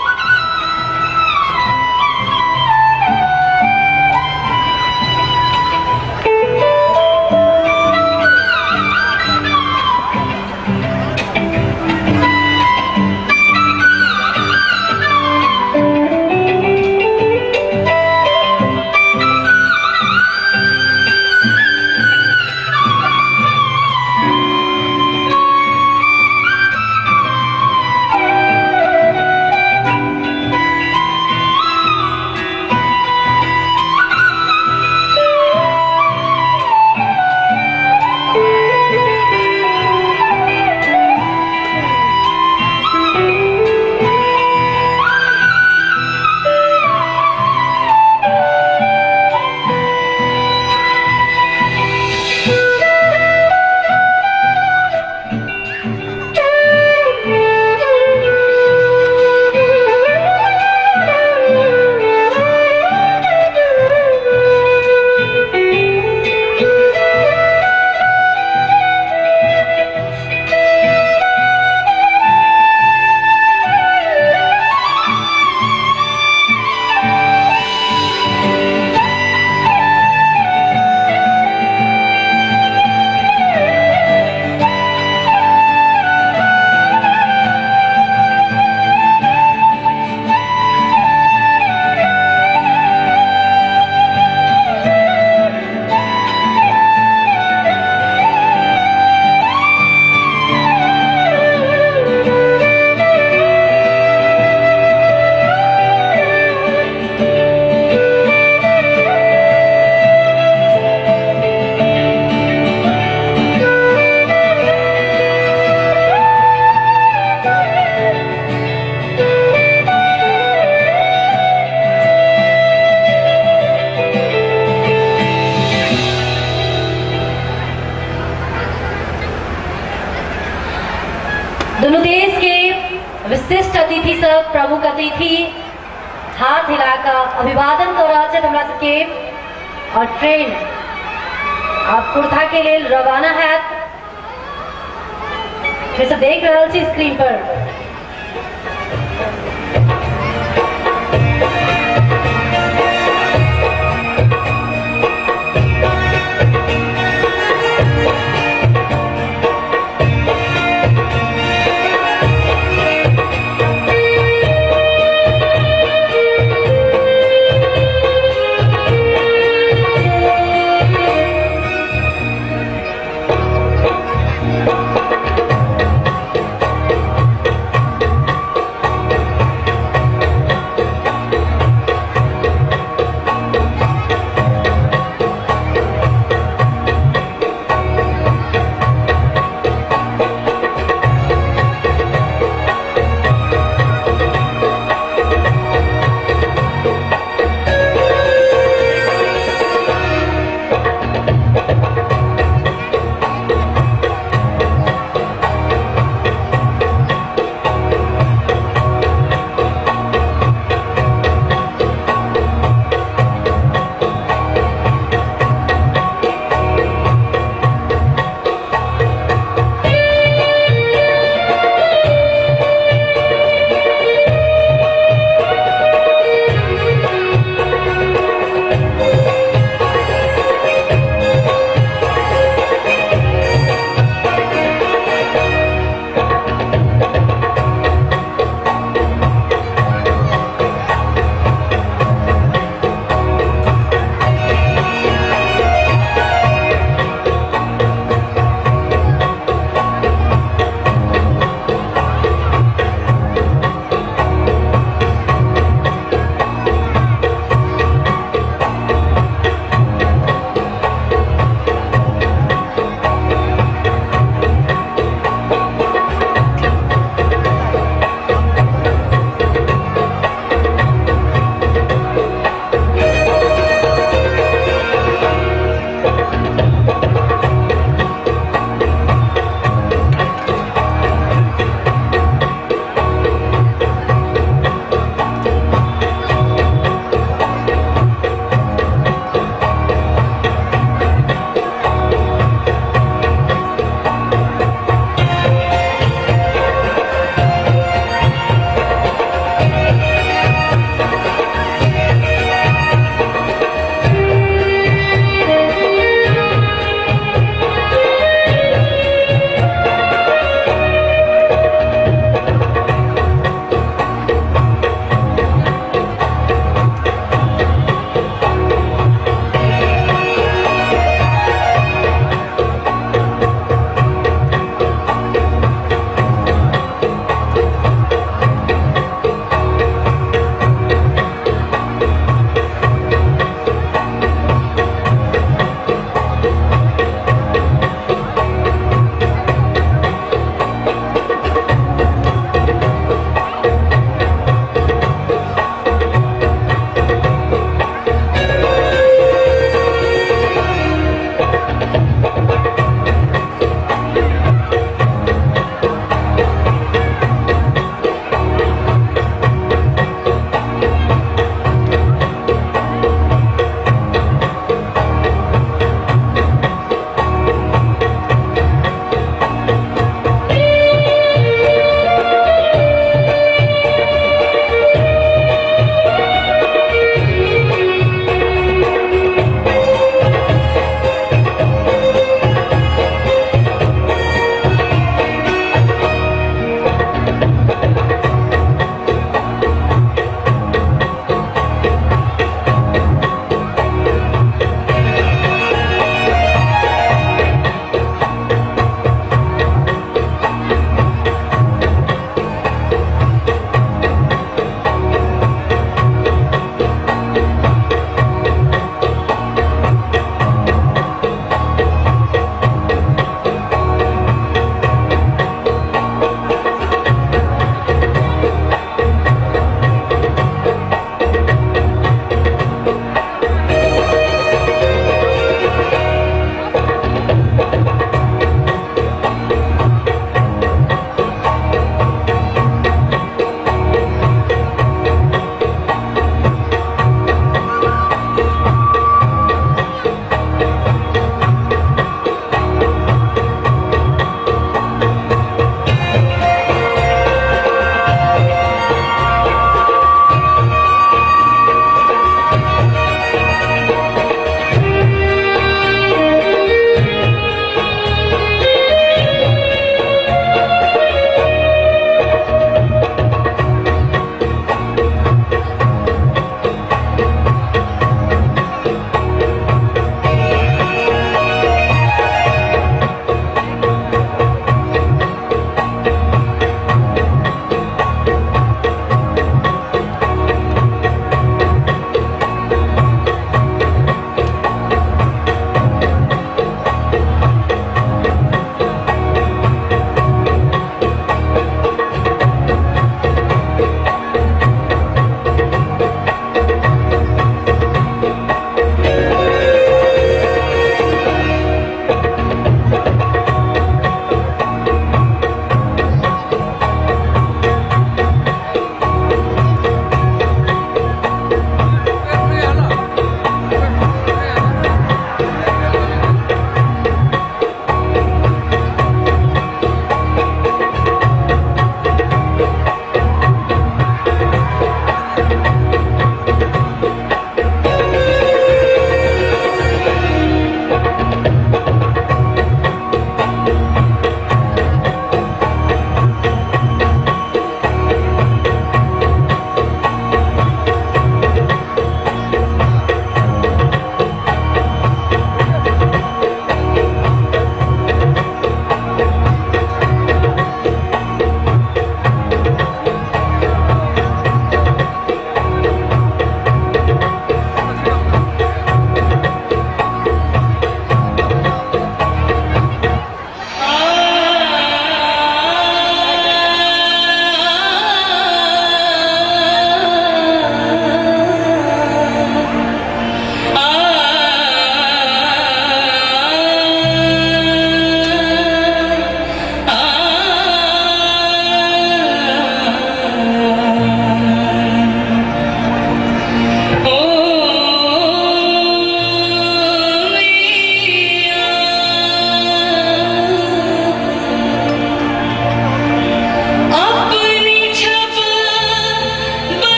दोनों देश के विशिष्ट अतिथि सब प्रमुख अतिथि हाथ हिलाकर अभिवादन कर रहा है हमरा सबके और ट्रेन आप कुर्था के लिए रवाना है। फिर से देख रहे छी स्क्रीन पर।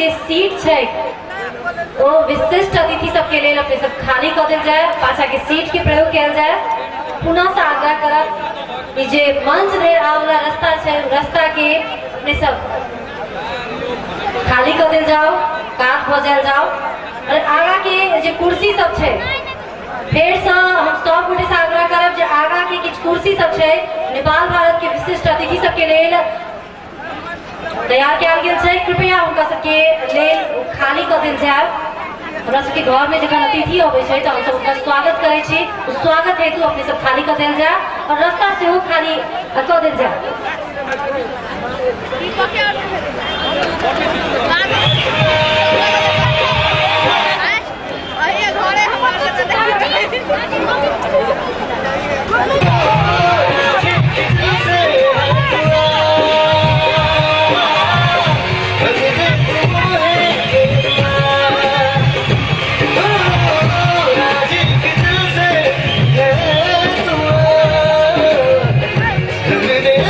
जे सीट है वो विशिष्ट अतिथि सबके लिए अपने सब खाली कर दिल जाए, पाछा के सीट के प्रयोग किया जाए। पुनः से आग्रह करब जे मंच देर आवला रास्ता है, रास्ता के अपने सब खाली कर दिल जाओ, काट बजाल जाओ। और आगा के जे कुर्सी सब है फिर से हम सब गोटे से आग्रह करब जे आगा के किछ कुर्सी सब है नेपाल भारत के विशिष्ट अतिथि सबके लिए तैयार किया गेल छै, कृपया उनका सबके लेल खाली कर दिल जाए। हमरा सबके घर में जखन अतिथि अबै छै तऽ हम सब उनका स्वागत करै छी, उस स्वागत हेतु अपने सब खाली कर दिल जाए और रास्ता से वो खाली कर दिल जाए।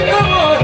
Come on.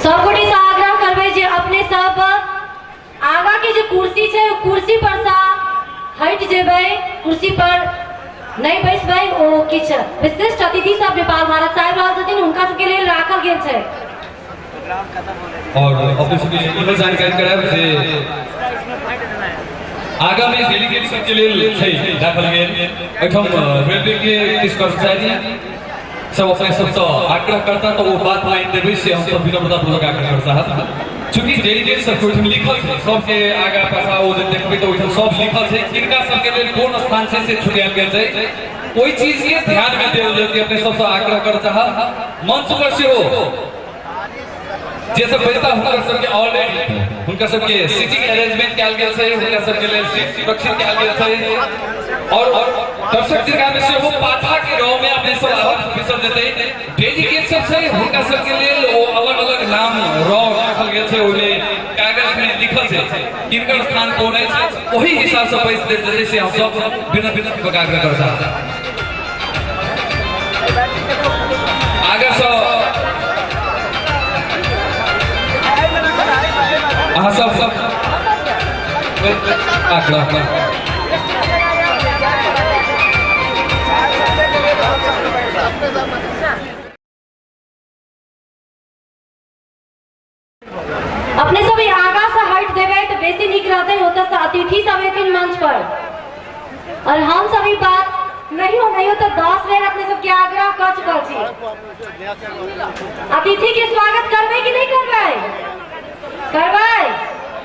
सबगोटे से आग्रह करबे जे अपने सब आगा के जो कुर्सी है कुर्सी पर सा हट जेबे, कुर्सी पर नहीं बैसबे। ओ किछ विशिष्ट अतिथि सब नेपाल भारत साहब रहल छथिन, हुनका सबके लेल राखल गेल छै। और अपने सबके इहो जानकारी करायब जे आगामी डेलीगेट सबके लेल छै राखल गेल। एठम रेलवे के किछ कर्मचारी सब अपने सबसे आग्रह करता तो वो बात मान देवे से हम सब विनम्रता पूर्वक आग्रह करता है। चूंकि डेलीगेट सब कुछ लिखल है, सबके आगा पाछा वो देखबे तो ओइठन सब लिखल है किनका सबके लेल कोन स्थान से छुटायल गेल छै, ओइ चीज के ध्यान में देल जे अपने सबसे आग्रह करता है। मंच पर से हो जे सब बैठता हुनका सबके ऑलरेडी हुनका सबके सीटिंग अरेंजमेंट कैल गेल छै, हुनका सबके लेल सीट सुरक्षित कैल गेल छै। और दर्शक दीर्घा में से वो पाछा के गांव में अपने सब आवाज विसर देते डेलीगेट सब छै, हुनका सबके लेल वो अलग अलग नाम राखल गेल छै, ओने कागज में लिखल छै किनकर स्थान कोन छै, वही हिसाब से पैसा देते से हम सब बिना आग्रह करता आगे से अहाँ सब आग्रह अपने सब आगा से हट देवे तो बेसी निक रहते होता से अतिथि सब एथिन मंच पर। और हम सभी बात नहीं हो तो 10 बेर अपने सब के आग्रह कर चुकल छी। अतिथि के स्वागत करबे कि नहीं करबे? करबे।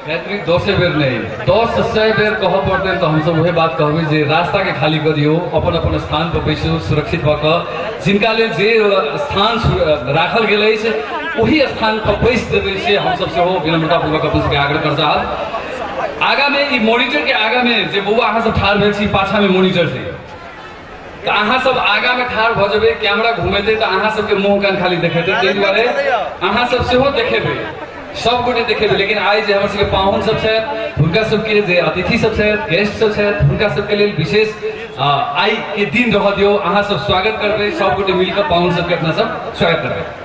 मैत्री 10 बेर नहीं 10 बेर कह पड़ते तो हम सब वही बात कहबे जे रास्ता के खाली करियो, अपन अपन स्थान पर बैसो सुरक्षित भक, जिनका लेल जे स्थान राखल गेल अछि वही स्थान पर बैस देवे से हम सब से हो विनम्रता पूर्वक अपन सबके आग्रह कर चाहब। आगा में ई मॉनिटर के आगा में जे बउआ अहाँ सब ठाड़ भेल छी, पाछा में मॉनिटर छै तो अहाँ सब आगा में ठाड़ भ जेबे, कैमरा घुमेते तो अहाँ सबके मुंह कान खाली देखेते, ताहि दुआरे अहाँ सब सेहो देखेबे, सब गोटे देखेबे। लेकिन आई जे हमर सबके पाहुन सब छै, हुनका सबके जे अतिथि सब छै, गेस्ट सब छै, हुनका सबके लेल विशेष आई के दिन रह दियो, अहाँ सब स्वागत करबे, सब गोटे मिलकर पाहुन सबके अपना सब स्वागत करबे।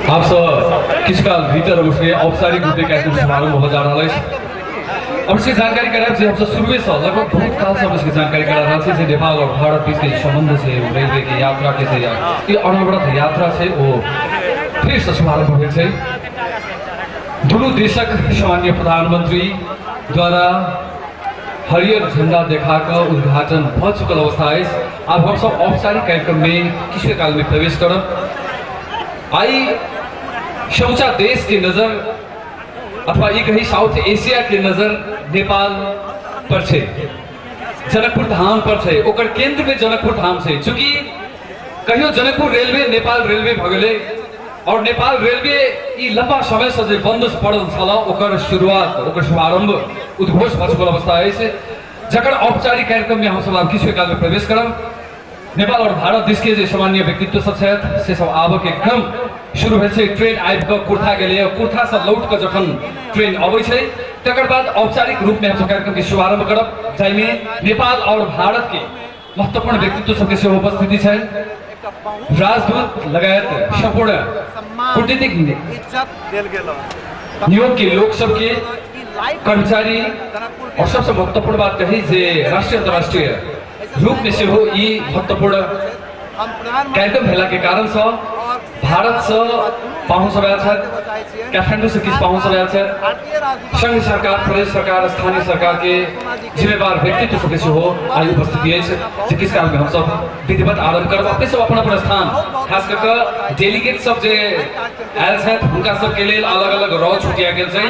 आप सब किस काल भीतर उसके औपचारिक रूप से कार्यक्रम समारोह हो जा रहा है। अब इसकी जानकारी कराए हम सब शुरू से लगभग बहुत काल से इसकी जानकारी करा रहा है नेपाल और भारत बीच के संबंध से रेलवे की यात्रा के से ये अनवरत यात्रा से वो फिर से शुभारंभ हुए थे। दोनों देशक सामान्य प्रधानमंत्री द्वारा हरियर झंडा दिखाकर उद्घाटन भ चुकल अवस्था है। अब हम सब औपचारिक कार्यक्रम में किसी काल में प्रवेश करब। आई समूचा देश की नजर अथवा ये कहीं साउथ एशिया की नजर नेपाल पर छे, जनकपुर धाम पर छे, ओकर केंद्र में जनकपुर धाम छे। चूंकि कहियो जनकपुर रेलवे नेपाल रेलवे भ गेलै और नेपाल रेलवे ई लंबा समय से जे बंद पड़ल छल ओकर शुरुआत ओकर शुभारंभ उद्घोष भ चुकल अवस्था है, जकर औपचारिक कार्यक्रम में हम सब आब किछु काल में प्रवेश करब। नेपाल और भारत देश के सामान्य व्यक्तित्व सब से सब आब के क्रम शुरू है। ट्रेन आबि कऽ कुर्था गेलै, कुर्था से लौट कऽ जखन ट्रेन अबै छै तकर बाद औपचारिक रूप में हम सब कार्यक्रम के शुभारंभ करब, जाहिमे नेपाल और भारत के महत्वपूर्ण व्यक्तित्व सबके सेहो उपस्थिति छै। राजदूत लगायत संपूर्ण कूटनीतिक नियोग के लोक सबके कर्मचारी और सबसे महत्वपूर्ण बात कही जे राष्ट्रीय अंतर्राष्ट्रीय रूप में से हो ये महत्वपूर्ण कार्यक्रम भेला के कारण से भारत से पाहुन सब आयल छथि, काठमांडू से किछु पाहुन सब आयल छथि, संघ सरकार, प्रदेश सरकार, स्थानीय सरकार के जिम्मेवार व्यक्तित्व सब से हो आई उपस्थिति अछि, जे किस कारण में हम सब विधिवत आरंभ करब। अपने सब अपन अपन स्थान, खास करके डेलीगेट सब जे आयल छथि हुनका सब के लेल अलग अलग रॉ छुटिया गेल छै,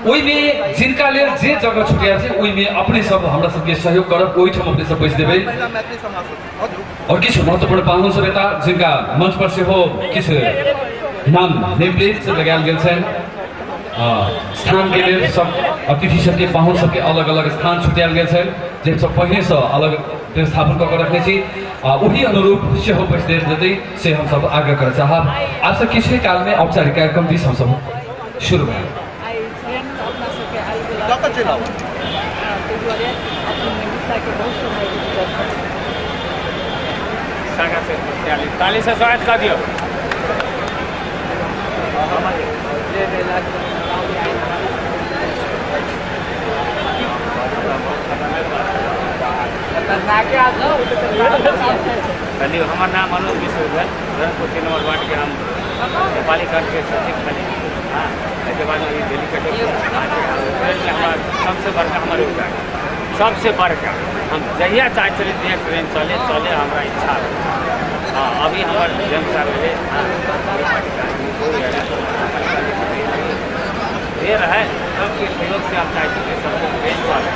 ओहि में जिनका लेल जे जगह छुटिया छै ओहि में अपने सब हमरा सब के सहयोग करब, ओहि ठाम अपने सब बैस देबै। और किछु महत्वपूर्ण पाहुन सब एता जिनका मंच पर से हो किछु नाम नेम प्लेट सब लगायल गेल छै, स्थान के लेल सब अतिथि सबके पाहुन सबके अलग अलग स्थान छुटियाल गेल छै, जे सब पहिने से अलग व्यवस्थापन कऽ के रखने छी, वही अनुरूप सेहो बैस देल जेतै से हम सब आग्रह करऽ चाहब। आज से किछु काल में औपचारिक कार्यक्रम दिस हम सब शुरू भेल। ताली से स्वागत कर दियो। हमार नाम मनोज मिश्र है, धर्मपुर 3 नंबर वार्ड के हम नेपाली कर के सचिव बने। हाँ, इसके बाद ये डेलीगेट हमारा सबसे बड़का हमारे योगदान, सबसे बड़का हम जहिया चाहे चले ट्रेन चले चले हमारा इच्छा है। हाँ, अभी हमारे जन्म साल है, देर है, सबके सहयोग से हम चाहते हैं सबको ट्रेन चले।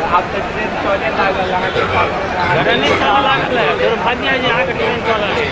आप तो ट्रेन चले लागल है, नहीं चला लागल है, दुर्भाग्य है यहाँ के ट्रेन चला है।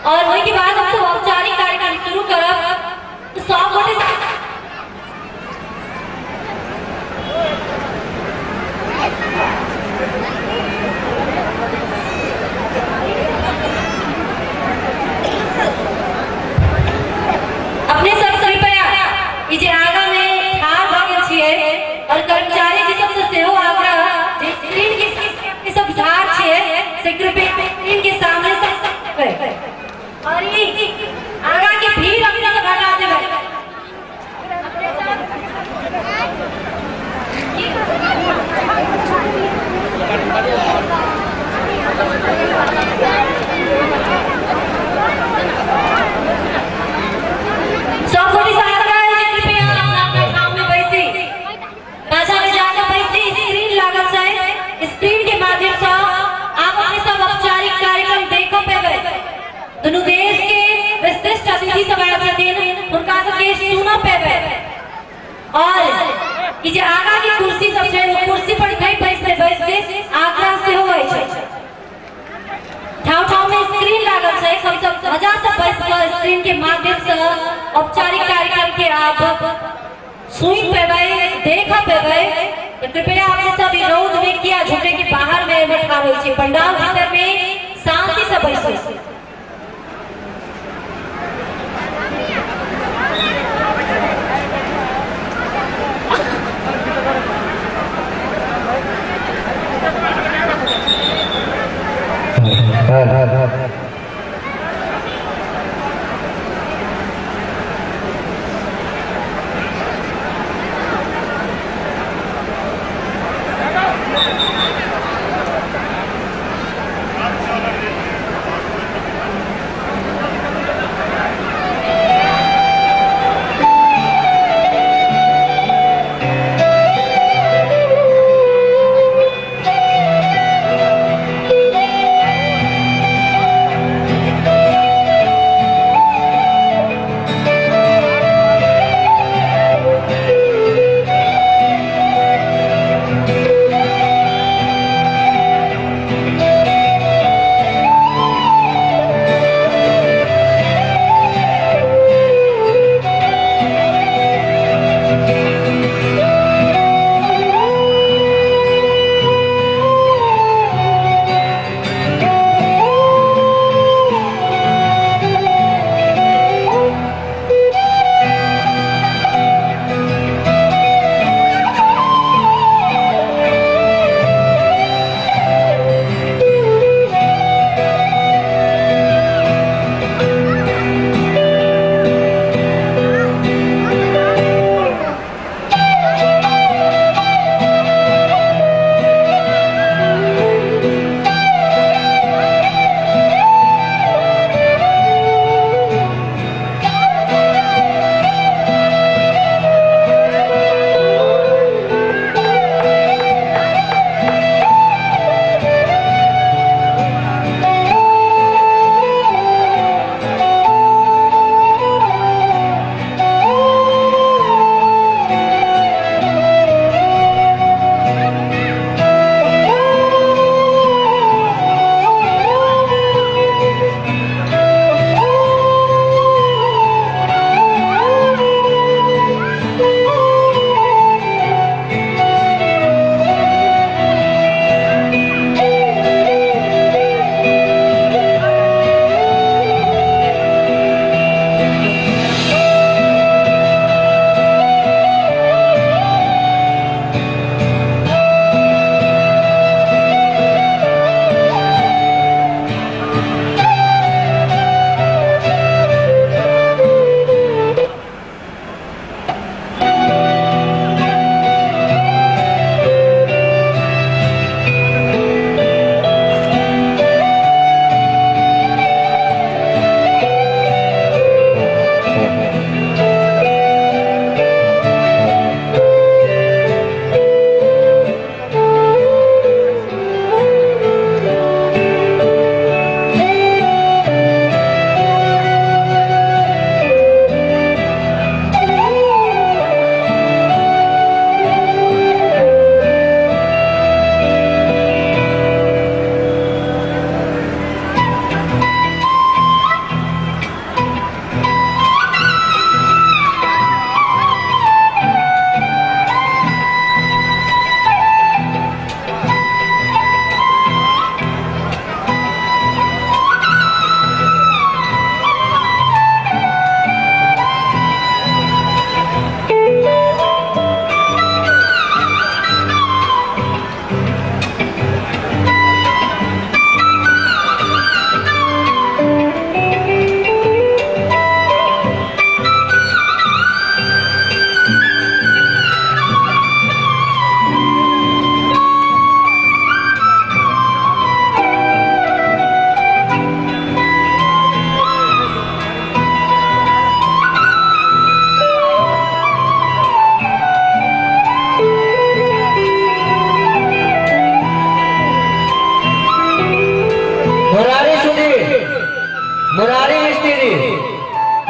और वही के बाद हम तो औपचारिक कार्यक्रम शुरू करब। तो सब गोटे अपने सब कृपया ई जे आगा में ठाड़ भ गेल छियै और कर्मचारी जी सब से सेहो आग्रह जे स्क्रीन के सब ठाड़ छियै से कृपया स्क्रीन के सामने से और ई आगा के भीड़ अपने से हटा देबै। सब गोटी से आग्रह है जे कृपया अपना ठाव में बैसी, पाछा में जाकर बैसी। स्क्रीन लागल छै, स्क्रीन के माध्यम से आप अपने सब औपचारिक कार्यक्रम देखो पेबै। दुनू देश के विशिष्ट अतिथि सब आयल छथिन, हुनका सबके सुनो पेबै। और ई जे आगा की कुर्सी सब छै, वो कुर्सी पर नहीं बैसते आग्रह से होय छै। ठाव में स्क्रीन लागल छै, हम सब मजा से बैस कर स्क्रीन के माध्यम से औपचारिक कार्यक्रम के आप सुन पेबै, देख पेबै। तो कृपया आपने सब रौद में किया झूठे के बाहर में बैठा रही छे, पंडाल भीतर में शांति से बैसो।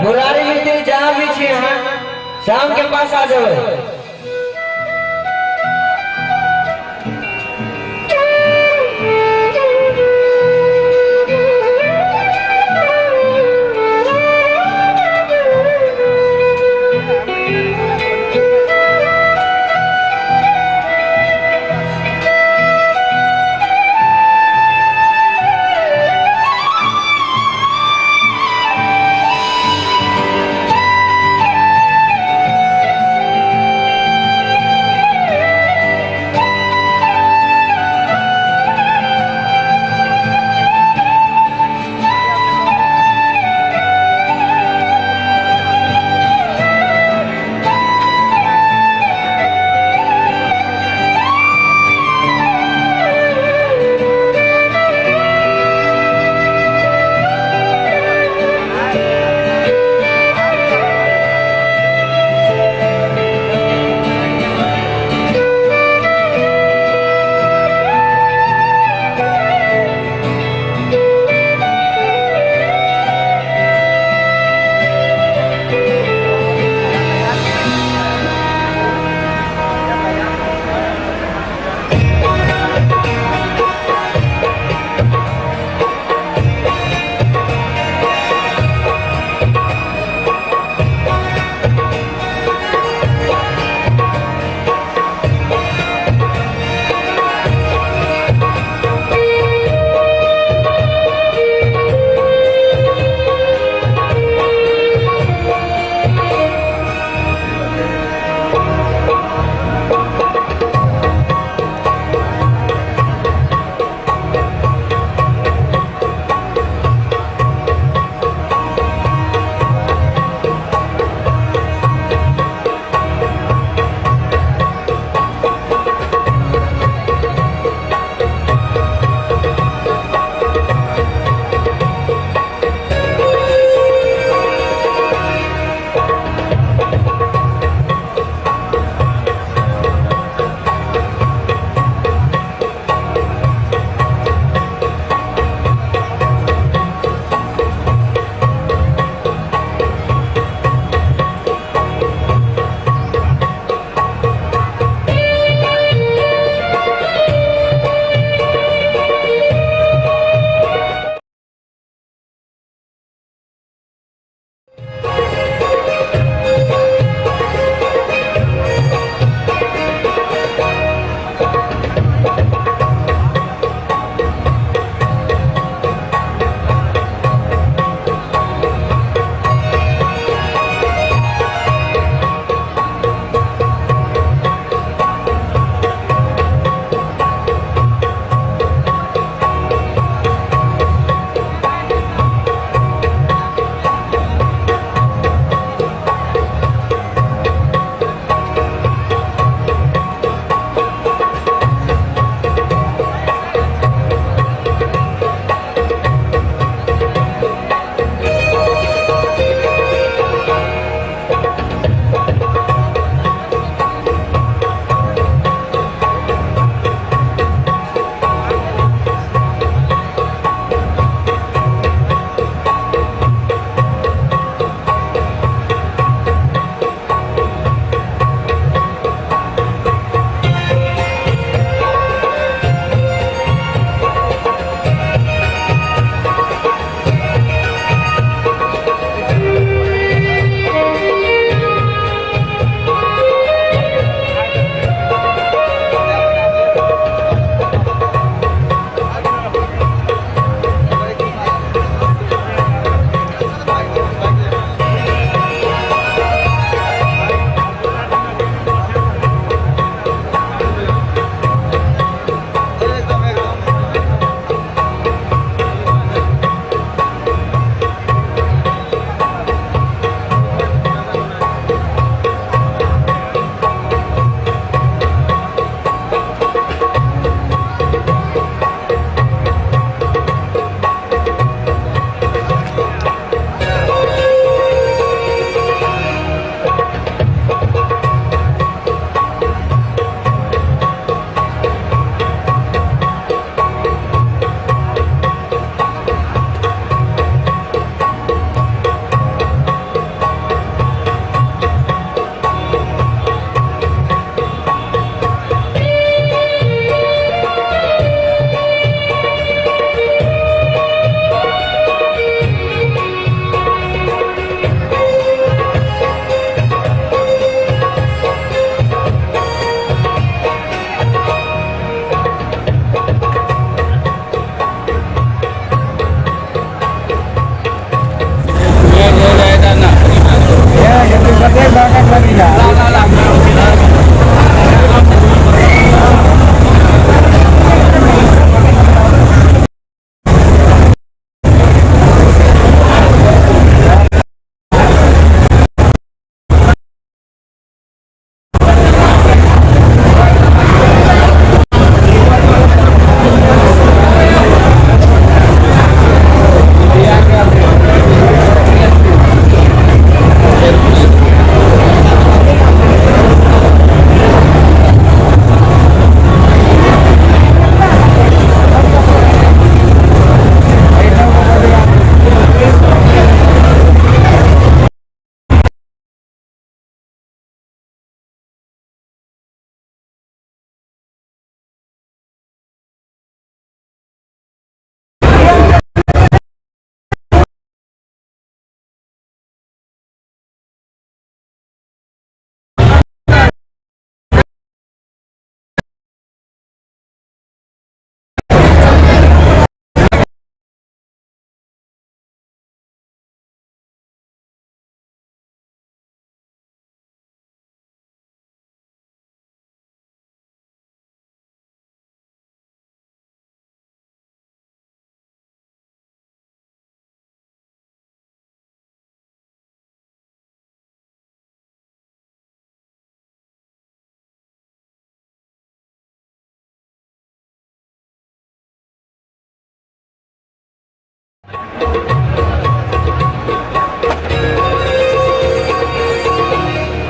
मुरारी मिस्त्री जहाँ भी छे यहाँ शाम के पास आ जाओ।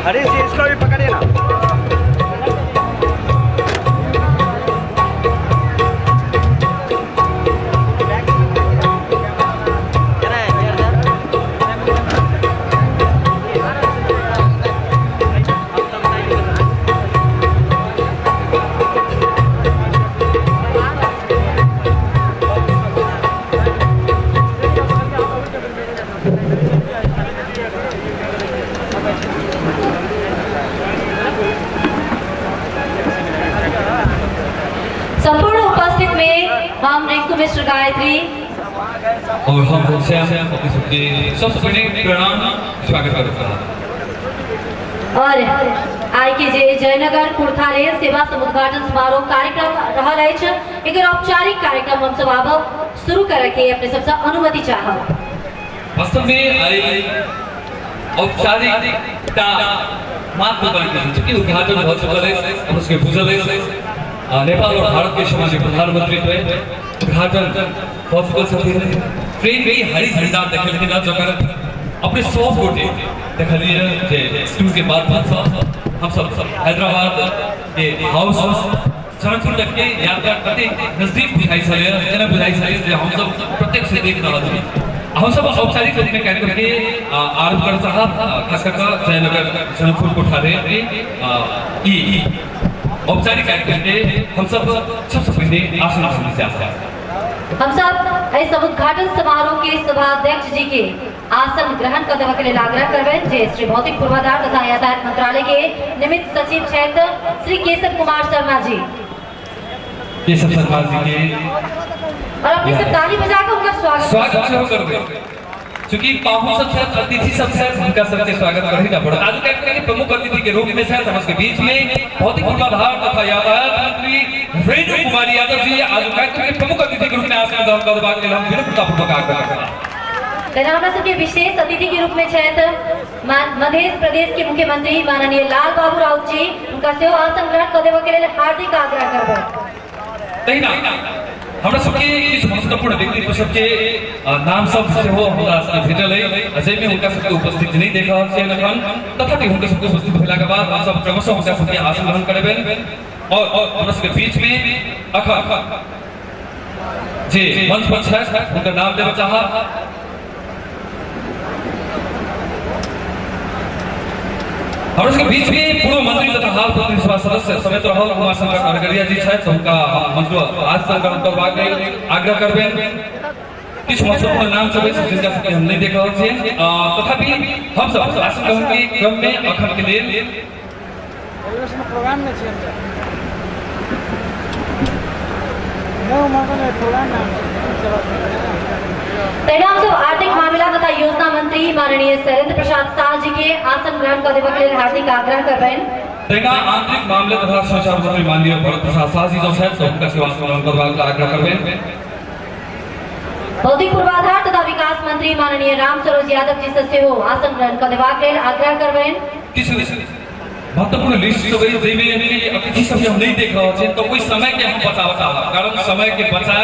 हरीश जी इसको भी पकड़िए ना। संपूर्ण उपस्थित में हम रिंकू मिश्र गायत्री और हम घनश्याम अपने सबके सबसे पहले प्रणाम स्वागत करते हैं। और आई के जे जयनगर कुर्था रेल सेवा समुद्घाटन समारोह कार्यक्रम रहल अछि। एकर औपचारिक कार्यक्रम हम सब आब शुरू करे के अपने सबसे अनुमति चाहब। वास्तव में आई औपचारिकता मात्र बन चुकी उद्घाटन हो चुका है। हम उसके बुझल है नेपाल और भारत के सामाजिक प्रधानमंत्री उद्घाटन हो चुका है। ट्रेन में हरी झंडा देखल के जगह अपने 100 गोटे देखलिए जे स्टूल के बाद हम सब हैदराबाद के हाउस जनकपुर तक के यात्रा करते नजदीक बुझाई छले एना बुझाई छले जे हम सब प्रत्यक्ष से देख रहल छी। हम सब औपचारिक रूप में कार्यक्रम के आरंभ कर चाहब खास कर जयनगर जनकपुर कोठा रे ई औपचारिक कार्यक्रम के हम सब सबसे पहले आसन ग्रहण से आते हैं। हम सब इस उद्घाटन समारोह के सभाध्यक्ष जी के आसन ग्रहण करने के लिए आग्रह करबे जे श्री भौतिक पूर्वाधार तथा यातायात मंत्रालय के निमित्त सचिव क्षेत्र श्री केशव कुमार शर्मा जी। केशव शर्मा जी के और अपनी सब ताली बजाकर उनका स्वागत कर दे। चूंकि पाहुन सब साथ अतिथि सब साथ उनका सबके स्वागत करही ना पड़ता। आज कार्यक्रम के प्रमुख अतिथि के रूप में साथ हम के बीच में भौतिक पूर्वाधार तथा यातायात मंत्री रेणु कुमारी यादव जी आज कार्यक्रम के प्रमुख अतिथि के रूप में आसन ग्रहण करबाक लेल हम विनम्रतापूर्वक आग्रह करते हैं। तेना हमरा सबके विशेष अतिथि के रूप में छथि मध्य प्रदेश के मुख्यमंत्री माननीय लाल बाबू राउत जी। उनका सेहो आसन ग्रहण कर देबे के लेल हार्दिक आग्रह करबे। तहिना हमरा सबके किछ महत्वपूर्ण व्यक्तित्व सबके नाम सब सेहो हमरा सबके भेटल है। जै में उनका सबके उपस्थित नहीं देख रहल छियै एखन, तथापि उनका सबके उपस्थित भेला के बाद हम सब क्रमशः उनका सबके आसन ग्रहण करबेन। और हमरा सबके बीच में अखन जे मंच पर छथि उनका नाम लेबे चाहब। और उसके बीच में पूर्व मंत्री तथा हाल प्रतिनिधिसभा सदस्य समेत रहल कुमार शंकर अरगरिया जी छथि। उनका मंच पर आसन ग्रहण करबाक लेल आग्रह करबेन। किछु महत्वपूर्ण नाम सब है जिनका सबके हम नहीं देख रहल छियै, तथापि हम सब आसन ग्रहण के क्रम में अखन के लेल प्रोग्राम में छियै तेना हम सब आर्थिक मामला तथा योजना मंत्री माननीय माननीय शैलेंद्र प्रसाद शाह जी के आसन ग्रहण करने के लिए हार्दिक आग्रह करबेन। तेना आंतरिक मामले तथा संचार मंत्री माननीय भरत प्रसाद शाह जी जो है तो उनका सेवा ग्रहण करने का आग्रह करबेन। भौतिक पूर्वाधार तथा विकास मंत्री माननीय राम सरोज यादव जी से हो आसन ग्रहण करने के लिए आग्रह करबेन। महत्वपूर्ण लिस्ट तो गई जिसमें अतिथि सब हम नहीं देख रहे हैं तो कोई समय के हम बचावता कारण समय के बचा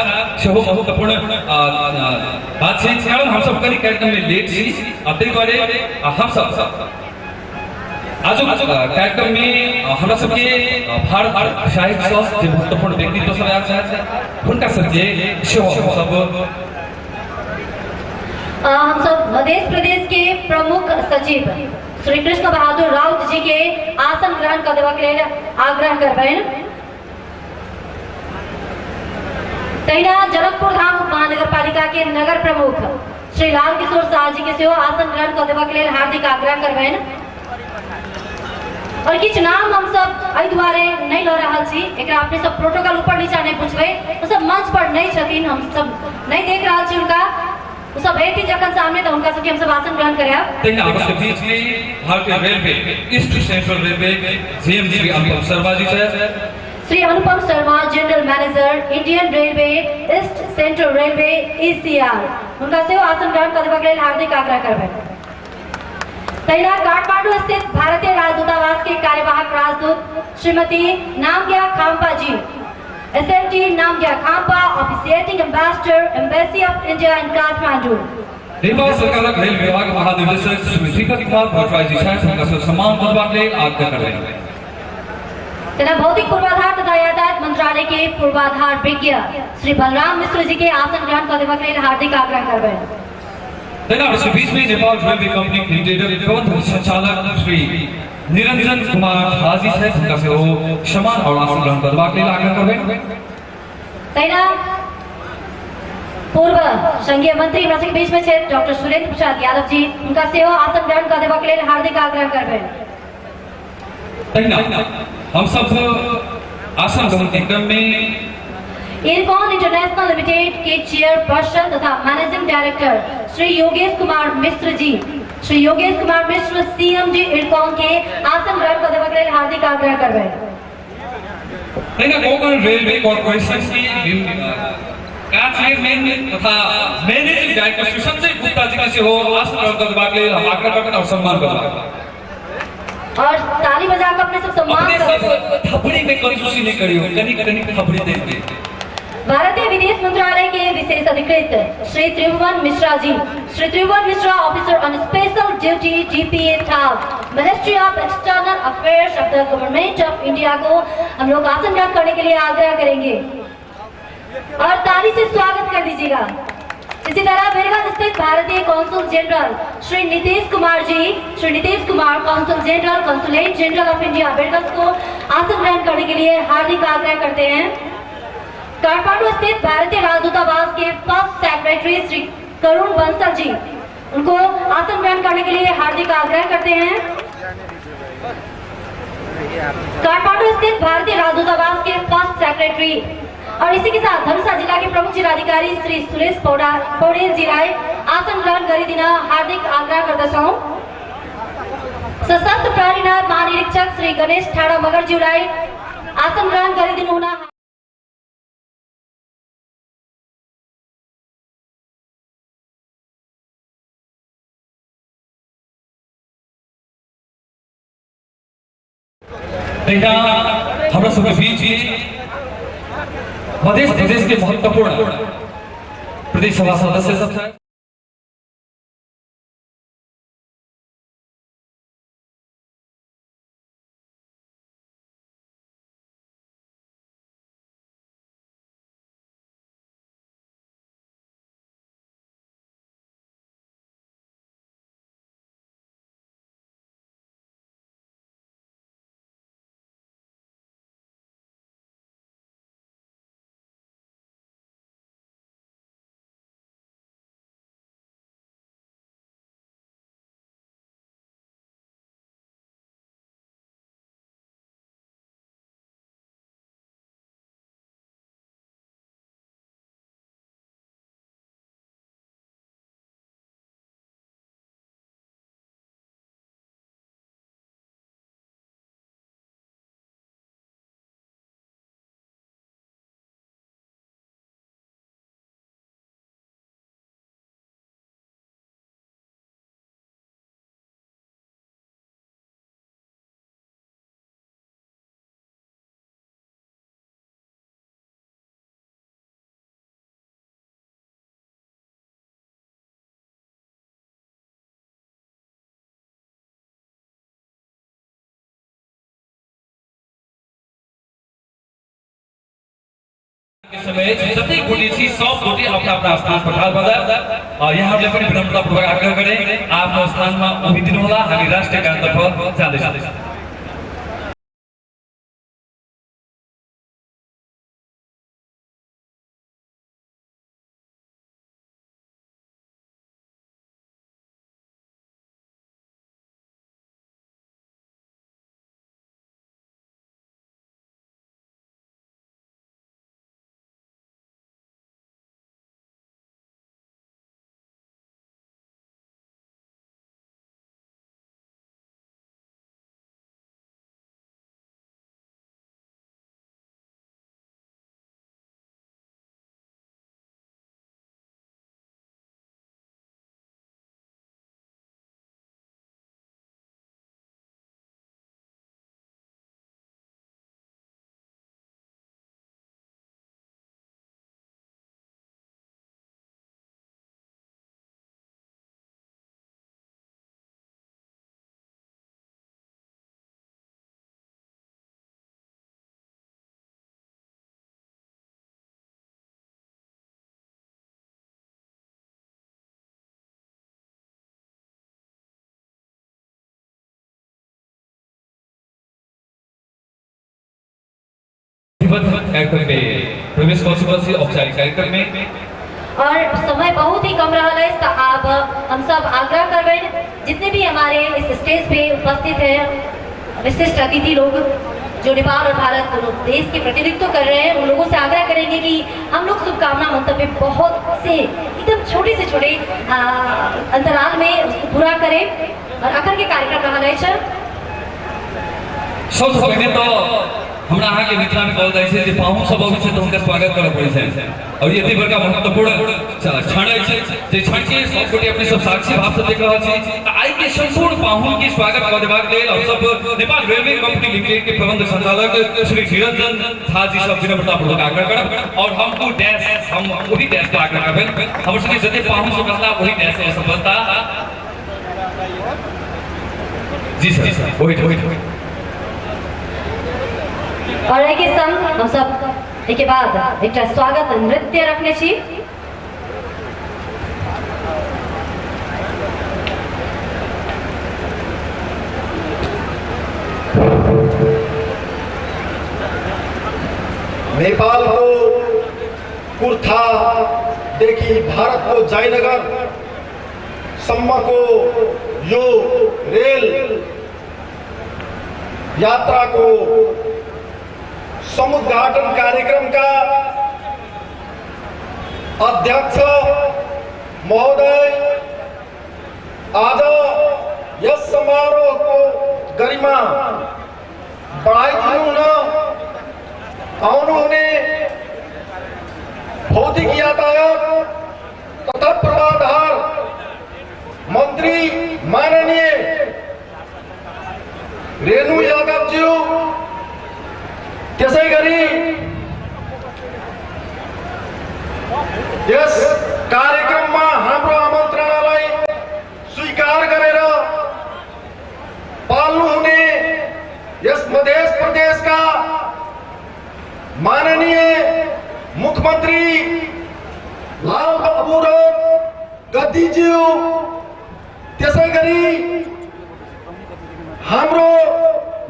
से हो महत्वपूर्ण बातचीत कारण हम सब करी कार्यक्रम में लेट छी अतै बारे हम सब आज कार्यक्रम में हमरा सबके भारत साहित्य स्वास्थ्य महत्वपूर्ण व्यक्तित्व सब आयल छथि हुनका सबके सेहो सब हम सब मध्य प्रदेश के प्रमुख सचिव श्री कृष्ण बहादुर राउत जी के आसन ग्रहण करने के लिए आग्रह करबेन। तैना जनकपुर धाम महानगर पालिका के नगर प्रमुख श्री लाल किशोर शाह जी के सेहो आसन ग्रहण करने के लिए हार्दिक आग्रह करबेन। और किछ नाम हम सब एहि दुआरे नहीं ल रहल छी एकरा अपने सब प्रोटोकॉल ऊपर नीचा नहीं पूछबे वो सब मंच पर नहीं छथिन हम सब नहीं देख रहल छी उनका वो सब एथि जखन सामने तो उनका सबके हम सब आसन ग्रहण करब। तेना आपके बीच में भारतीय railway east central railway GM Shri Anupam Sharma ji से Shri Anupam Sharma general manager Indian railway east central railway ECR उनका से आसन ग्रहण करने के लिए हार्दिक आग्रह करबेन। तैना काठमांडू स्थित भारतीय राजदूतावास के कार्यवाहक राजदूत Shrimati Namgya Khampa ji SLT Namgya Khampa officiating ambassador embassy of India in Kathmandu. Nepal सरकारक रेल विभाग महानिदेशक श्री दीपक कुमार भट्टराई जी छथि हुनका से सम्मान करबाक लेल आग्रह करबेन। तेना भौतिक पूर्वाधार तथा यातायात मंत्रालय के पूर्वाधार विज्ञ श्री बलराम मिश्र जी के आसन ग्रहण करने के लिए हार्दिक आग्रह करबेन। तेना इसके बीच में नेपाल रेलवे कंपनी लिमिटेड प्रबंध संचालक श्री निरंजन कुमार हाजी है उनका से वो सम्मान और आसन ग्रहण करबाक लेल आग्रह करबेन। तैना पूर्व संघीय मंत्री हमरा के बीच में छे डॉक्टर सुरेंद्र प्रसाद यादव जी उनका से आसन ग्रहण करने के लिए हार्दिक आग्रह करबेन। तैना हम सब आसन ग्रहण के क्रम में इरकॉन इंटरनेशनल लिमिटेड के चेयरपर्सन तथा मैनेजिंग डायरेक्टर श्री योगेश कुमार मिश्र जी श्री योगेश कुमार मिश्र सीएम जी इरकॉन के आसन ग्रहण करने के लिए हार्दिक आग्रह करबेन। तेना कोंकण रेलवे कॉर्पोरेशन की का चेयरमैन तथा मैनेजिंग डायरेक्टर श्री संजय गुप्ता जी का से हो आसन ग्रहण करने के लिए हम आग्रह करते और सम्मान करते और ताली बजाकर अपने सब सम्मान करें। थपड़ी में कंजूसी नहीं करियो कनिक थपड़ी दे दे। भारतीय विदेश मंत्रालय के विशेष अधिकृत Shri Tribhuvan Mishra ji Shri Tribhuvan Mishra officer on special duty DPA टाव ministry of external affairs of the government of India को हम लोग आसन ग्रहण करने के लिए आग्रह करेंगे और ताली से स्वागत कर दीजिएगा। इसी तरह बेरगंज स्थित भारतीय consul general Shri Nitish Kumar ji Shri Nitish Kumar consul general consulate general of India Birganj को आसन ग्रहण करने के लिए हार्दिक आग्रह करते हैं। काठमांडू स्थित भारतीय राजदूतावास के फर्स्ट सेक्रेटरी श्री करुण बंसल जी उनको आसन ग्रहण करने के लिए हार्दिक आग्रह करते हैं। काठमांडू स्थित भारतीय राजदूतावास के फर्स्ट सेक्रेटरी और इसी के साथ धनुषा जिला के प्रमुख जिलाधिकारी श्री सुरेश पौडेल जी आसन ग्रहण गरिदिन हार्दिक आग्रह गर्दछौं। सशस्त्र प्रहरीनाथ महानिरीक्षक श्री गणेश ठाडा मगर जीलाई आसन ग्रहण गरिदिनु हुन तेना हमरा सबके बीच मध्य प्रदेश के महत्वपूर्ण प्रदेश सभा सदस्य सब समय जति गुटी छी सब गुटी अपना स्थान पर ठाड़ बजा यहाँले पनि विनम्रतापूर्वक आग्रह गरे आफ्नो स्थानमा उभिदिनु होला हामी राष्ट्रिय गानतर्फ जाँदैछौँ। कार्यक्रम में प्रवेश पहुंचे औपचारिक कार्यक्रम में और समय बहुत ही कम रहा है तो आप हम सब आग्रह करवे जितने भी हमारे इस स्टेज पे उपस्थित हैं विशिष्ट अतिथि लोग जो नेपाल और भारत दोनों देश के प्रतिनिधित्व कर रहे हैं उन लोगों से आग्रह करेंगे कि हम लोग शुभकामना मंतव्य बहुत से एकदम छोटे से छोटे अंतराल में उसको पूरा करें और आखिर के कार्यक्रम रहा है सबसे पहले तो हमरा अहाँ के मिथिला में कहल जाइ छै जे पाहुन सब अबै छै तऽ हुनका स्वागत करऽ पड़ै छै और ये एते बड़का महत्वपूर्ण क्षण छै जे क्षण के सब गोटे अपने सब साक्षी भाव से देख रहल छी आई के संपूर्ण पाहुन के स्वागत कऽ देबाक लेल हम सब नेपाल रेलवे कंपनी लिमिटेड के प्रबंध संचालक श्री निरंजन झा जी सब विनम्रतापूर्वक आग्रह करब और हमको डैश हम वही डैश के आग्रह करबे हमर सबके जते पाहुन सब रहला वही डैश से संबंधता जी सर वही और एक संग हम सब एक बाद एक स्वागत नृत्य रखने छी नेपाल को कुर्था देखी भारत को जयनगर सम्म को यो रेल यात्रा को समुद्घाटन कार्यक्रम का अध्यक्ष महोदय आज यस समारोह को गरिमा बढ़ाइदिनु हुन आउनुहुने भौतिक यातायात तथा पूर्वाधार मंत्री माननीय रेणु यादवज्यू त्यसै गरी यस कार्यक्रममा हाम्रो आमन्त्रणालाई स्वीकार गरेर पाल्नु हुने यस मध्य प्रदेशका माननीय मुख्यमंत्री लालबहादुर गद्दीज्यू त्यसै गरी हाम्रो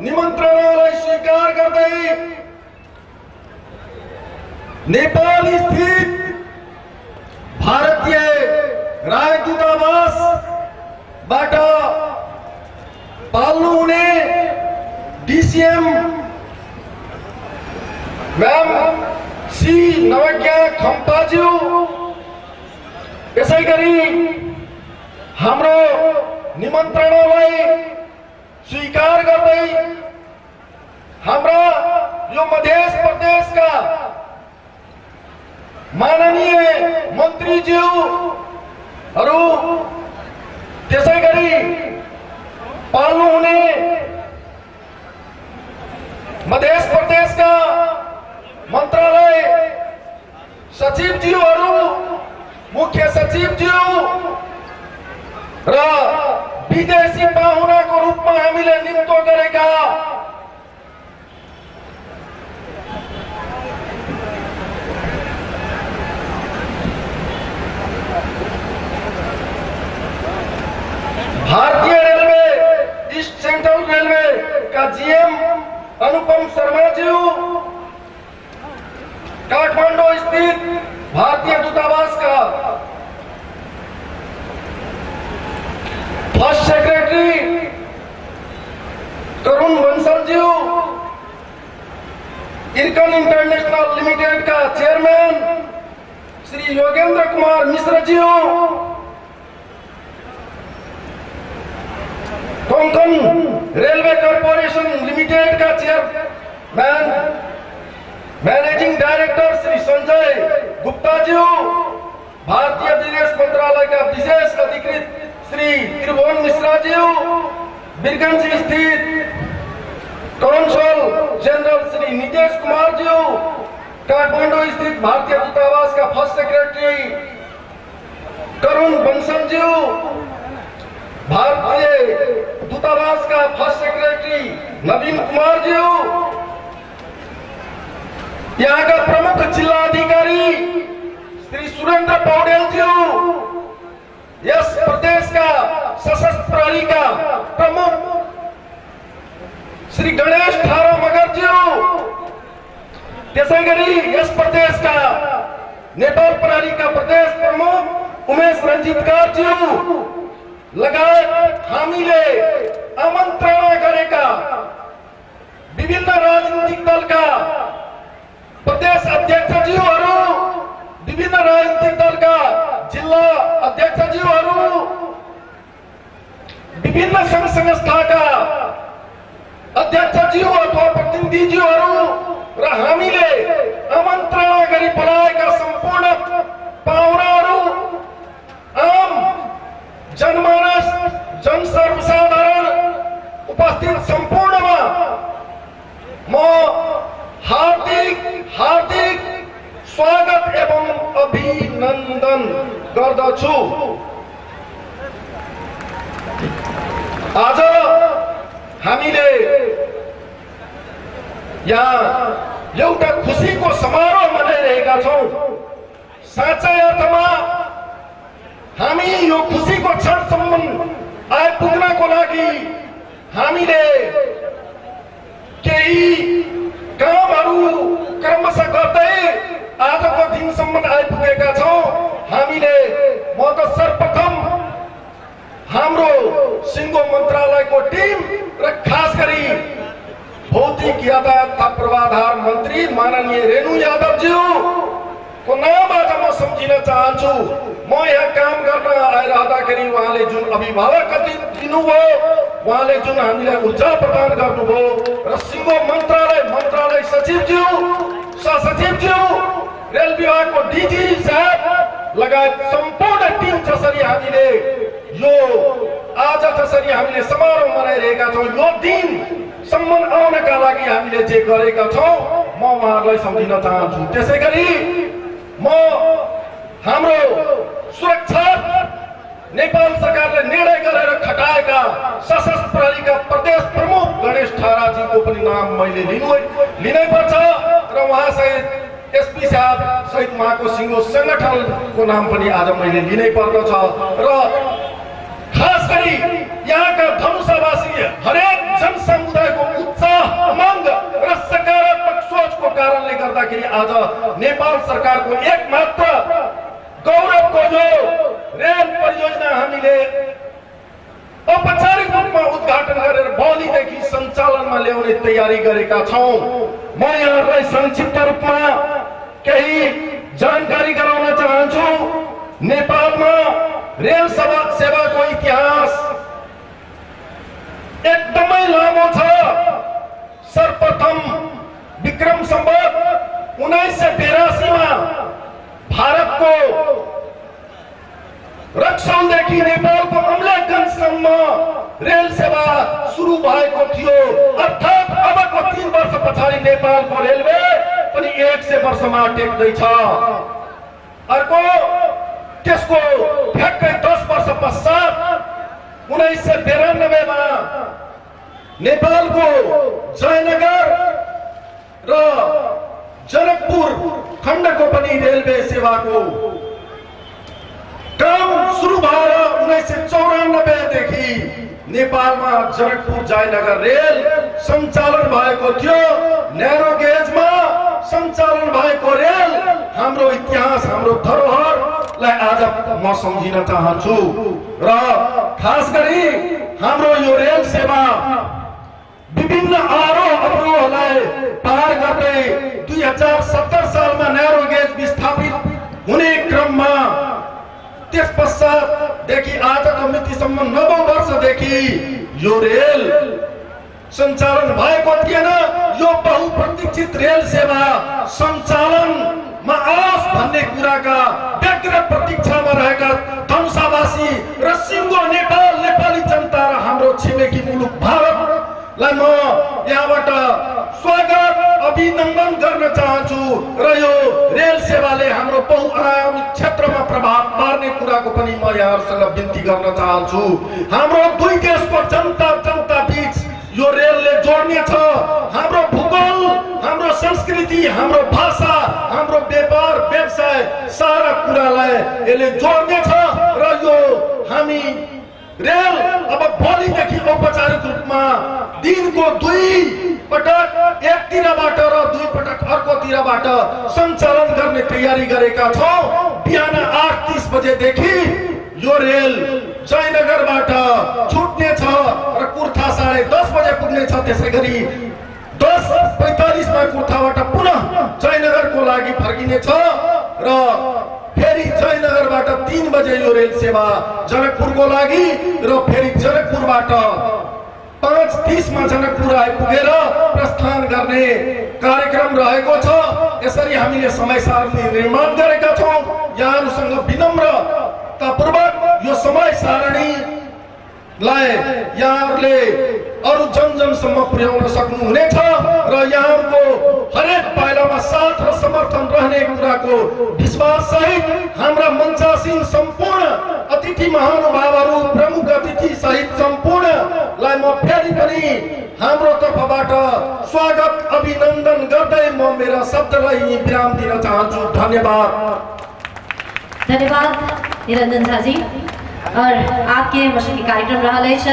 निमन्त्रणालाई स्वीकार गर्दै नेपाल स्थित भारतीय राजदूतावास बाट पाल्नु हुने डीसीएम मैम सी नवज्ञा खम्पाज्यू यसै गरी हाम्रो निमन्त्रणालाई स्वीकार गर्दै हाम्रा यो मध्य प्रदेश का माननीय मंत्रीज्यू त्यसै गरी पाल्नु हुने मध्य प्रदेश का मंत्रालय सचिवज्यूहरू मुख्य सचिवज्यू र विदेशी पाहुनाको रूपमा हामीले नियुक्त गरेका भारतीय रेलवे ईस्ट सेंट्रल रेलवे का जीएम अनुपम शर्मा जी, काठमांडू स्थित भारतीय दूतावास का first secretary Tarun Bansal ji, Ircon international limited का chairman Shri Yogendra Kumar Mishra ji, Konkan railway corporation limited का chairman managing director Shri Sanjay Gupta ji, भारतीय विदेश मंत्रालय का विशेष अधिकृत श्री त्रिभुवन मिश्रा जी, बीरगंज स्थित कौंसल जनरल श्री नितेश कुमार जी, काठमांडू स्थित भारतीय दूतावास का फर्स्ट सेक्रेटरी तरुण बंसल जी, भारतीय दूतावास का फर्स्ट सेक्रेटरी नवीन कुमार जी, यहाँ का प्रमुख जिला अधिकारी श्री सुरेंद्र पौडेल जी, यस प्रदेश का सशस्त्र प्रहरी का प्रमुख श्री गणेश ठारो मगर जी, त्यसैगरी यस प्रदेश का नेपाल प्रहरी का प्रदेश प्रमुख उमेश रंजितकार जी लगायत हामीले आमन्त्रणा गरेका विभिन्न राजनीतिक दल का प्रदेश अध्यक्षज्यूहरू, विभिन्न राजनीतिक दल का जिला अध्यक्षज्यूहरू, विभिन्न संघ संस्था का अध्यक्षज्यू अथवा प्रतिनिधिज्यूहरू र हामीले आमन्त्रणा गरी बोलाएका सम्पूर्ण पाहुनाहरू, आम जनमानस जनसर्वसाधारण उपस्थित सम्पूर्णमा म हार्दिक स्वागत एवं अभिनन्दन गर्दछु। आज हामीले यहाँ एउटा खुशीको समारोह मनाइरहेका छौं। साँच्चै अर्थमा हामी यो खुशीको क्षणसम्म आइपुग्नको लागि हामीले केही कामहरू क्रमशः गर्दै आजको दिनसम्म आइपुगेका छौं। हामीले म त सर्वप्रथम हाम्रो सिंगो मन्त्रालयको टिम र खास गरी भौतिक यातायात तथा पूर्वाधार मन्त्री माननीय रेणु यादवज्यू को नाम आज म सम्झिन चाहन्छु। म यहाँ काम गर्न आइरहँदाखेरि उहाँले जुन अभिभावक दिनुभयो, उहाँले जुन हामीलाई ऊर्जा प्रदान गर्नुभयो र सिंगो मन्त्रालय सचिवज्यू, सहसचिवज्यू, रेल विभागको डीजी साहब लगायत सम्पूर्ण टिम जसरी हामीले यो आज जसरी हामीले समारोह मनाइरहेका छौं, यो दिनसम्म आउनका लागि हामीले जे गरेका छौं म उहाँहरूलाई सम्झिन चाहन्छु। त्यसैगरी म हाम्रो सुरक्षा नेपाल सरकारले निर्णय गरेर खटाएका सशस्त्र प्रहरीका प्रदेश प्रमुख गणेश ठाराजीको पनि नाम मैले लिनै पर्छ र उहाँसहित एसपी साहब सहित उहाँको सिंगो संगठनको नाम पनि आज मैले लिनै पर्दछ र खास गरी यहाँका धनुषावासी हरेक जनसमुदायको उत्साह उमंग र सकारात्मक सोचको कारणले गर्दाखेरि आज नेपाल सरकारको एकमात्र गौरवको यो रेल परियोजना हामीले औपचारिक रूपमा उद्घाटन गरेर भोलिदेखि सञ्चालनमा ल्याउने तयारी गरेका छौं। म यहाँहरूलाई संक्षिप्त रूपमा केही जानकारी गराउन चाहन्छु। नेपालमा रेल सेवाको इतिहास एकदमै लामो छ। सर्वप्रथम विक्रम संवत 1982 मा भारतको रक्सौलदेखि नेपालको अमलेखगञ्जसम्म रेल सेवा सुरु भएको थियो। अर्थात् अबको 3 वर्ष पछाडि नेपालको रेलवे पनि 100 वर्षमा टेक्दैछ। अर्को त्यसको ठ्याक्कै 10 वर्ष पश्चात 1992 मा नेपालको जयनगर र जनकपुर खण्डको पनि रेलवे सेवाको काम सुरु भएर 1994 देखि नेपालमा जनकपुर जयनगर रेल सञ्चालन भएको थियो। न्यारो गेजमा सञ्चालन भएको रेल हाम्रो इतिहास, हाम्रो धरोहरलाई आज म सम्झिन चाहन्छु। र खास गरी हाम्रो यो रेल सेवा विभिन्न आरोह अवरोहलाई पार गर्दै 2070 सालमा न्यारो गेज विस्थापित हुने क्रममा त्यस पश्चातदेखि आजको मितिसम्म 90 वर्षदेखि यो रेल सञ्चालन भएको थिएन। यो बहुप्रतीक्षित रेल सेवा सञ्चालनमा आओस् भन्ने कुराका व्यग्र प्रतीक्षामा रहेका धनुषावासी र सिङ्गो नेपाल, नेपाली जनता र हाम्रो छिमेकी मुलुक भारतलाई म यहाँबाट स्वागत अभिनन्दन गर्न चाहन्छु। र यो रेल सेवाले हाम्रो बहुआयामी क्षेत्रमा प्रभाव पार्ने कुराको पनि म यहाँहरूसँग बिन्ती गर्न चाहन्छु। हाम्रो दुई देशको जनता बीच यो रेलले जोड्ने छ। हाम्रो भूगोल, हाम्रो संस्कृति, हाम्रो भाषा, हाम्रो व्यापार व्यवसाय सारा कुरालाई यसले जोड्ने छ। र यो हामी रेल अब भोलिदेखि औपचारिक रूपमा दिनको 2 पटक एकतिरबाट र 2 पटक अर्कोतिरबाट सञ्चालन गर्ने तयारी गरेका छौँ। बिहान 8:30 बजेदेखि यो रेल जयनगरबाट छुट्नेछ र कुर्था 10:30 बजे पुग्नेछ। त्यसै गरी 10:45 मा कुर्थाबाट पुनः जयनगरको लागि फर्किनेछ र फेरि जयनगरबाट 3 बजे यो रेल सेवा जनकपुरको लागि र फेरि जनकपुरबाट 5:30 मा जनकपुर आइपुगेर प्रस्थान गर्ने कार्यक्रम रहेको छ। यसरी हामीले समय सारणी निर्माण गरेका छौँ। यहाँहरूसँग विनम्रतापूर्वक यो समय सारणीलाई यहाँहरूले अरू जनसम्म पुर्याउन सक्नुहुनेछ र यहाँहरूको हरेक पाइलामा साथ र समर्थन रहने कुराको विश्वास सहित हाम्रा मञ्चासीन सम्पूर्ण अतिथि महानुभावहरू, प्रमुख अतिथि सहित सम्पूर्णलाई म फेरि पनि हाम्रो तर्फबाट स्वागत अभिनन्दन गर्दै म मेरा शब्दलाई विराम दिन चाहन्छु। धन्यवाद। धन्यवाद निरंजन झा जी। और आपके मशहूर कार्यक्रम रहले छ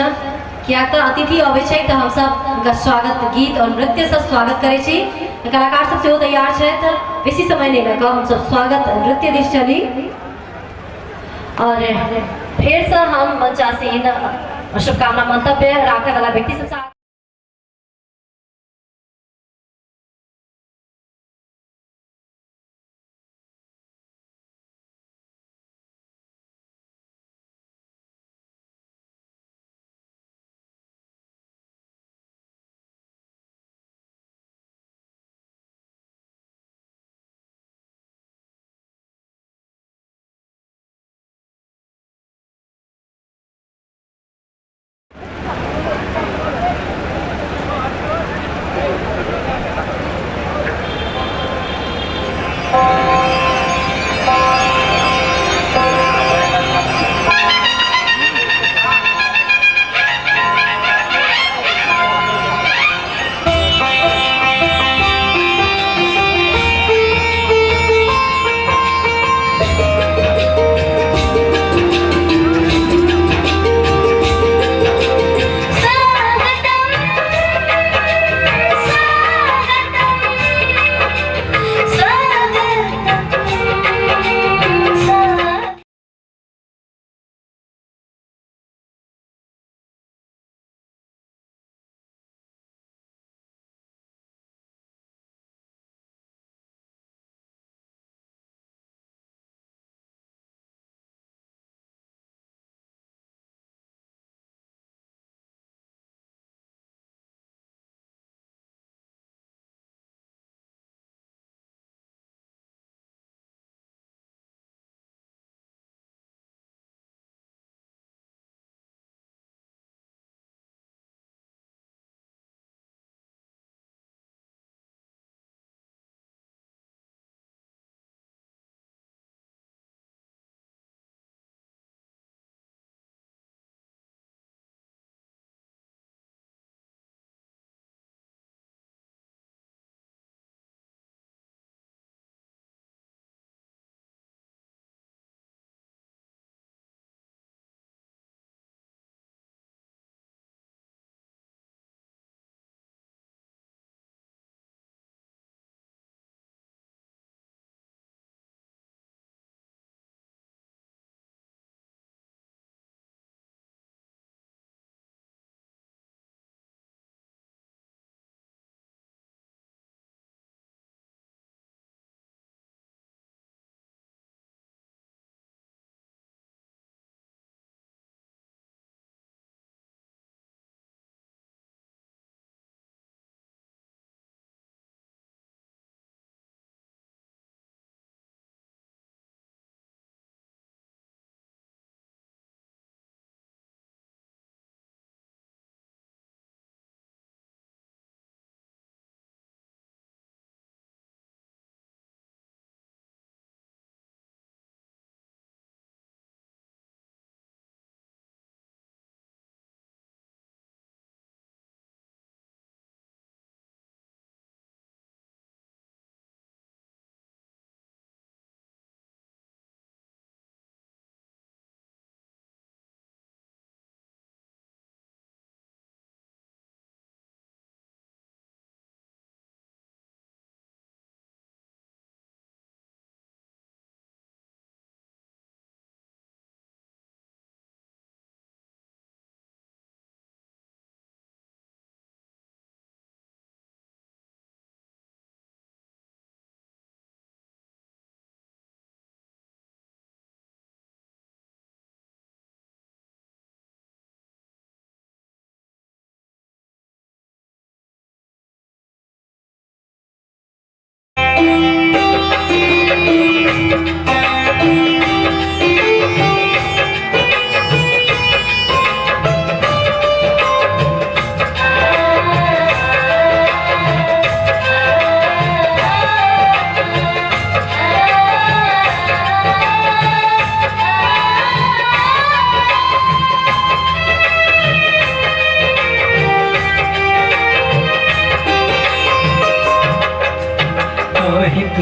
कि आपका अतिथि अबै छै त हम सब उनका स्वागत गीत और नृत्य से स्वागत करे छी। कलाकार सब सेहो तैयार छै त बेसी समय नहीं लगा हम सब स्वागत नृत्य दिस चली। और फिर से हम मंचासीन शुभकामना मंतव्य राखने वाला व्यक्ति सब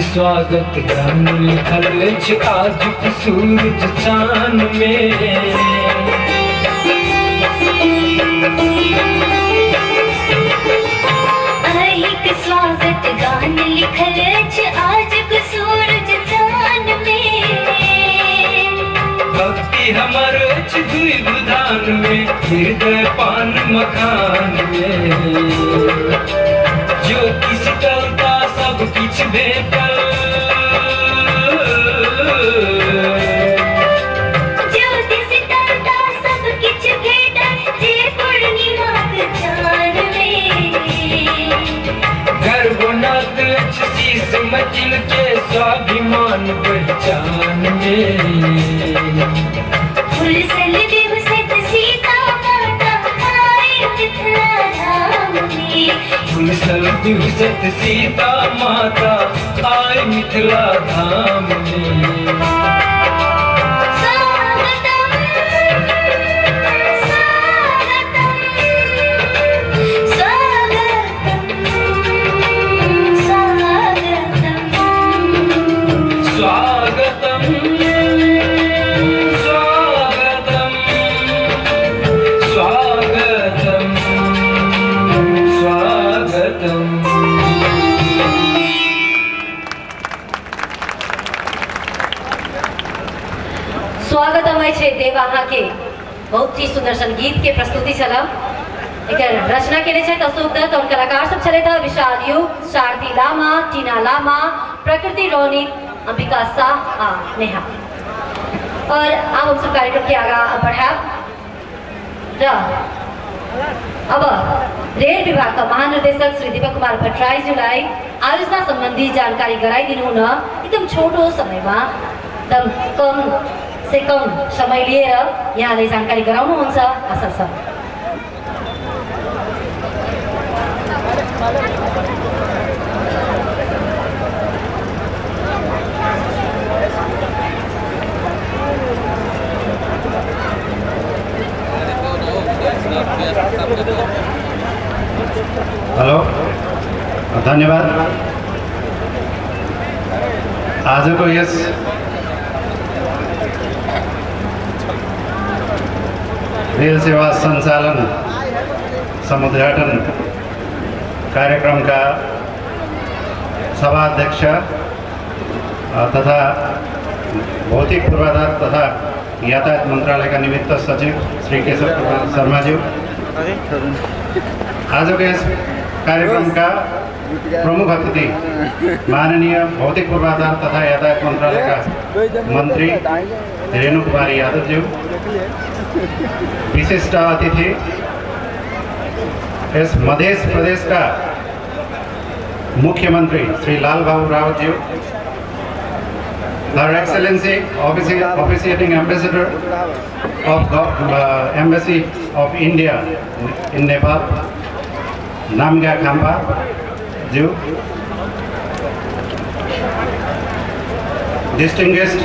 स्वागत गान लिखल अछि आजुक सूरज चान में। स्वागत गान लिखल अछि आजुक सूरज चान में। भक्ति हमर अछि दुई विधान में, हृदय पान मखान में। ज्योति शीतलता सब किछ भेटल, ज्योति शीतलता सब किछ भेटल जे पूर्णिमाक चान में। गर्वनाथ अछि शीश मचिल के स्वाभिमान पहचान में। फुलसल दिवसत सीता माता आई मिथिला धाम में। फुलसल दिवसत सीता माता आई मिथिला धाम में। स्वागतम स्वागतम स्वागतम स्वागतम स्वागतम स्वागतम। स्वागतम है देव अहाँ के बहुत ही सुंदर सन गीत के प्रस्तुति छला। एकर रचना केने छै अशोक दत्त और कलाकार सब छले था विशाल युग, शारदी लामा, टीना लामा, प्रकृति रोनी, अंबिका शाह आ नेहा। और अब हम सब कार्यक्रम के आगा बढ़ाब। अब रेल विभाग का महानिर्देशक श्री दीपक कुमार भट्टराई जुलाई आयोजना संबंधी जानकारी गराइदिनु हुन एकदम छोटो समयमा एकदम कम से कम समय लिएर यहाँले जानकारी गराउनुहुन्छ आशा छ। हेलो, धन्यवाद। आजको यस रेल सेवा सञ्चालन समुद्घाटन कार्यक्रमका सभाध्यक्ष तथा भौतिक पूर्वाधार तथा यातायात मन्त्रालयका निमित्त सचिव श्री केशव शर्माज्यू, आजको यस कार्यक्रमका प्रमुख अतिथि माननीय भौतिक पूर्वाधार तथा यातायात मन्त्रालयका मन्त्री रेणु कुमारी यादवज्यू, विशिष्ट अतिथि यस मध्य प्रदेश का मुख्यमंत्री श्री लाल बाबू रावतज्यू, Her Excellency officiating Ambassador of Embassy of India in Nepal, Namga Khamba Ju, distinguished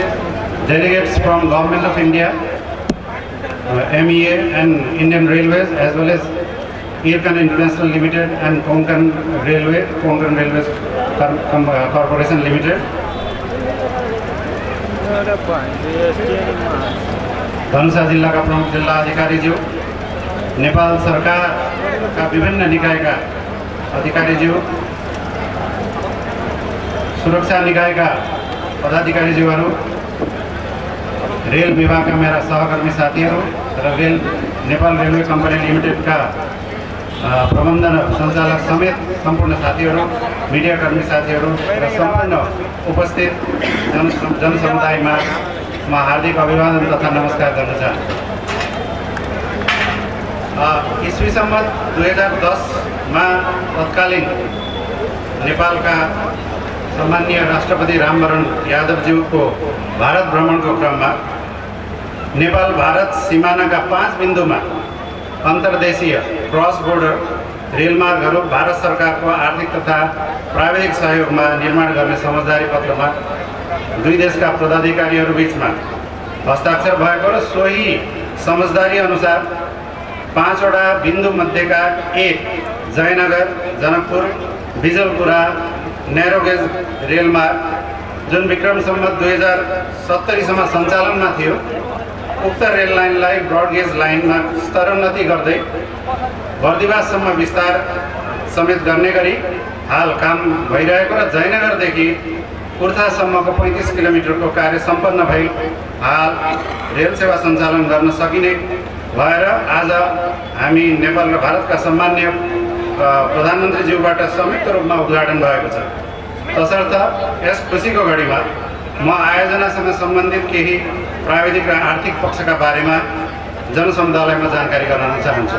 delegates from Government of India, MEA and Indian Railways, as well as Ircon International Limited and Konkan Railways Corporation Limited, Dhanusha जिला का प्रमुख जिला अधिकारी ज्यू, नेपाल सरकार का विभिन्न निकाय का अधिकारी ज्यू, सुरक्षा निकाय का पदाधिकारी ज्यूहरू, रेल विभाग का मेरा सहकर्मी साथीहरू र नेपाल रेलवे कंपनी लिमिटेड का प्रबन्धन सञ्चालक समेत सम्पूर्ण साथीहरू, मीडिया कर्मी साथीहरू र सम्पूर्ण उपस्थित जनसमुदायमा म हार्दिक अभिवादन तथा नमस्कार गर्न चाहन्छु। ईस्वी सम्वत 2010 में तत्कालीन नेपाल का सम्माननीय राष्ट्रपति रामवरण यादवज्यू को भारत भ्रमण को क्रम में नेपाल भारत सीमाना का 5 बिंदु में अंतर्देशीय क्रॉस बॉर्डर रेलमार्गहरू भारत सरकार को आर्थिक तथा प्राविधिक सहयोग में निर्माण करने समझदारी पत्र में दुई देश का पदाधिकारीहरू बीच में हस्ताक्षर भएको र सोही समझदारी अनुसार 5 बिंदु मध्य का एक जयनगर, जनकपुर, बिजलपुरा न्यारो गेज रेलमार्ग जुन विक्रम सम्वत 2070 सम्म सञ्चालनमा थियो, उक्त रेल लाइनलाई ब्रड गेज लाइनमा स्तरोन्नति गर्दै बर्दिवाससम्म विस्तार समेत गर्ने गरी हाल काम भइरहेको र जयनगरदेखि कुर्थासम्मको 35 किलोमिटरको कार्य सम्पन्न भई हाल रेल सेवा सञ्चालन गर्न सकिने भएर आज हामी नेपाल र भारतका सम्माननीय प्रधानमन्त्रीज्यूबाट संयुक्त रूपमा उद्घाटन भएको छ। तसर्थ यस खुसीको घडीमा म आयोजनासँग सम्बन्धित केही प्राविधिक र आर्थिक पक्षका बारेमा जनसमुदायमा जानकारी गराउन चाहन्छु।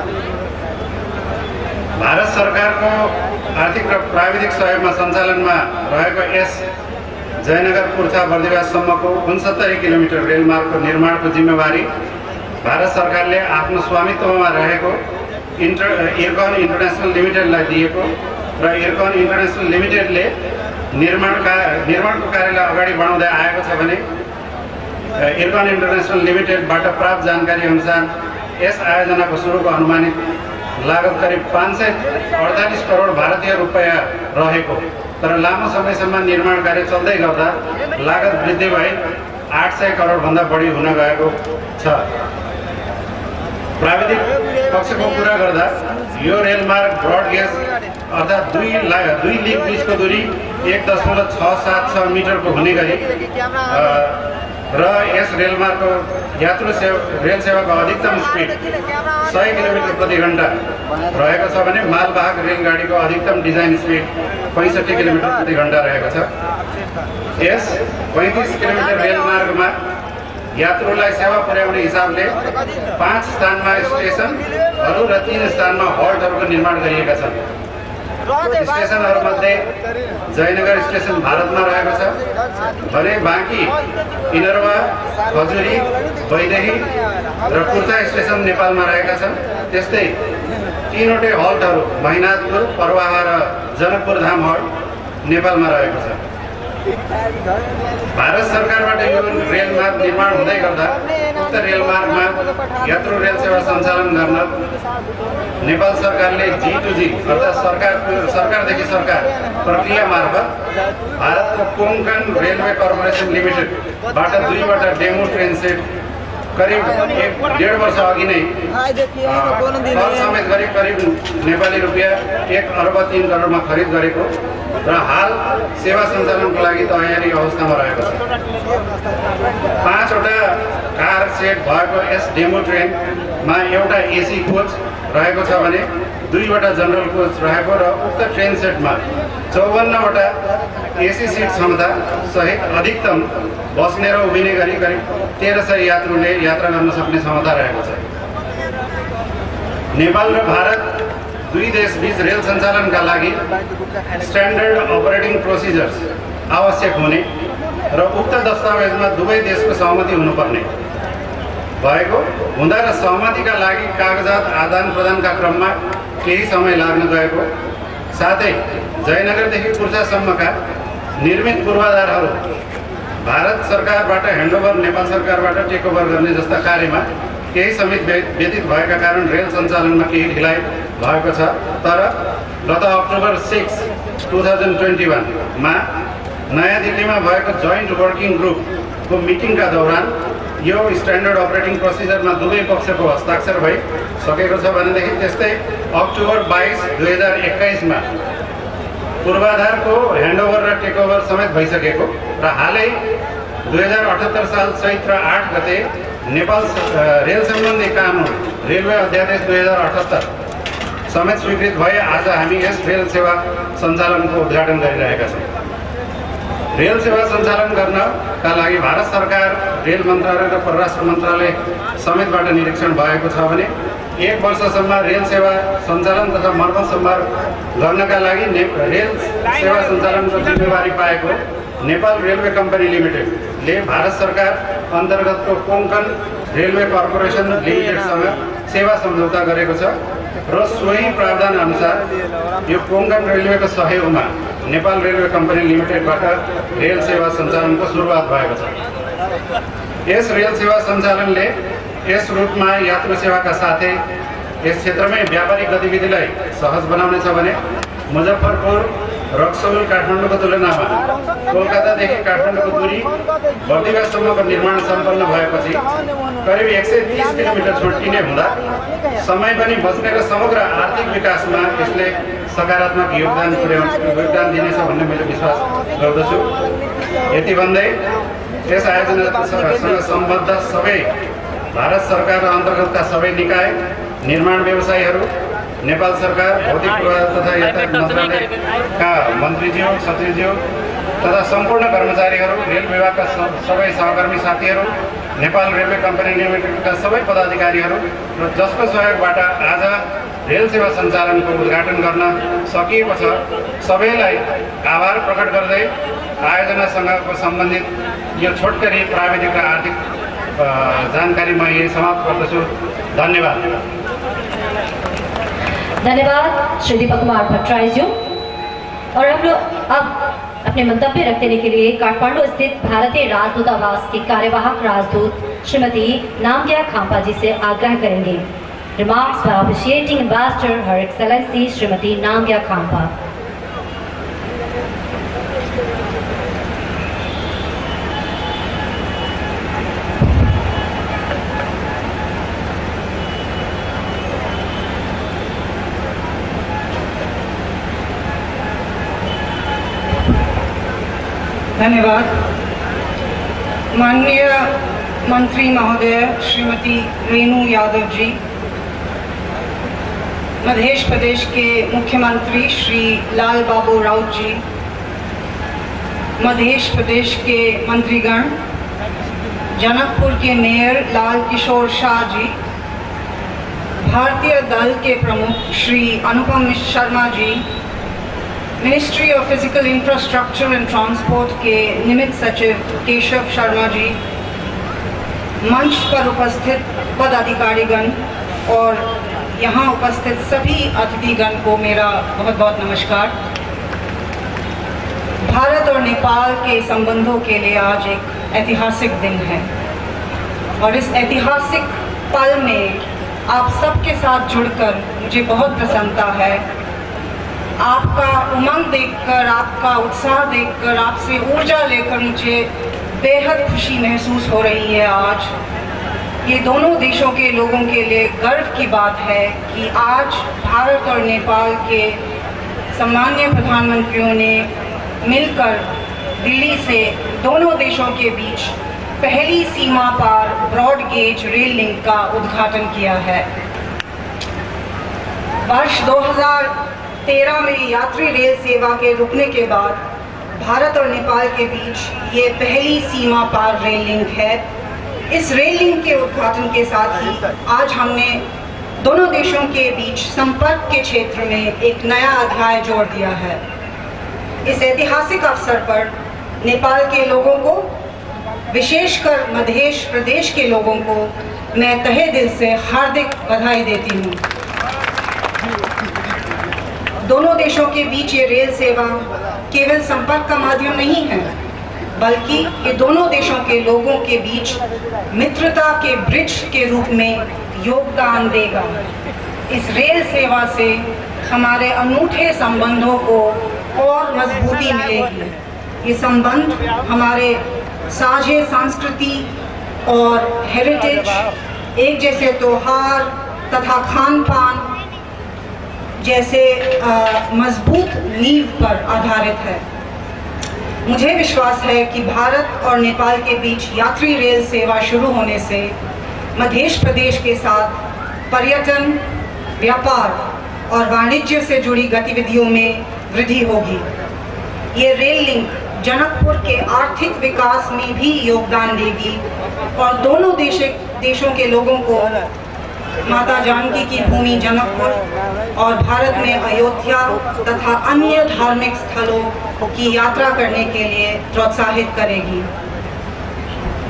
भारत सरकारको आर्थिक र प्राविधिक सहयोगमा सञ्चालनमा रहेको यस जयनगर कुर्था बर्दिवाससम्मको 69 किलोमिटर रेलमार्गको निर्माणको जिम्मेवारी भारत सरकारले आफ्नो स्वामित्वमा रहेको इरकन इन्टरनेसनल लिमिटेडलाई दिएको र इरकन इन्टरनेसनल लिमिटेडले निर्माणको कार्यलाई अगाडि बढाउँदै आएको छ भने इरकन इन्टरनेसनल लिमिटेडबाट प्राप्त जानकारी अनुसार यस आयोजनाको सुरुको अनुमानित लागत करिब 548 करोड भारतीय रुपैयाँ रहेको, तर लामो समयसम्म निर्माण कार्य चल्दै गर्दा लागत वृद्धि भई 800 करोडभन्दा बढी हुन गएको छ। प्राविधिक पक्षको कुरा गर्दा यो रेलमार्ग ब्रड गेज अर्थात् दुई लिङ्क बिचको दूरी 1.676 मिटरको हुने गरी र यस रेलमार्गको रेल सेवाको अधिकतम स्पिड 100 किलोमिटर प्रति घण्टा रहेको छ भने मालवाहक रेलगाडीको अधिकतम डिजाइन स्पिड 65 किलोमिटर प्रति घण्टा रहेको छ। यस 35 किलोमिटर रेलमार्गमा यात्रुलाई सेवा पुर्याउने हिसाबले 5 स्थानमा स्टेसनहरू र 3 स्थानमा हल्टहरूको निर्माण गरिएका छन्। स्टेसनहरूमध्ये जयनगर स्टेसन भारतमा रहेको छ भने बाँकी इनरवा, खजुरी, वैदेही र कुर्था स्टेसन नेपालमा रहेका छन्। त्यस्तै 3वटै हल्टहरू महिनाथपुर, परवाह र जनकपुर धाम हल्ट नेपालमा रहेको छ। भारत सरकारबाट यो रेलमार्ग निर्माण हुँदै गर्दा उक्त रेलमार्गमा यात्रु रेल सेवा सञ्चालन गर्न नेपाल सरकारले G2G अर्थात् सरकारदेखि सरकार प्रक्रिया मार्फत भारतको कोंकण रेलवे कर्पोरेसन लिमिटेडबाट 2वटा डेमो ट्रेन सेट करिब 1.5 वर्ष अघि नै समेत करिब नेपाली रुपियाँ 1 अर्ब 3 करोडमा खरिद गरेको र हाल सेवा सञ्चालनको लागि तयारी अवस्थामा रहेको छ। 5वटा कार सेट भएको यस डेमो ट्रेनमा एउटा एसी कोच रहेको छ भने 2वटा जनरल कोच रहेको र उक्त ट्रेन सेटमा 54वटा एसी सिट क्षमता सहित अधिकतम बस्ने र उभिने गरी करिब 1300 यात्रुले यात्रा गर्न सक्ने क्षमता रहेको छ। नेपाल र भारत दुई देश बीच रेल सञ्चालनका लागि स्ट्यान्डर्ड अपरेटिङ प्रोसिजर्स आवश्यक हुने र उक्त दस्तावेजमा दुवै देशको सहमति हुनुपर्ने भएको हुँदा र सहमतिका लागि कागजात आदान प्रदानका क्रममा केही समय लाग्न गएको साथै जयनगरदेखि कुर्थासम्मका निर्मित पूर्वाधारहरू भारत सरकारबाट ह्यान्डओभर नेपाल सरकारबाट टेकओभर गर्ने जस्ता कार्यमा केही समय व्यतीत भएका कारण रेल सञ्चालनमा केही ढिलाइ भएको छ। तर गत अक्टोबर 6, 2021 मा नयाँ दिल्लीमा भएको जोइन्ट वर्किङ ग्रुपको मिटिङका दौरान यो स्ट्यान्डर्ड अपरेटिङ प्रोसिजरमा दुवै पक्षको हस्ताक्षर भई सकेको छ भनेदेखि त्यस्तै अक्टोबर 22, 2021 मा पूर्वाधारको ह्यान्डओभर र टेकओभर समेत भइसकेको र हालै 2078 साल चैत्र 8 गते नेपाल रेल सम्बन्धी कानुन रेलवे अध्यादेश 2078 समेत स्वीकृत भए आज हामी यस रेल सेवा सञ्चालनको उद्घाटन गरिरहेका छौँ। रेल सेवा सञ्चालन गर्नका लागि भारत सरकार रेल मन्त्रालय र परराष्ट्र मन्त्रालय समेतबाट निरीक्षण भएको छ भने 1 वर्षसम्म रेल सेवा सञ्चालन तथा मर्मत सम्भार गर्नका लागि रेल सेवा सञ्चालनको जिम्मेवारी पाएको नेपाल रेलवे कम्पनी लिमिटेडले भारत सरकार अन्तर्गतको कोंकण रेलवे कर्पोरेसन लिमिटेडसँग सेवा सम्झौता गरेको छ र सोही प्रावधान अनुसार यो कोंकण रेलवेको सहयोगमा नेपाल रेलवे कम्पनी लिमिटेडबाट रेल सेवा सञ्चालनको सुरुवात भएको छ। यस रेल सेवा सञ्चालनले यस रूटमा यात्रु सेवाका साथै यस क्षेत्रमै व्यापारिक गतिविधिलाई सहज बनाउनेछ भने मुजफ्फरपुर रक्सौल काठमाडौँको तुलनामा कोलकातादेखि काठमाडौँको दूरी बर्दिवाससम्मको निर्माण सम्पन्न भएपछि करिब 130 किलोमिटर छुट्टिने हुँदा समय पनि बच्ने र समग्र आर्थिक विकासमा यसले सकारात्मक योगदान दिनेछ भन्ने मैले विश्वास गर्दछु। यति भन्दै यस आयोजनासँग सम्बद्ध सबै भारत सरकार र अन्तर्गतका सबै निकाय, निर्माण व्यवसायीहरू, नेपाल सरकार, भौतिक पूर्वाधार तथा यातायात मन्त्रालयका मन्त्रीज्यू, सचिवज्यू तथा सम्पूर्ण कर्मचारीहरू, रेल विभागका सबै सहकर्मी साथीहरू, नेपाल रेलवे कम्पनी लिमिटेडका सबै पदाधिकारीहरू र जसको सहयोगबाट आज रेल सेवा सञ्चालनको उद्घाटन गर्न सकिएको छ, सबैलाई आभार प्रकट गर्दै आयोजनासँग सम्बन्धित यो छोटकरी प्राविधिक र आर्थिक जानकारी मैं ये समाप्त करता हूँ। धन्यवाद। धन्यवाद श्री दीपक कुमार भट्टराय जी। और हम लोग अब अपने मंतव्य रख देने के लिए काठमांडू स्थित भारतीय राजदूतावास की कार्यवाहक राजदूत श्रीमती नामग्या खाम्पा जी से आग्रह करेंगे। रिमार्क्स बाय अप्रिशिएटिंग एम्बेसडर हर एक्सेलेंसी श्रीमती नामग्या खाम्पा। धन्यवाद। माननीय मंत्री महोदय श्रीमती रेणु यादव जी, मध्य प्रदेश के मुख्यमंत्री श्री लाल बाबू राउत जी, मध्य प्रदेश के मंत्रीगण, जनकपुर के मेयर लाल किशोर शाह जी, भारतीय दल के प्रमुख Shri Anupam Sharma ji, ministry of physical infrastructure and transport के निमित्त सचिव केशव शर्मा जी, मंच पर उपस्थित पदाधिकारीगण और यहाँ उपस्थित सभी अतिथिगण को मेरा बहुत बहुत नमस्कार। भारत और नेपाल के संबंधों के लिए आज एक ऐतिहासिक दिन है और इस ऐतिहासिक पल में आप सबके साथ जुड़कर मुझे बहुत प्रसन्नता है। आपका उमंग देखकर, आपका उत्साह देखकर, आपसे ऊर्जा लेकर मुझे बेहद खुशी महसूस हो रही है। आज ये दोनों देशों के लोगों के लिए गर्व की बात है कि आज भारत और नेपाल के सम्माननीय प्रधानमंत्रियों ने मिलकर दिल्ली से दोनों देशों के बीच पहली सीमा पार ब्रॉड गेज रेल लिंक का उद्घाटन किया है। वर्ष 2013 में यात्री रेल सेवा के रुकने के बाद भारत और नेपाल के बीच ये पहली सीमा पार रेल लिंक है। इस रेल लिंक के उद्घाटन के साथ ही आज हमने दोनों देशों के बीच संपर्क के क्षेत्र में एक नया अध्याय जोड़ दिया है। इस ऐतिहासिक अवसर पर नेपाल के लोगों को, विशेषकर मध्य प्रदेश के लोगों को मैं तहे दिल से हार्दिक बधाई देती हूँ। दोनों देशों के बीच ये रेल सेवा केवल संपर्क का माध्यम नहीं है, बल्कि ये दोनों देशों के लोगों के बीच मित्रता के ब्रिज के रूप में योगदान देगा। इस रेल सेवा से हमारे अनूठे संबंधों को और मजबूती मिलेगी। ये संबंध हमारे साझे संस्कृति और हेरिटेज, एक जैसे त्योहार तथा खान पान जैसे मजबूत नींव पर आधारित है। मुझे विश्वास है कि भारत और नेपाल के बीच यात्री रेल सेवा शुरू होने से मध्य प्रदेश के साथ पर्यटन, व्यापार और वाणिज्य से जुड़ी गतिविधियों में वृद्धि होगी। ये रेल लिंक जनकपुर के आर्थिक विकास में भी योगदान देगी और दोनों देशों के लोगों को माता जानकी की भूमि जनकपुर और भारत में अयोध्या तथा अन्य धार्मिक स्थलों की यात्रा करने के लिए प्रोत्साहित करेगी।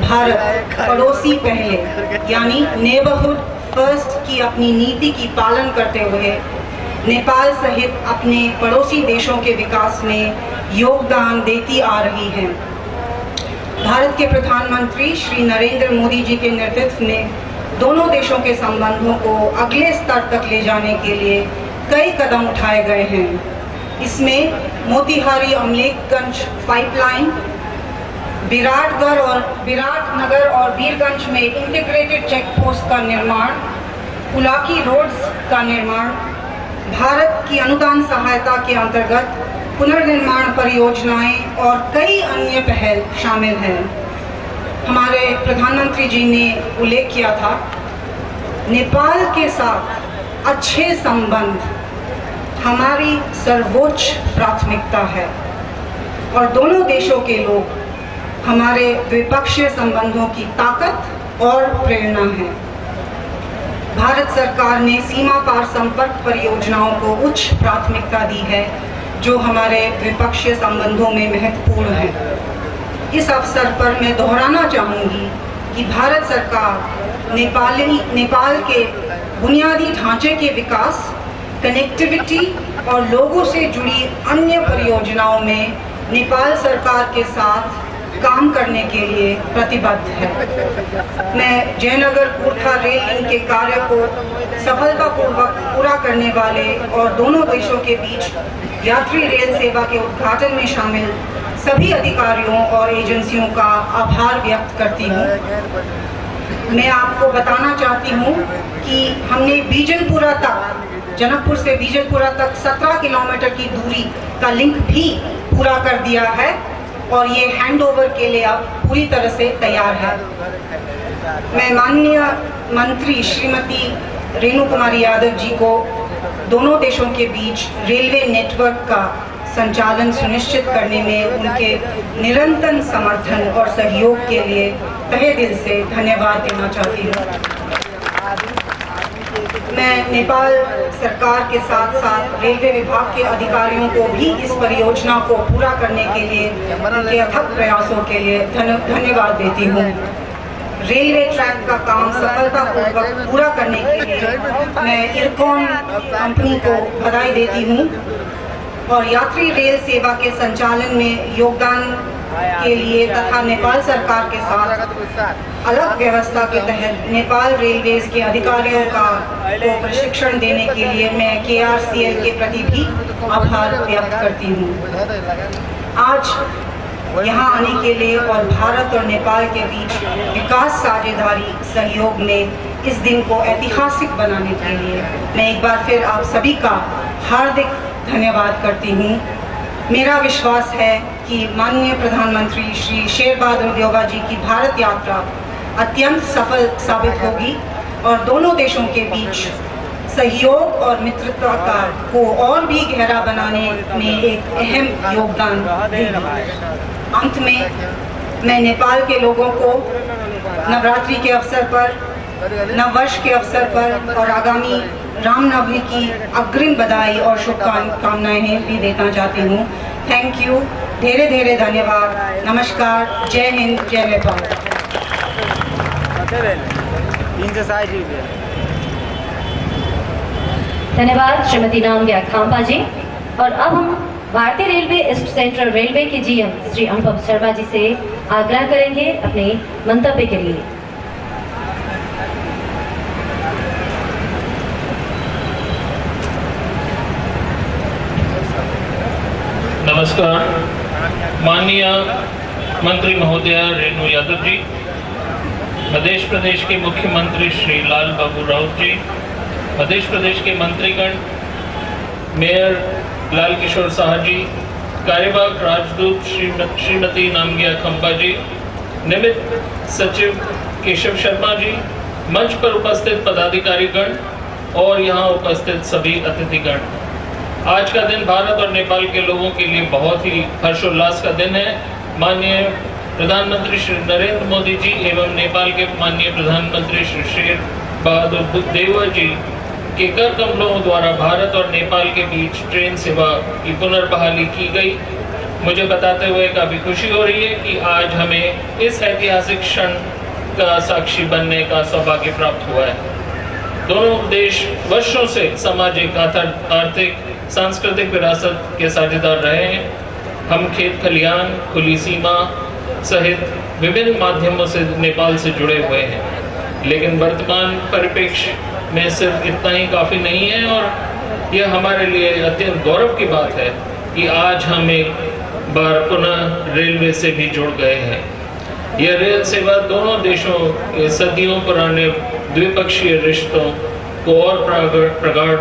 भारत पड़ोसी पहले यानी नेबरहुड फर्स्ट की अपनी नीति की पालन करते हुए नेपाल सहित अपने पड़ोसी देशों के विकास में योगदान देती आ रही है। भारत के प्रधानमंत्री श्री नरेंद्र मोदी जी के नेतृत्व में दोनों देशों के संबंधों को अगले स्तर तक ले जाने के लिए कई कदम उठाए गए हैं। इसमें मोतीहारी अमलेखगंज पाइपलाइन, विराटनगर और वीरगंज में इंटीग्रेटेड चेक पोस्ट का निर्माण, उलाकी रोड्स का निर्माण, भारत की अनुदान सहायता के अंतर्गत पुनर्निर्माण परियोजनाएं और कई अन्य पहल शामिल हैं। हमारे प्रधानमंत्री जी ने उल्लेख किया था, नेपाल के साथ अच्छे संबंध हमारी सर्वोच्च प्राथमिकता है और दोनों देशों के लोग हमारे द्विपक्षीय संबंधों की ताकत और प्रेरणा है। भारत सरकार ने सीमा पार संपर्क परियोजनाओं को उच्च प्राथमिकता दी है, जो हमारे द्विपक्षीय संबंधों में महत्वपूर्ण है। इस अवसर पर मैं दोहराना चाहूँगी कि भारत सरकार नेपाल के बुनियादी ढांचे के विकास, कनेक्टिविटी और लोगों से जुड़ी अन्य परियोजनाओं में नेपाल सरकार के साथ काम करने के लिए प्रतिबद्ध है। मैं जयनगर कूर्था रेल लिंक के कार्य को सफलतापूर्वक पूरा करने वाले और दोनों देशों के बीच यात्री रेल सेवा के उद्घाटन में शामिल सभी अधिकारियों और एजेंसियों का आभार व्यक्त करती हूँ। मैं आपको बताना चाहती हूँ कि हमने बीजलपुरा तक, जनकपुर से बीजलपुरा तक 17 किलोमीटर की दूरी का लिंक भी पूरा कर दिया है और ये हैंडओवर के लिए अब पूरी तरह से तैयार है। मैं माननीय मंत्री श्रीमती रेणु कुमारी यादव जी को दोनों देशों के बीच रेलवे नेटवर्क का संचालन सुनिश्चित करने में उनके निरंतर समर्थन और सहयोग के लिए तहे दिल से धन्यवाद देना चाहती हूँ। मैं नेपाल सरकार के साथ साथ रेलवे विभाग के अधिकारियों को भी इस परियोजना को पूरा करने के लिए उनके अथक प्रयासों के लिए धन्यवाद देती हूँ। रेलवे ट्रैक का काम सफलतापूर्वक पूरा करने के लिए मैं इरकॉन कंपनी को बधाई देती हूँ और यात्री रेल सेवा के संचालन में योगदान के लिए तथा नेपाल सरकार के साथ अलग व्यवस्था के तहत नेपाल रेलवेज के अधिकारियों को प्रशिक्षण देने के लिए मैं KRCL के प्रति भी आभार व्यक्त करती हूँ। आज यहाँ आने के लिए और भारत और नेपाल के बीच विकास साझेदारी सहयोग में इस दिन को ऐतिहासिक बनाने के लिए मैं एक बार फिर आप सभी का हार्दिक धन्यवाद करती हूँ। मेरा विश्वास है कि माननीय प्रधानमंत्री श्री शेर बहादुर देउबा जी की भारत यात्रा अत्यंत सफल साबित होगी और दोनों देशों के बीच सहयोग और मित्रता को और भी गहरा बनाने में एक अहम योगदान देगी। अंत में मैं नेपाल के लोगों को नवरात्रि के अवसर पर, नववर्ष के अवसर पर और आगामी रामनवमी की अग्रिम बधाई और शुभकामनाएं भी देना चाहती हूँ। थैंक यू, ढेरे ढेरे धन्यवाद, नमस्कार, जय हिंद, जय नेपाल। धन्यवाद श्रीमती नामग्या खाम्पा जी। और अब हम भारतीय रेलवे ईस्ट सेंट्रल रेलवे के GM श्री अनुभव शर्मा जी से आग्रह करेंगे अपने मंतव्य के लिए। नमस्कार, माननीय मंत्री महोदया रेणु यादव जी, मध्य प्रदेश के मुख्यमंत्री श्री लाल बाबू राउत जी, मध्य प्रदेश के मंत्रीगण, मेयर लाल किशोर साहा जी, कार्यवाहक राजदूत श्रीमती नामग्या खाम्पा जी, निमित्त सचिव केशव शर्मा जी, मंच पर उपस्थित पदाधिकारीगण और यहाँ उपस्थित सभी अतिथिगण। आज का दिन भारत और नेपाल के लोगों के लिए बहुत ही हर्षोल्लास का दिन है। माननीय प्रधानमंत्री श्री नरेंद्र मोदी जी एवं नेपाल के माननीय प्रधानमंत्री श्री शेर बहादुर देउबा जी के कर कमलों द्वारा भारत और नेपाल के बीच ट्रेन सेवा की पुनर्बहाली की गई। मुझे बताते हुए काफ़ी खुशी हो रही है कि आज हमें इस ऐतिहासिक क्षण का साक्षी बनने का सौभाग्य प्राप्त हुआ है। दोनों देश वर्षों से सामाजिक, आर्थिक, सांस्कृतिक विरासत के साझेदार रहे हैं। हम खेत खलियान, खुली सीमा सहित विभिन्न माध्यमों से नेपाल से जुड़े हुए हैं, लेकिन वर्तमान परिप्रेक्ष्य में सिर्फ इतना ही काफ़ी नहीं है और यह हमारे लिए अत्यंत गौरव की बात है कि आज हम एक बार पुनः रेलवे से भी जुड़ गए हैं। यह रेल सेवा दोनों देशों के सदियों पुराने द्विपक्षीय रिश्तों को और प्रगाढ़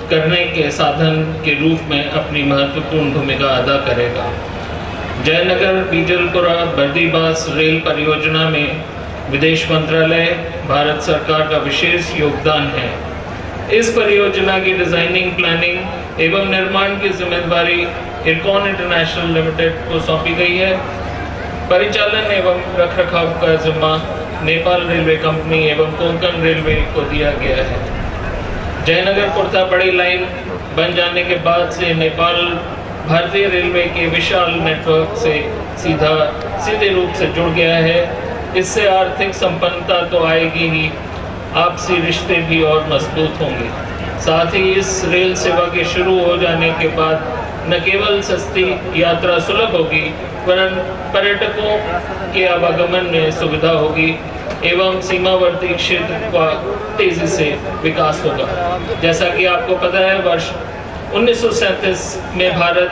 करने के साधन के रूप में अपनी महत्वपूर्ण भूमिका अदा करेगा। जयनगर बीजलपुरा बर्दीबास रेल परियोजना में विदेश मंत्रालय, भारत सरकार का विशेष योगदान है। इस परियोजना की डिजाइनिंग, प्लानिंग एवं निर्माण की जिम्मेदारी इरकॉन इंटरनेशनल लिमिटेड को सौंपी गई है। परिचालन एवं रखरखाव का जिम्मा नेपाल रेलवे कंपनी एवं कोंकण रेलवे को दिया गया है। जयनगर कुर्था बड़ी लाइन बन जाने के बाद से नेपाल भारतीय रेलवे के विशाल नेटवर्क से सीधे रूप से जुड़ गया है। इससे आर्थिक संपन्नता तो आएगी ही, आपसी रिश्ते भी और मजबूत होंगे। साथ ही इस रेल सेवा के शुरू हो जाने के बाद न केवल सस्ती यात्रा सुलभ होगी, वरन पर्यटकों के आवागमन में सुविधा होगी एवं सीमावर्ती क्षेत्र का तेजी से विकास होगा। जैसा कि आपको पता है, वर्ष 1937 में भारत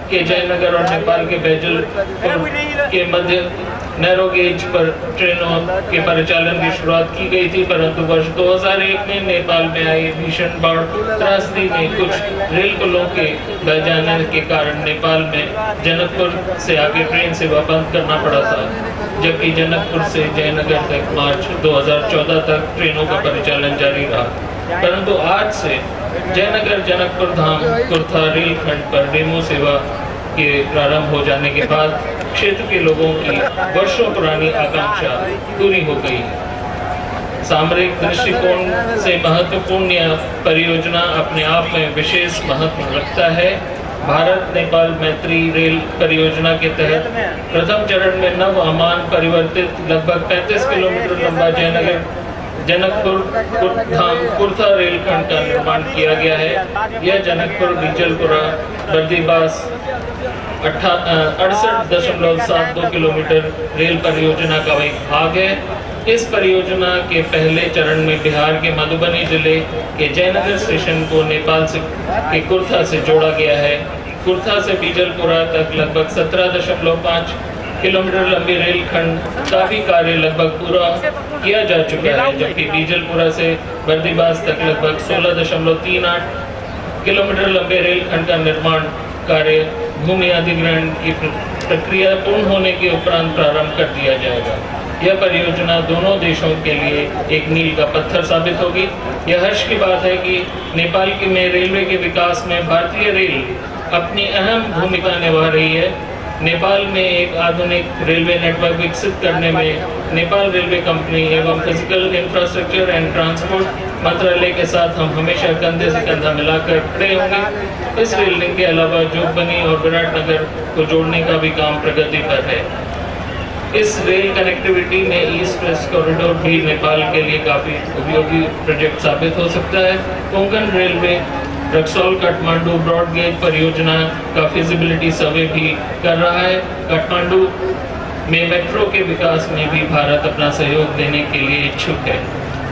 के जयनगर और नेपाल के बैजलपुर के मध्य नैरो गेज पर ट्रेनों के परिचालन की शुरुआत की गई थी, परंतु वर्ष 2001 में नेपाल में आई भीषण बाढ़ त्रासदी में कुछ रेल पुलों के बह जाने के कारण नेपाल में जनकपुर से आगे ट्रेन सेवा बंद करना पड़ा था, जबकि जनकपुर से जयनगर तक मार्च 2014 तक ट्रेनों का परिचालन जारी रहा। परंतु आज से जयनगर जनकपुर धाम कुर्था रेलखंड पर डेमो सेवा के प्रारंभ हो जाने के बाद क्षेत्र के लोगों की वर्षों पुरानी आकांक्षा पूरी हो गई। सामरिक दृष्टिकोण से महत्वपूर्ण यह परियोजना अपने आप में विशेष महत्व रखता है। भारत नेपाल मैत्री रेल परियोजना के तहत प्रथम चरण में नव अमान परिवर्तित लगभग 35 किलोमीटर लंबा जयनगर जनकपुर धाम कुर्था रेलखंड का निर्माण किया गया है। यह जनकपुर बीजलपुरा बर्दीबास 68.72 किलोमीटर रेल परियोजना का एक भाग है। इस परियोजना के पहले चरण में बिहार के मधुबनी जिले के जयनगर स्टेशन को नेपाल से के कुर्था से जोड़ा गया है। कुर्था से बीजलपुरा तक लगभग 17.5 किलोमीटर लंबी रेलखंड का भी कार्य लगभग पूरा किया जा चुका है, जबकि बीजलपुरा से बर्दीबास तक लगभग 16.38 किलोमीटर लंबे रेलखंड का निर्माण कार्य भूमि अधिग्रहण की प्रक्रिया पूर्ण होने के उपरांत प्रारंभ कर दिया जाएगा। यह परियोजना दोनों देशों के लिए एक मील का पत्थर साबित होगी। यह हर्ष की बात है कि नेपाल में रेलवे के विकास में भारतीय रेल अपनी अहम भूमिका निभा रही है। नेपाल में एक आधुनिक रेलवे नेटवर्क विकसित करने में नेपाल रेलवे कंपनी एवं फिजिकल इंफ्रास्ट्रक्चर एंड ट्रांसपोर्ट मंत्रालय के साथ हम हमेशा कंधे से कंधा मिलाकर खड़े होंगे। इस रेल लिंक के अलावा जोगबनी और विराटनगर को जोड़ने का भी काम प्रगति पर है। इस रेल कनेक्टिविटी में ईस्ट वेस्ट कॉरिडोर भी नेपाल के लिए काफी उपयोगी प्रोजेक्ट साबित हो सकता है। Konkan railway Raxaul Kathmandu broad gauge परियोजना का फिजिबिलिटी सर्वे भी कर रहा है। काठमांडू में मेट्रो के विकास में भी भारत अपना सहयोग देने के लिए इच्छुक है।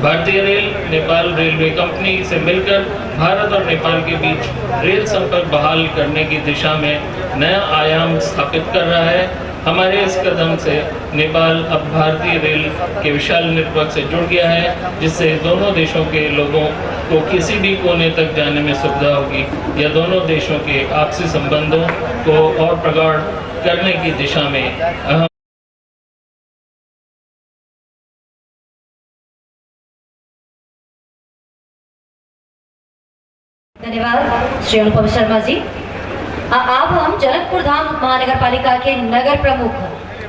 भारतीय रेल नेपाल रेलवे कंपनी से मिलकर भारत और नेपाल के बीच रेल संपर्क बहाल करने की दिशा में नया आयाम स्थापित कर रहा है। हमारे इस कदम से नेपाल अब भारतीय रेल के विशाल नेटवर्क से जुड़ गया है, जिससे दोनों देशों के लोगों को किसी भी कोने तक जाने में सुविधा होगी। यह दोनों देशों के आपसी संबंधों को और प्रगाढ़ करने की दिशा में अहम धन्यवाद श्री अनुपम शर्मा जी। अब हम जनकपुर धाम महानगर पालिका के नगर प्रमुख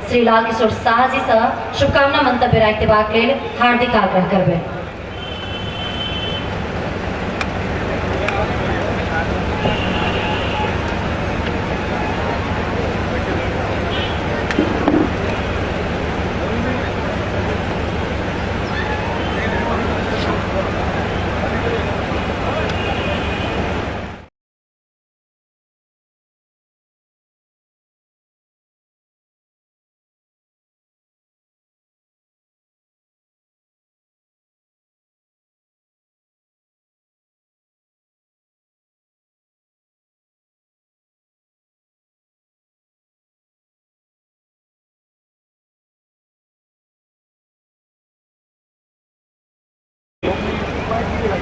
श्री लाल किशोर शाह जी से शुभकामना मंतव्य रखते हार्दिक आग्रह करबे।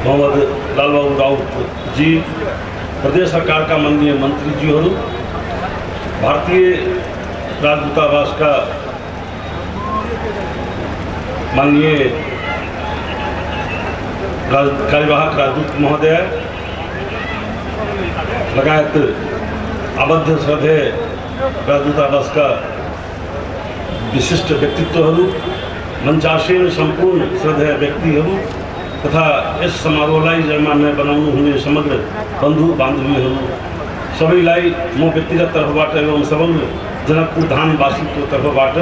मोहम्मद लालबाबू राउत जी, प्रदेश सरकार का माननीय मंत्री जी, भारतीय राजदूतावास का माननीय कार्यवाहक राजदूत महोदय, लगायत आबद्ध श्रद्धेय राजदूतावास का विशिष्ट व्यक्तित्वहरू, मञ्चासीन सम्पूर्ण श्रद्धेय व्यक्तिहरू तथा यस समारोहलाई जयमान्य बनाउनु हुने समग्र बन्धु बान्धवीहरू सबैलाई म व्यक्तिगत तर्फबाट एवं समग्र जनकपुर धामवासीको तर्फबाट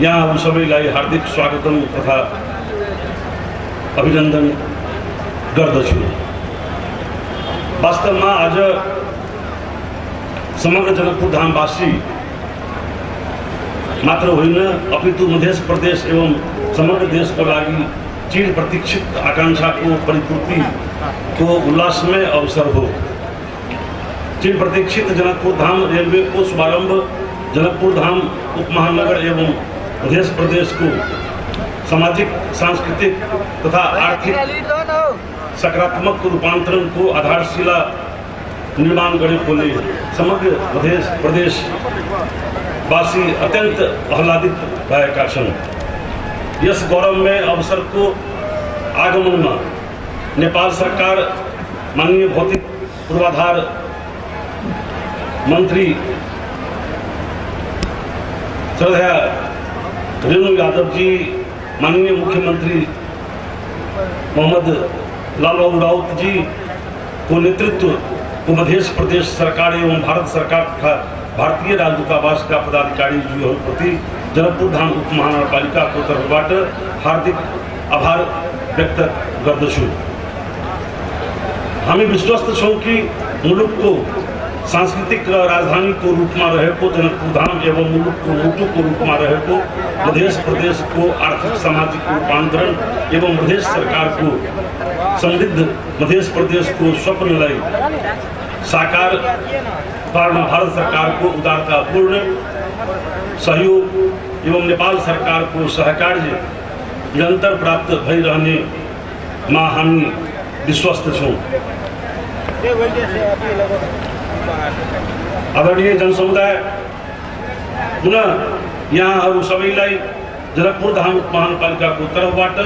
यहाँहरू सबैलाई हार्दिक स्वागतम तथा अभिनन्दन गर्दछु। वास्तवमा आज समग्र जनकपुर धामवासी मात्र होइन, अपितु मध्य प्रदेश एवं समग्र देशको लागि चिर प्रतीक्षित आकांक्षाको परिपूर्तिको उल्लासमय अवसर हो। चिर प्रतीक्षित जनकपुर धाम रेलवे को शुभारंभ जनकपुर धाम उपमहानगर एवं मध्य प्रदेश को सामाजिक, सांस्कृतिक तथा आर्थिक सकारात्मक रूपांतरण को आधारशिला निर्माण गरेकोले समग्र मध्य प्रदेशवासी अत्यंत आह्लादित भएका छन्। यस गौरवमय अवसरको आगमनमा नेपाल सरकार माननीय भौतिक पूर्वाधार मंत्री श्रद्धेय रेणु यादव जी, माननीय मुख्यमंत्री मोहम्मद लालबाबू राउत जी को नेतृत्व को मध्य प्रदेश सरकार एवं भारत सरकार तथा भारतीय राजदूतावास का पदाधिकारी जी प्रति जनकपुर धाम उपमहानगरपालिका को तर्फबाट हार्दिक आभार व्यक्त गर्दछु। हामी विश्वस्त छौं कि मुलुकको सांस्कृतिक राजधानीको रूपमा रहेको जनकपुर धाम एवं मुलुकको मुटुको रूपमा रहेको मध्य प्रदेशको आर्थिक सामाजिक रूपान्तरण एवं मध्य सरकारको समृद्ध मध्य प्रदेशको स्वप्नलाई साकार पार्न भारत सरकारको उदारतापूर्ण सहयोग एवं नेपाल सरकारको सहकार्य निरन्तर प्राप्त भइरहनेमा हामी विश्वस्त छौं। आदरणीय जनसमुदाय, पुनः यहाँहरू सबैलाई जनकपुर धाम उपमहानगरपालिकाको तर्फबाट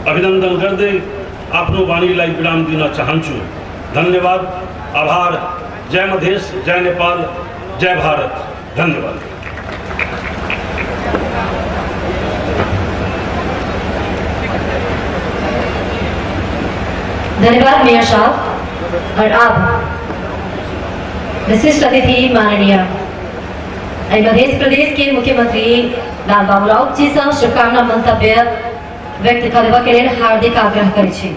अभिनन्दन गर्दै आफ्नो वाणीलाई विराम दिन चाहन्छु। धन्यवाद, आभार। जय मधेश, जय नेपाल, जय भारत। धन्यवाद। धन्यवाद मेयर साहब। और अब विशिष्ट अतिथि माननीय मध्य प्रदेश के मुख्यमंत्री लालबाबू राउत जी से शुभकामना मंतव्य व्यक्त करबा के लिए हार्दिक आग्रह करै छी।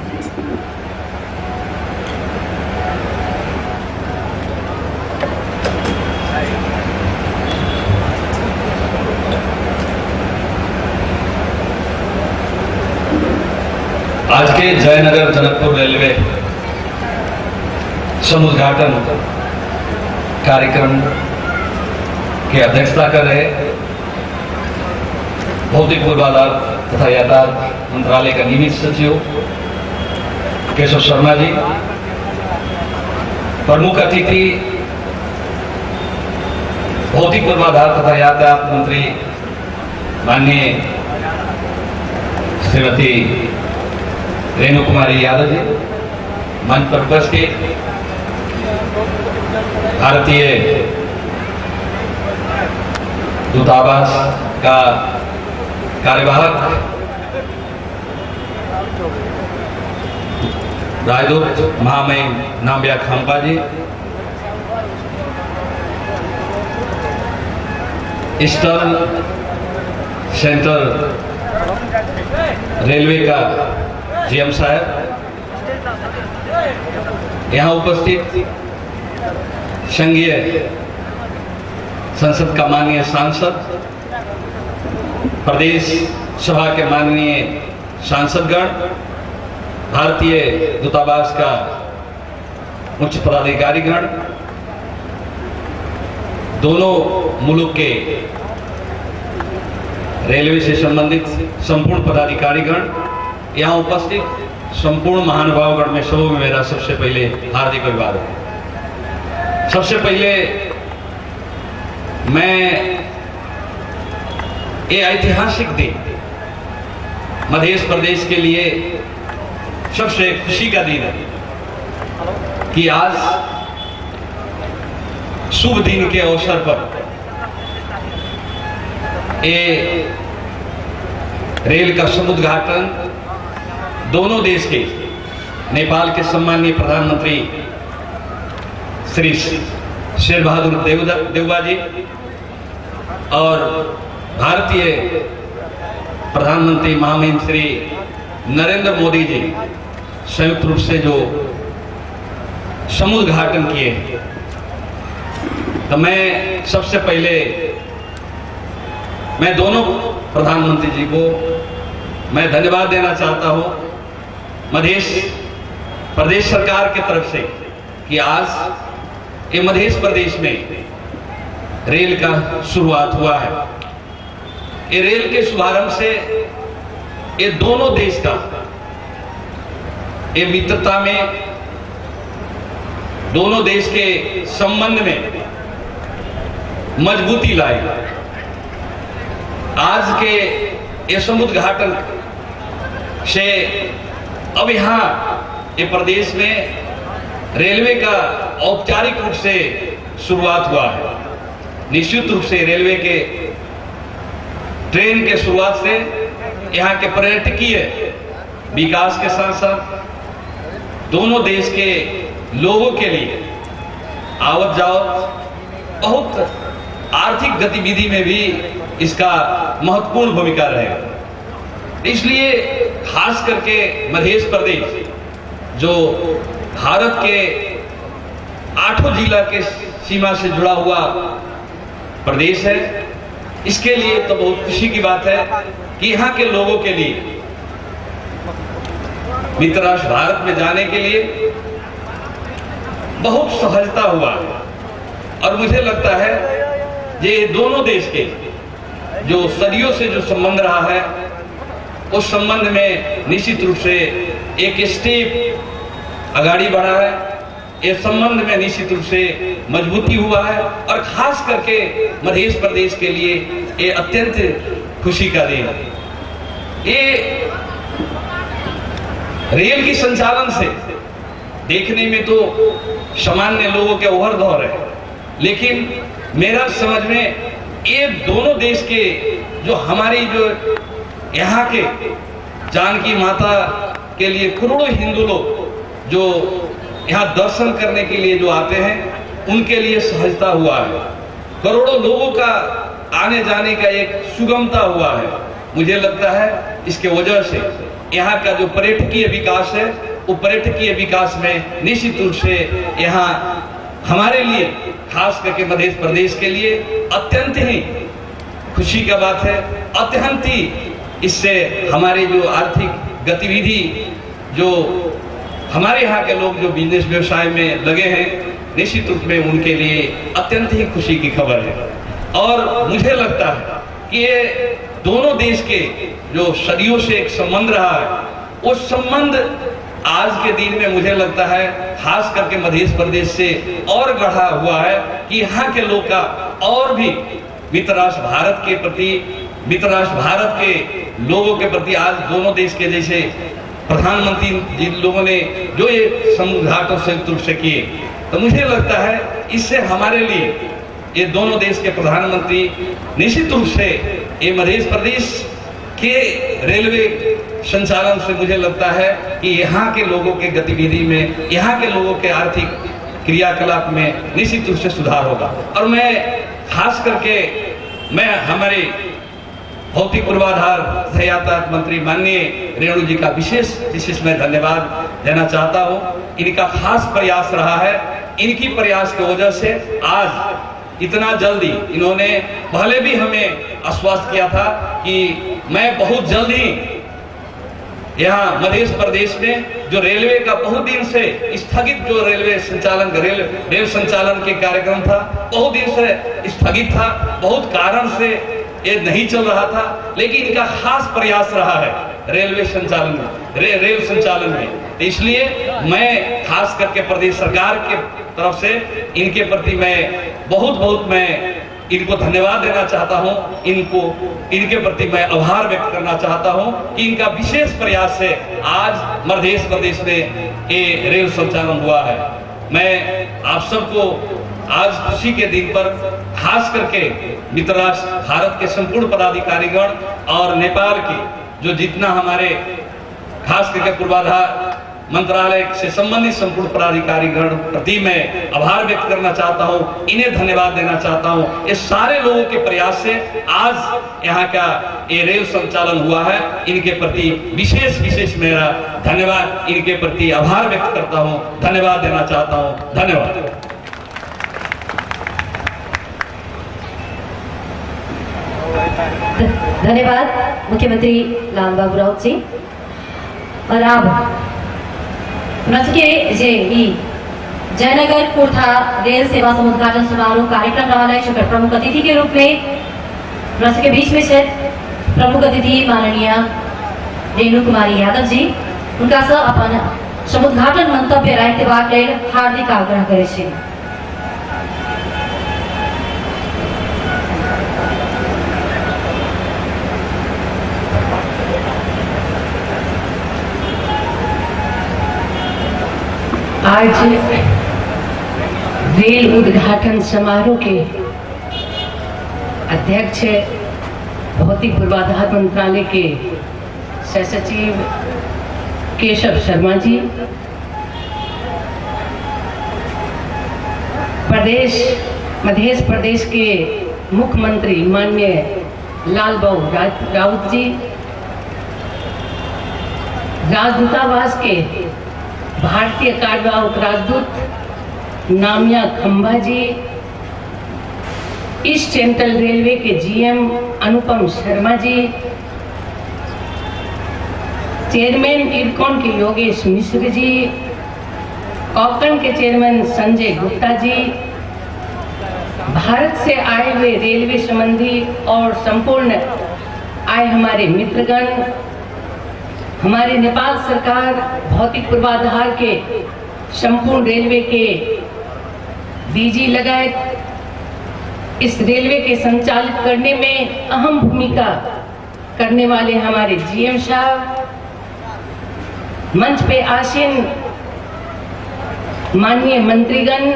आज के जयनगर जनकपुर रेलवे समुद्घाटन कार्यक्रम की अध्यक्षता कर रहे भौतिक पूर्वाधार तथा यातायात मंत्रालय का नियमित सचिव केशव शर्मा जी, प्रमुख अतिथि भौतिक पूर्वाधार तथा यातायात मंत्री माननीय श्रीमती रेणु कुमारी यादव जी, मंच पर उपस्थित भारतीय दूतावास का कार्यवाहक राजदूत महामहिम नाम्बिया खाम्पा जी, ईस्टर्न सेंट्रल रेलवे का जीएम साहब, यहाँ उपस्थित संघीय संसद का माननीय सांसद, प्रदेश सभा के माननीय सांसदगण, भारतीय दूतावास का उच्च पदाधिकारीगण, दोनों मुल्क के रेलवे से संबंधित संपूर्ण पदाधिकारीगण, यहाँ उपस्थित संपूर्ण महानुभावगण में सबों में मेरा सबसे पहले हार्दिक अभिवादन। सबसे पहले मैं ये ऐतिहासिक दिन मध्य प्रदेश के लिए सबसे खुशी का दिन है कि आज शुभ दिन के अवसर पर ये रेल का समुद्घाटन दोनों देश के नेपाल के सम्माननीय प्रधानमंत्री श्री शेर बहादुर देउबा जी और भारतीय प्रधानमंत्री महामहिम श्री नरेंद्र मोदी जी संयुक्त रूप से जो समुद्घाटन किए, तो मैं सबसे पहले मैं दोनों प्रधानमंत्री जी को मैं धन्यवाद देना चाहता हूं मध्य प्रदेश सरकार की तरफ से कि आज ये मध्य प्रदेश में रेल का शुरुआत हुआ है। ये रेल के शुभारंभ से ये दोनों देश का ये मित्रता में, दोनों देश के संबंध में मजबूती लाई। आज के ये समुद्घाटन से अब यहाँ ये प्रदेश में रेलवे का औपचारिक रूप से शुरुआत हुआ है। निश्चित रूप से रेलवे के ट्रेन के शुरुआत से यहाँ के पर्यटकीय विकास के साथ साथ दोनों देश के लोगों के लिए आवत जावत बहुत आर्थिक गतिविधि में भी इसका महत्वपूर्ण भूमिका रहेगा। इसलिए खास करके मध्य प्रदेश जो भारत के 8 जिला के सीमा से जुड़ा हुआ प्रदेश है, इसके लिए तो बहुत खुशी की बात है कि यहाँ के लोगों के लिए मित्र राष्ट्र भारत में जाने के लिए बहुत सहजता हुआ है। और मुझे लगता है ये दोनों देश के जो सदियों से जो संबंध रहा है उस संबंध में निश्चित रूप से एक स्टेप आगाड़ी बढ़ा है। इस संबंध में निश्चित रूप से मजबूती हुआ है और खास करके मध्य प्रदेश के लिए ये अत्यंत खुशी का दिन है। ये रेल की संचालन से देखने में तो सामान्य लोगों के ओवर दौर है, लेकिन मेरा समझ में ये दोनों देश के जो हमारी जो यहाँ के जानकी माता के लिए करोड़ों हिंदू लोग जो यहाँ दर्शन करने के लिए जो आते हैं उनके लिए सहजता हुआ है। करोड़ों लोगों का आने जाने का एक सुगमता हुआ है। मुझे लगता है इसके वजह से यहाँ का जो पर्यटकीय विकास है वो पर्यटकीय विकास में निश्चित रूप से यहाँ हमारे लिए खास करके मध्य प्रदेश के लिए अत्यंत ही खुशी का बात है। अत्यंत ही इससे हमारे जो आर्थिक गतिविधि जो हमारे यहाँ के लोग जो बिजनेस व्यवसाय में लगे हैं निश्चित रूप में उनके लिए अत्यंत ही खुशी की खबर है। और मुझे लगता है कि ये दोनों देश के जो सदियों से एक संबंध रहा है उस संबंध आज के दिन में मुझे लगता है खास करके मध्य प्रदेश से और बढ़ा हुआ है कि यहाँ के लोग का और भी मित्र राष्ट्र भारत के प्रति, मित्र राष्ट्र भारत के लोगों के प्रति आज दोनों देश के जैसे प्रधानमंत्री जिन लोगों ने जो ये समुद्घाटन संयुक्त रूप से किए, तो मुझे लगता है इससे हमारे लिए ये दोनों देश के प्रधानमंत्री निश्चित रूप से ये मध्य प्रदेश के रेलवे संचालन से मुझे लगता है कि यहाँ के लोगों के गतिविधि में, यहाँ के लोगों के आर्थिक क्रियाकलाप में निश्चित रूप से सुधार होगा। और मैं खास करके मैं हमारे भौतिक पूर्वाधार यातायात मंत्री माननीय रेणु जी का विशेष मैं धन्यवाद देना चाहता हूँ। इनका खास प्रयास रहा है। इनकी प्रयास की वजह से आज इतना जल्दी इन्होंने पहले भी हमें आश्वस्त किया था कि मैं बहुत जल्दी यहाँ मध्य प्रदेश में जो रेलवे का बहुत दिन से स्थगित जो रेलवे संचालन रेल संचालन के कार्यक्रम था बहुत दिन से स्थगित था, बहुत कारण से ये नहीं चल रहा था, लेकिन इनका खास प्रयास रहा है रेलवे संचालन में, रेल संचालन में। इसलिए मैं खास करके प्रदेश सरकार के तरफ से इनके प्रति मैं बहुत मैं इनको धन्यवाद देना चाहता हूं। इनके प्रति मैं आभार व्यक्त करना चाहता हूं कि इनका विशेष प्रयास से आज मध्य प्रदेश में ये रेल संचालन हुआ है। मैं आप सबको आज खुशी के दिन पर खास करके मित्र राष्ट्र भारत के संपूर्ण पदाधिकारीगण और नेपाल के जो जितना हमारे खास करके पूर्वाधार मंत्रालय से संबंधित संपूर्ण पदाधिकारीगण प्रति मैं आभार व्यक्त करना चाहता हूं, इन्हें धन्यवाद देना चाहता हूं। इस सारे लोगों के प्रयास से आज यहाँ का ये रेल संचालन हुआ है। इनके प्रति विशेष मेरा धन्यवाद, इनके प्रति आभार व्यक्त करता हूं, धन्यवाद देना चाहता हूं। धन्यवाद। धन्यवाद मुख्यमंत्री लाल बाबू राउत जी। और अब जयनगर कुर्था रेल सेवा समुद्घाटन समारोह कार्यक्रम रहा है। प्रमुख अतिथि के रूप में के बीच में से प्रमुख अतिथि माननीय रेणु कुमारी यादव जी, उनका से अपन समुद्घाटन मंतव्य राख्देबाक लेल हार्दिक आग्रह करे छी। आज रेल उद्घाटन समारोह के अध्यक्ष भौतिक पूर्वाधार मंत्रालय के सह सचिव केशव शर्मा जी, मध्य प्रदेश के मुख्यमंत्री माननीय लाल बाबू राउत जी, राजदूतावास के भारतीय कार्यवाहक राजदूत नामिया खंबा जी, ईस्ट सेंट्रल रेलवे के जीएम अनुपम शर्मा जी, चेयरमैन इरकॉन के योगेश मिश्र जी, कॉकन के चेयरमैन संजय गुप्ता जी, भारत से आए हुए रेलवे संबंधी और संपूर्ण आए हमारे मित्रगण, हमारे नेपाल सरकार भौतिक पूर्वाधार के संपूर्ण रेलवे के डीजी लगायत इस रेलवे के संचालित करने में अहम भूमिका करने वाले हमारे जीएम साहब, मंच पे आसीन माननीय मंत्रीगण,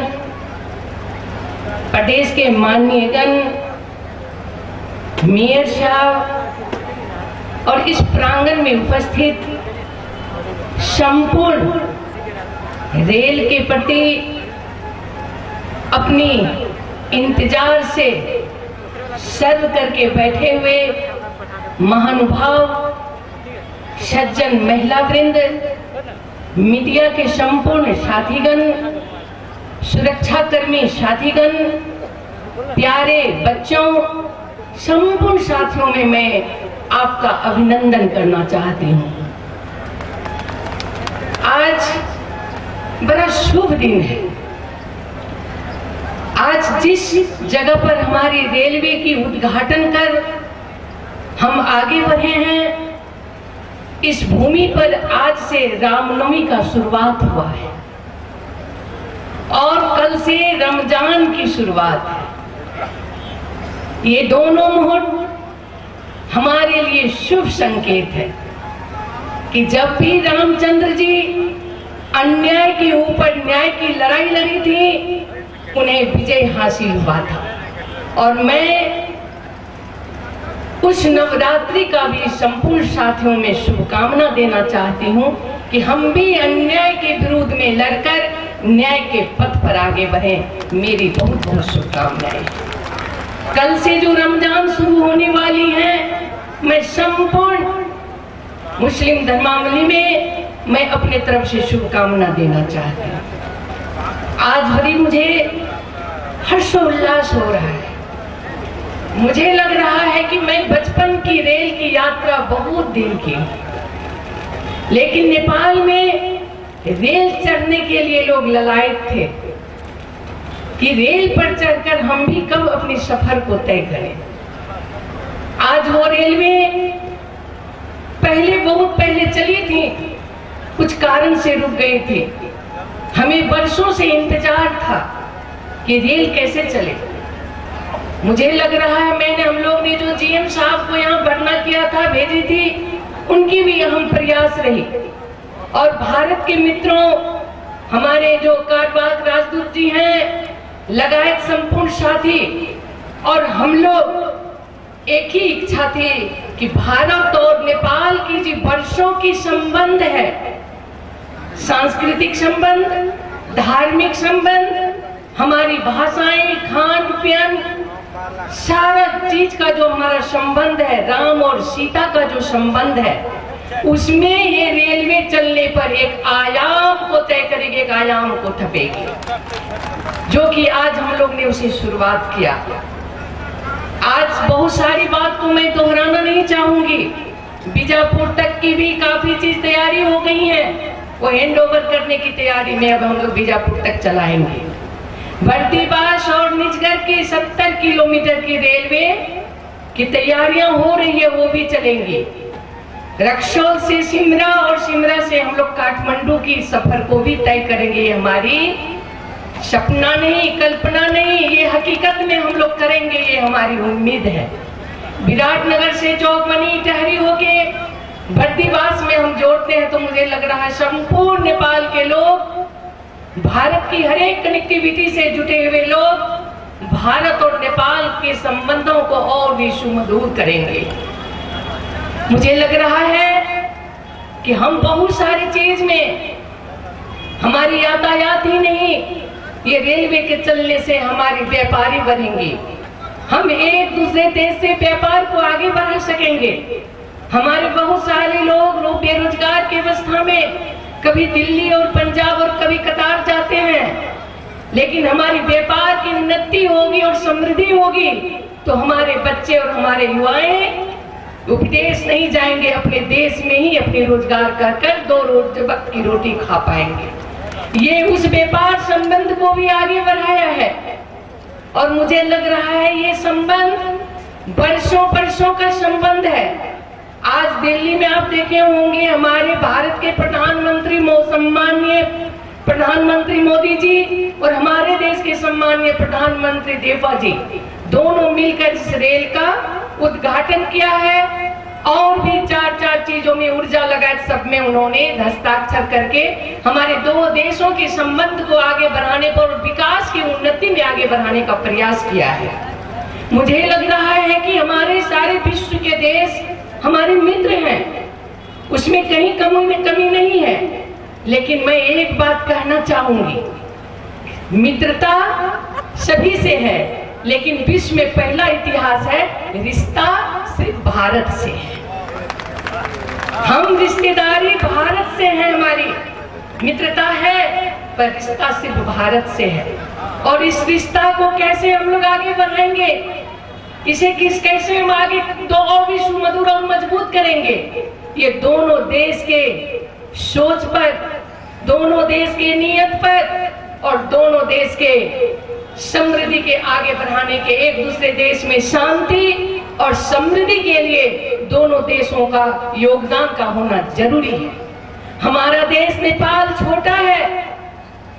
प्रदेश के माननीयगण, मेयर साहब और इस प्रांगण में उपस्थित संपूर्ण रेल के प्रति अपनी इंतजार से सर्व करके बैठे हुए महानुभाव सज्जन महिला वृंद, मीडिया के संपूर्ण साथीगण, सुरक्षाकर्मी साथीगण, प्यारे बच्चों, संपूर्ण साथियों में मैं आपका अभिनंदन करना चाहती हूँ। आज बड़ा शुभ दिन है। आज जिस जगह पर हमारी रेलवे की उद्घाटन कर हम आगे बढ़े हैं, इस भूमि पर आज से रामनवमी का शुरुआत हुआ है और कल से रमजान की शुरुआत है। ये दोनों मुहूर्त हमारे लिए शुभ संकेत है कि जब भी रामचंद्र जी अन्याय के ऊपर न्याय की लड़ाई लड़ी थी, उन्हें विजय हासिल हुआ था। और मैं उस नवरात्रि का भी संपूर्ण साथियों में शुभकामना देना चाहती हूँ कि हम भी अन्याय के विरुद्ध में लड़कर न्याय के पथ पर आगे बढ़ें। मेरी बहुत बहुत शुभकामनाएं। कल से जो रमजान शुरू होने वाली है, मैं संपूर्ण मुस्लिम धर्मावलंबी में मैं अपने तरफ से शुभकामना देना चाहती हूँ। आज बड़ी मुझे हर्षोल्लास हो रहा है। मुझे लग रहा है कि मैं बचपन की रेल की यात्रा बहुत दिन की, लेकिन नेपाल में रेल चढ़ने के लिए लोग ललायत थे कि रेल पर चढ़कर हम भी कब अपने सफर को तय करें। आज वो रेलवे बहुत पहले चली थी, कुछ कारण से रुक गई थी। हमें वर्षों से इंतजार था कि रेल कैसे चले। मुझे लग रहा है मैंने हम लोग ने जो जीएम साहब को यहाँ भरना किया था, भेजी थी, उनकी भी अहम प्रयास रही। और भारत के मित्रों, हमारे जो कार्यवाहक राजदूत जी हैं, लगायत संपूर्ण साथी और हम लोग एक ही इच्छा थी कि भारत और नेपाल की जो वर्षों की संबंध है, सांस्कृतिक संबंध, धार्मिक संबंध, हमारी भाषाएं, खान पीन, सारा चीज का जो हमारा संबंध है, राम और सीता का जो संबंध है, उसमें ये रेलवे चलने पर एक आयाम को तय करेगी, एक आयाम को थपेगी, जो कि आज हम लोग ने उसे शुरुआत किया। आज बहुत सारी बात को मैं दोहराना नहीं चाहूंगी। बीजापुर तक की भी काफी चीज तैयारी हो गई है, वो हैंड ओवर करने की तैयारी में अब हम लोग बीजापुर तक चलाएंगे। बर्दीवास और निजगढ़ की 70 किलोमीटर की रेलवे की तैयारियां हो रही है, वो भी चलेंगी। रक्सौल से सिमरा और सिमरा से हम लोग काठमांडू की सफर को भी तय करेंगे। ये हमारी सपना नहीं, कल्पना नहीं, ये हकीकत में हम लोग करेंगे, ये हमारी उम्मीद है। विराटनगर से चौकमनी टहरी होके बर्दीवास में हम जोड़ते हैं तो मुझे लग रहा है संपूर्ण नेपाल के लोग, भारत की हर एक कनेक्टिविटी से जुटे हुए लोग भारत और नेपाल के संबंधों को और भी सुमधुर करेंगे। मुझे लग रहा है कि हम बहुत सारी चीज में, हमारी यातायात ही नहीं, ये रेलवे के चलने से हमारी व्यापारी बढ़ेंगे, हम एक दूसरे देश से व्यापार को आगे बढ़ा सकेंगे। हमारे बहुत सारे लोग बेरोजगार की अवस्था में कभी दिल्ली और पंजाब और कभी कतार जाते हैं, लेकिन हमारी व्यापार की उन्नति होगी और समृद्धि होगी तो हमारे बच्चे और हमारे युवाएं विदेश नहीं जाएंगे, अपने देश में ही अपने रोजगार कर दो वक्त की रोटी खा पाएंगे। ये उस व्यापार संबंध को भी आगे बढ़ाया है और मुझे लग रहा है ये संबंध वर्षों का संबंध है। आज दिल्ली में आप देखे होंगे हमारे भारत के प्रधानमंत्री सम्माननीय प्रधानमंत्री मोदी जी और हमारे देश के सम्माननीय प्रधानमंत्री देवा जी दोनों मिलकर इस रेल का उद्घाटन किया है और भी चार चीजों में ऊर्जा लगाए, सब में उन्होंने हस्ताक्षर करके हमारे दो देशों के संबंध को आगे बढ़ाने पर विकास की उन्नति में आगे बढ़ाने का प्रयास किया है। मुझे लग रहा है कि हमारे सारे विश्व के देश हमारे मित्र हैं, उसमें कहीं कमी नहीं है, लेकिन मैं एक बात कहना चाहूंगी, मित्रता सभी से है, लेकिन विश्व में पहला इतिहास है रिश्ता सिर्फ भारत से है। हम रिश्तेदारी भारत से है, हमारी मित्रता है पर रिश्ता सिर्फ भारत से है। और इस रिश्ता को कैसे हम लोग आगे बढ़ाएंगे, इसे कैसे हम आगे तो और भी सुमधुर और मजबूत करेंगे, ये दोनों देश के सोच पर, दोनों देश के नियत पर और दोनों देश के समृद्धि के आगे बढ़ाने के, एक दूसरे देश में शांति और समृद्धि के लिए दोनों देशों का योगदान का होना जरूरी है। हमारा देश नेपाल छोटा है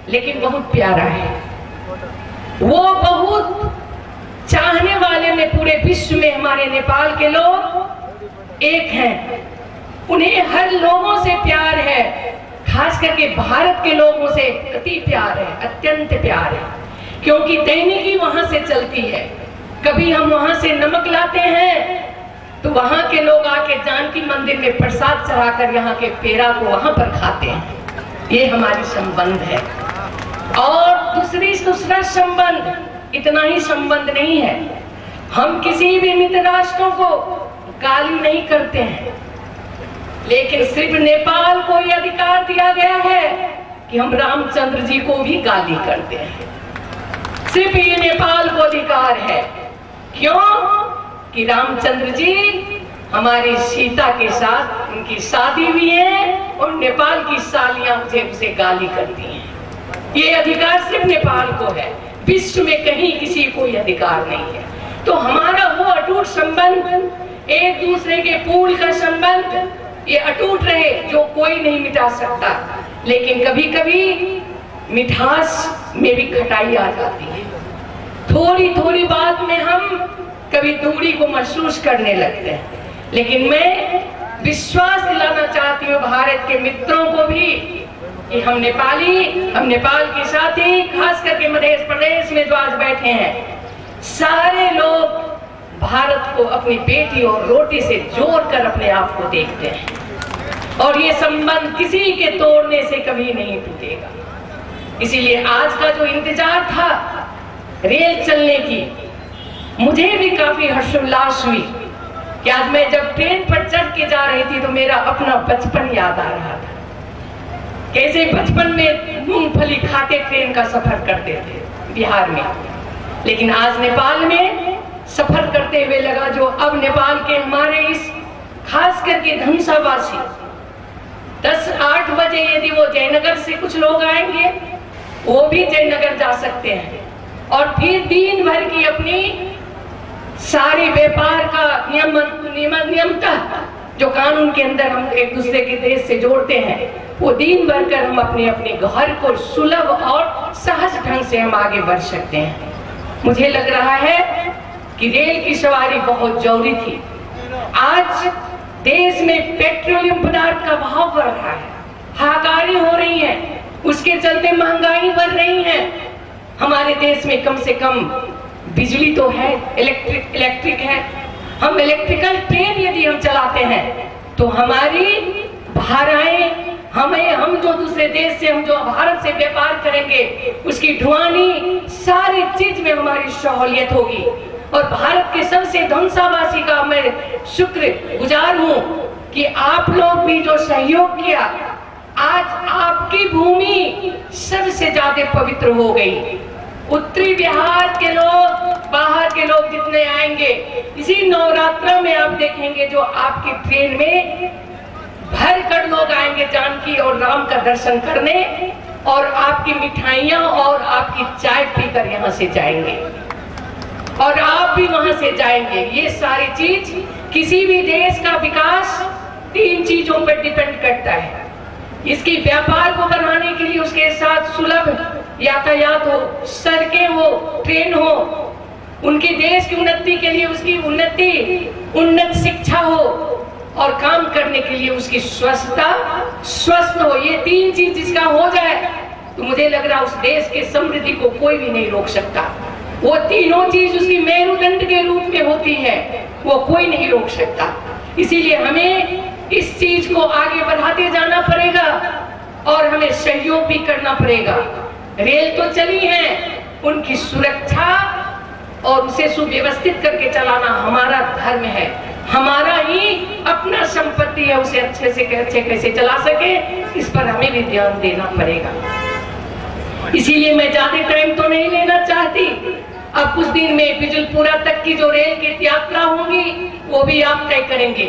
लेकिन बहुत प्यारा है, वो बहुत चाहने वाले में पूरे विश्व में हमारे नेपाल के लोग एक हैं, उन्हें हर लोगों से प्यार है, खास करके भारत के लोगों से अति प्यार है, अत्यंत प्यार है, क्योंकि दैनिकी वहां से चलती है। कभी हम वहां से नमक लाते हैं तो वहां के लोग आके जानकी मंदिर में प्रसाद चढ़ाकर यहाँ के पेड़ा को वहां पर खाते हैं, ये हमारी संबंध है। और दूसरा संबंध, इतना ही संबंध नहीं है, हम किसी भी मित्र राष्ट्रों को गाली नहीं करते हैं, लेकिन सिर्फ नेपाल को यह अधिकार दिया गया है कि हम रामचंद्र जी को भी गाली करते हैं। सिर्फ ये नेपाल को अधिकार है, क्यों कि रामचंद्र जी हमारी सीता के साथ उनकी शादी हुई है और नेपाल की सालियां उसे गाली करती हैं। ये अधिकार सिर्फ नेपाल को है, विश्व में कहीं किसी को ये अधिकार नहीं है। तो हमारा वो अटूट संबंध एक दूसरे के पूल का संबंध ये अटूट रहे, जो कोई नहीं मिटा सकता। लेकिन कभी कभी मिठास में भी खटाई आ जाती है। थोड़ी थोड़ी बात में हम कभी दूरी को महसूस करने लगते हैं। लेकिन मैं विश्वास दिलाना चाहती हूँ भारत के मित्रों को भी कि हम नेपाल के साथी, खास करके मध्य प्रदेश में जो आज बैठे हैं, सारे लोग भारत को अपनी बेटी और रोटी से जोड़कर अपने आप को देखते हैं और ये संबंध किसी के तोड़ने से कभी नहीं टूटेगा। इसीलिए आज का जो इंतजार था रेल चलने की, मुझे भी काफी हर्षोल्लास हुई कि आज मैं जब ट्रेन पर चढ़ के जा रही थी तो मेरा अपना बचपन याद आ रहा था। कैसे बचपन में मूंगफली खाते ट्रेन का सफर करते थे बिहार में, लेकिन आज नेपाल में सफर करते हुए लगा जो अब नेपाल के हमारे इस खास करके धनुषावासी 10-8 बजे यदि वो जयनगर से कुछ लोग आएंगे वो भी जयनगर जा सकते हैं और फिर दिन भर की अपनी सारी व्यापार का नियमतः जो कानून के अंदर हम एक दूसरे के देश से जोड़ते हैं वो दिन भर कर हम अपने अपने घर को सुलभ और सहज ढंग से हम आगे बढ़ सकते हैं। मुझे लग रहा है कि रेल की सवारी बहुत जरूरी थी। आज देश में पेट्रोलियम पदार्थ का भाव बढ़ रहा है, हाहाकारी हो रही है, उसके चलते महंगाई बढ़ रही है। हमारे देश में कम से कम बिजली तो है, इलेक्ट्रिक है। हम इलेक्ट्रिकल ट्रेन यदि हम चलाते हैं तो हमारी भाड़ाएं हम जो दूसरे देश से हम जो भारत से व्यापार करेंगे उसकी ढुआनी सारी चीज में हमारी सहूलियत होगी। और भारत के सबसे धनुषावासी का मैं शुक्रगुजार हूँ कि आप लोग भी जो सहयोग किया, आज आपकी भूमि सबसे ज्यादा पवित्र हो गई। उत्तरी बिहार के लोग, बाहर के लोग जितने आएंगे इसी नवरात्र में आप देखेंगे जो आपकी ट्रेन में भर कर लोग आएंगे जानकी और राम का दर्शन करने और आपकी मिठाइयां और आपकी चाय पीकर यहाँ से जाएंगे और आप भी वहां से जाएंगे। ये सारी चीज किसी भी देश का विकास 3 चीजों पर डिपेंड करता है। इसकी व्यापार को बढ़ाने के लिए उसके साथ सुलभ यातायात हो, सड़कें हो, ट्रेन हो, उनके देश की उन्नति के लिए उसकी उन्नत शिक्षा हो और काम करने के लिए उसकी स्वस्थ हो। ये 3 चीज जिसका हो जाए तो मुझे लग रहा है उस देश के समृद्धि को कोई भी नहीं रोक सकता। वो तीनों चीज उसकी मेरुदंड के रूप में होती है, वो कोई नहीं रोक सकता। इसीलिए हमें इस चीज को आगे बढ़ाते जाना पड़ेगा और हमें सहयोग भी करना पड़ेगा। रेल तो चली है, उनकी सुरक्षा और उसे सुव्यवस्थित करके चलाना हमारा धर्म है, हमारा ही अपना संपत्ति है। उसे अच्छे से अच्छे कैसे चला सके इस पर हमें भी ध्यान देना पड़ेगा। इसीलिए मैं ज्यादा टाइम तो नहीं लेना चाहती। अब कुछ दिन में बिजलपुरा तक की जो रेल की यात्रा होगी वो भी आप तय करेंगे,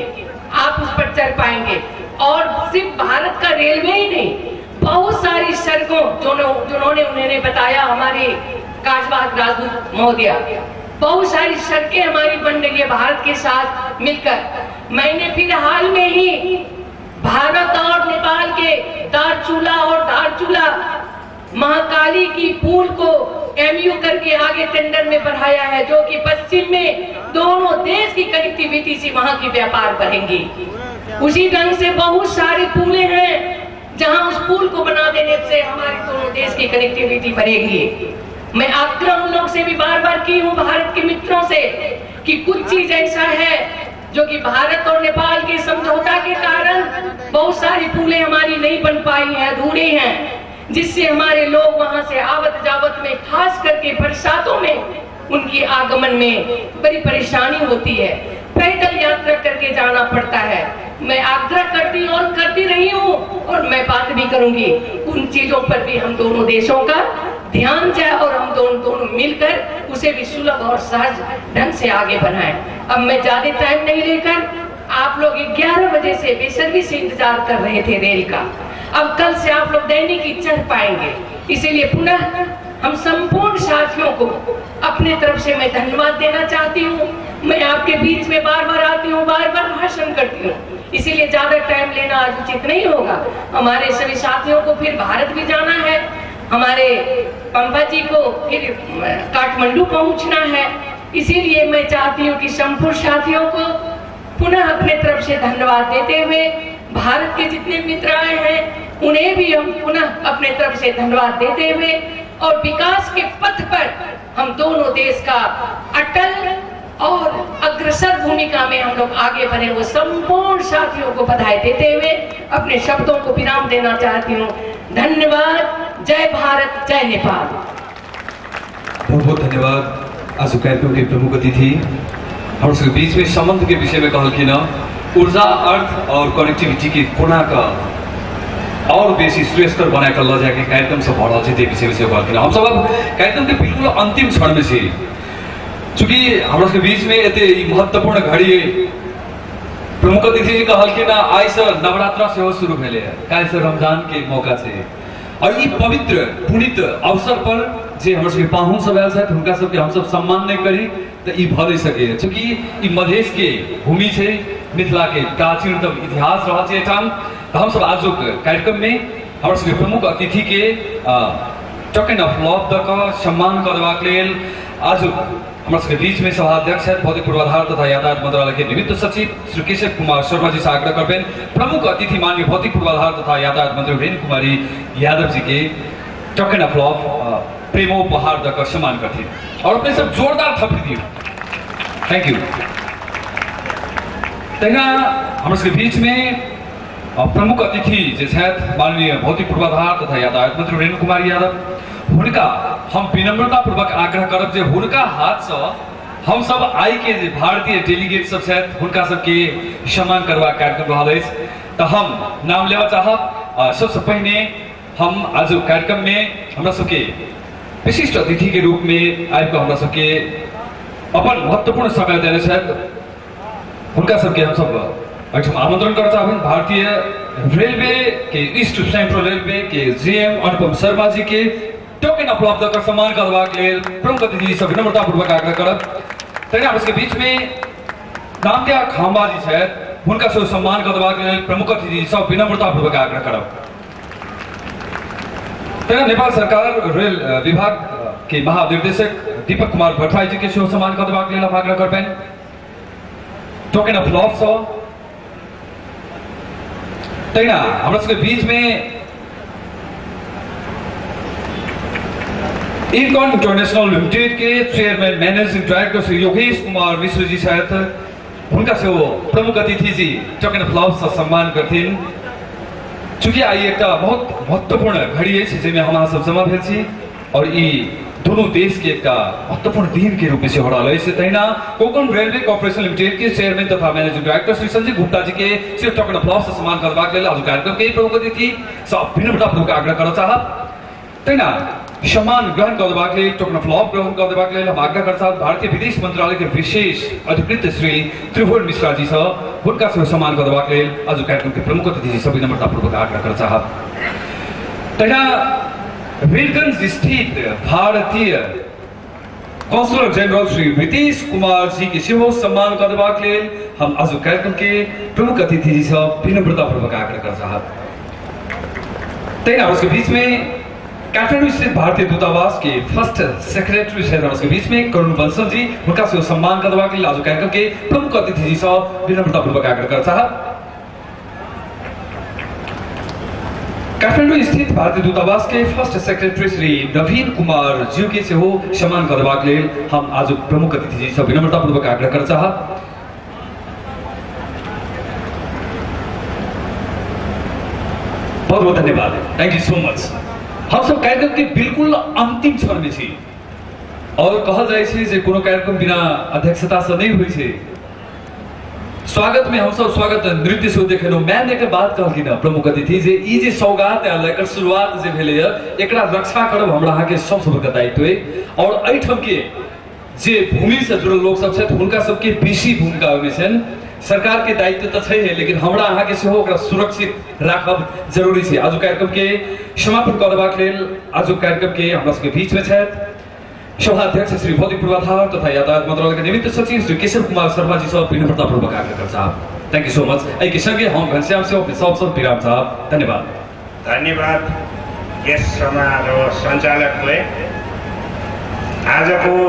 आप उस पर चढ़ पाएंगे। और सिर्फ भारत का रेलवे ही नहीं, बहुत सारी सड़कों जिन्होंने उन्हें बताया हमारे काजबाग राजदूत महोदया, बहुत सारी सड़कें हमारी बन रही है भारत के साथ मिलकर। मैंने फिर हाल में ही भारत और नेपाल के दारचूला और धारचूला महाकाली की पुल को MU करके आगे टेंडर में बढ़ाया है, जो कि पश्चिम में दोनों देश की कनेक्टिविटी से वहां की व्यापार बढ़ेंगी। उसी ढंग से बहुत सारी पुलें हैं जहां उस पुल को बना देने से हमारे दोनों देश की कनेक्टिविटी बढ़ेगी। मैं आग्रह उन लोग से भी बार बार की हूँ, भारत के मित्रों से, कि कुछ चीज ऐसा है जो कि भारत और नेपाल के समझौता के कारण बहुत सारी पुलें हमारी नहीं बन पाई हैं, अधूरी हैं, जिससे हमारे लोग वहां से आवत जावत में, खास करके बरसातों में उनकी आगमन में बड़ी परेशानी होती है, पैदल यात्रा करके जाना पड़ता है। मैं आग्रह करती और करती रही हूँ और मैं बात भी करूंगी, उन चीजों पर भी हम दोनों देशों का ध्यान जाए और हम दोनों मिलकर उसे भी सुलभ और सहज ढंग से आगे बढ़ाएं। अब मैं ज्यादा टाइम नहीं लेकर, आप लोग 11 बजे से बेसब्री से इंतजार कर रहे थे रेल का, अब कल से आप लोग दैनिक ही चढ़ पाएंगे। इसीलिए पुनः हम संपूर्ण साथियों को अपने तरफ से मैं धन्यवाद देना चाहती हूँ। मैं आपके बीच में बार बार आती हूँ, बार बार भाषण करती हूँ, इसीलिए ज्यादा टाइम लेना आज उचित नहीं होगा। हमारे सभी साथियों को फिर भारत भी जाना है, हमारे पंपा जी को फिर काठमांडू पहुंचना है, इसीलिए मैं चाहती हूँ कि संपूर्ण साथियों को पुनः अपने तरफ से धन्यवाद देते हुए, भारत के जितने मित्र आए हैं उन्हें भी हम पुनः अपने तरफ से धन्यवाद देते हुए और विकास के पथ पर हम दोनों देश का अटल और अग्रसर भूमिका में हम लोग आगे बढ़े, वो संपूर्ण साथियों को बधाई देते हुए अपने शब्दों को विराम देना चाहती हूँ। धन्यवाद। जय भारत, जय नेपाल। बहुत बहुत धन्यवाद। आज कार्यक्रम के प्रमुख अतिथि हम सबके बीच में संबंध के विषय में कहलखिन ऊर्जा, अर्थ और कनेक्टिविटी के कोना का और बेसी श्रेष्ठ बनाकर ल जाके कार्यक्रम से बढ़ल छै, विषय कहलखिन। हम सब अब कार्यक्रम के बिल्कुल अंतिम क्षण में छी, चूंकि हम सबके बीच में एते महत्वपूर्ण घड़ी प्रमुख अतिथि जी कहलखिन आई से नवरात्रा सेहो शुरू भेले, काल्हि से रमजान के मौका छै और ई पवित्र पुनित अवसर पर जे हमर सबके पाहुन सब आयल छथि हुनका सबके हम सब सम्मान नहीं करी तो ई भऽ नहीं सके, चूंकि ई मधेश के भूमि छै, मिथिला के प्राचीनतम इतिहास रहा छै एठाम। तो हम सब आज कार्यक्रम में हमर सबके प्रमुख अतिथि के टोकन ऑफ लव द का सम्मान करबाक लेल आज हमारे सबके बीच में सभाध्यक्ष है भौतिक पूर्वाधार तथा यातायात मंत्रालय के निमित्त सचिव श्री केशव कुमार शर्मा जी से आग्रह करबेन प्रमुख अतिथि माननीय भौतिक पूर्वाधार तथा यातायात मंत्री रेणु कुमारी यादव जी के टोकन ऑफ लव प्रेमोपहार देकर सम्मान करते और अपने सब जोरदार थपड़ी दिए। Thank you. तहिना हमारे सबके बीच में प्रमुख अतिथि जे छथि माननीय भौतिक पूर्वाधार तथा यातायात मंत्री रेणु कुमारी यादव, हुनका हम विनम्रता पूर्वक आग्रह करब जे हुनका हाथ से हम सब आई के जे भारतीय डेलीगेट सब छथि हुनका सबके सम्मान करबाक कार्यक्रम रहल अछि। तो हम नाम लेवा चाहब। सबसे पहले हम आज कार्यक्रम में हमरा सबके विशिष्ट अतिथि के रूप में आबि कऽ हमरा सबके अपन महत्वपूर्ण समय देने छथि, हुनका सबके हम सब एहिठाम आमंत्रण करऽ चाहब। भारतीय रेलवे के ईस्ट सेंट्रल रेलवे के जीएम अनुपम शर्मा जी के टोकन ऑफ लव देकर सम्मान करबाक लेल प्रमुख अतिथि सब विनम्रता पूर्वक आग्रह करब। तहिना हमरा सबके बीच में नामदेव खाम्बा जी छथि, हुनका से सम्मान करबाक लेल प्रमुख अतिथि सब विनम्रता पूर्वक आग्रह करब। तहिना नेपाल सरकार रेल विभाग के महानिर्देशक दीपक कुमार भट्टराई जी के सेहो सम्मान करबाक लेल हम आग्रह करबेन टोकन ऑफ लव से। तहिना हमरा सबके बीच में इनकॉन इंटरनेशनल लिमिटेड के chairman managing director Shri Yogesh Kumar Mishra ji छथि, हुनका से वो प्रमुख अतिथि जी टोकन ऑफ लव से सम्मान करथिन। चूंकि आई एक बहुत महत्वपूर्ण घड़ी है जिसमें हम सब जमा भेल छी और ई दोनों देश के एक महत्वपूर्ण दिन के रूप में से हो रहा है। तहिना कोकण रेलवे कॉर्पोरेशन लिमिटेड के चेयरमैन तथा मैनेजिंग डायरेक्टर श्री संजय गुप्ता जी के सिर्फ टोकन ऑफ लव से सम्मान करबाक लेल आज कार्यक्रम के प्रमुख अतिथि सब विनम्रता पूर्वक आग्रह करऽ चाहब। तहिना सम्मान ग्रहण करबाक लेल टोकन ऑफ लव ग्रहण करबाक लेल हम आग्रह करऽ चाहब भारतीय विदेश मंत्रालय के विशेष अधिकृत श्री त्रिभुवन मिश्रा जी से, हुनका से सम्मान करबाक लेल आज कार्यक्रम के प्रमुख अतिथि सब विनम्रता पूर्वक आग्रह करऽ चाहब। तहिना वीरगंज स्थित भारतीय काउंसलर जनरल श्री रितेश कुमार जी के सेहो सम्मान करबाक लेल हम आज कार्यक्रम के प्रमुख अतिथि जी से विनम्रता पूर्वक आग्रह करऽ चाहब। तहिना उसके बीच में काठमांडू स्थित भारतीय दूतावास के फर्स्ट सेक्रेटरी से उसके बीच में करुण बंसल जी, उनका से सम्मान करबाक लेल आज कार्यक्रम के प्रमुख अतिथि जी से विनम्रता पूर्वक आग्रह करऽ चाहब। काठमांडू स्थित भारतीय दूतावास के फर्स्ट सेक्रेटरी श्री नवीन कुमार जी के सेहो सम्मान करबाक लेल हम आज प्रमुख अतिथि जी से विनम्रता पूर्वक आग्रह करऽ चाहब। बहुत बहुत धन्यवाद। Thank you so much. हम सब कार्यक्रम के बिल्कुल अंतिम क्षण में छी और कहल जाय छै जे कोनो कार्यक्रम बिना अध्यक्षता से नहीं होइ छै। स्वागत में हम सब स्वागत नृत्य से देखेलहुँ। मैम एक बात कहलखिन प्रमुख अतिथि जे ई जे सौगात आयल एकर शुरुआत जे भेलै एकरा रक्षा करब हमरा अहाँ के सबसे बड़का दायित्व है और एहिठाम के जे भूमि से जुड़ल लोग सब छथि हुनका सबके बेसी भूमिका ओहिमे छनि। सरकार के दायित्व तो छै है लेकिन हमरा अहाँ के सेहो ओकरा सुरक्षित राखब जरूरी छै। आज कार्यक्रम के समापन करबाक लेल आज कार्यक्रम के हमरा सबके बीच में छथि सभाध्यक्ष श्री भौतिक पूर्वाधार तथा यातायात मंत्रालय के निमित्त सचिव श्री केशव कुमार शर्मा जी साहब विनम्रतापूर्वक आग्रह साहब थैंक यू सो मच। एक संगे हम घनश्याम से अपने सब विराम साहब धन्यवाद। धन्यवाद यस समारोह सञ्चालकले आजको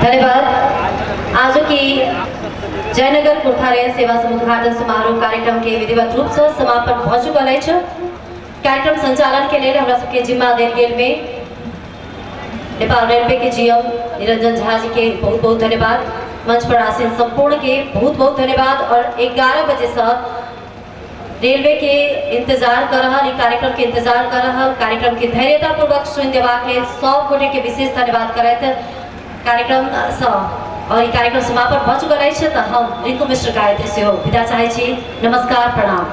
धन्यवाद। आज की जयनगर कुर्था रेल सेवा उद्घाटन समारोह कार्यक्रम के विधिवत रूप से समापन भ चुकल है। कार्यक्रम संचालन के लिए हमरा सबके जिम्मा देल गेल में नेपाल रेलवे के जीएम निरंजन झा जी के बहुत बहुत धन्यवाद। मंच पर आसीन संपूर्ण के बहुत बहुत धन्यवाद। और 11 बजे से रेलवे के इंतजार कर रहा, कार्यक्रम के इंतजार कर रहा, कार्यक्रम के धैर्यता पूर्वक सुन देवाक लेल सब गोटे के विशेष धन्यवाद करते कार्यक्रम और कार्यक्रम समापन भ चुकल है। हम रिंकू मिश्र गायत्री से विदा चाहे छी। नमस्कार, प्रणाम।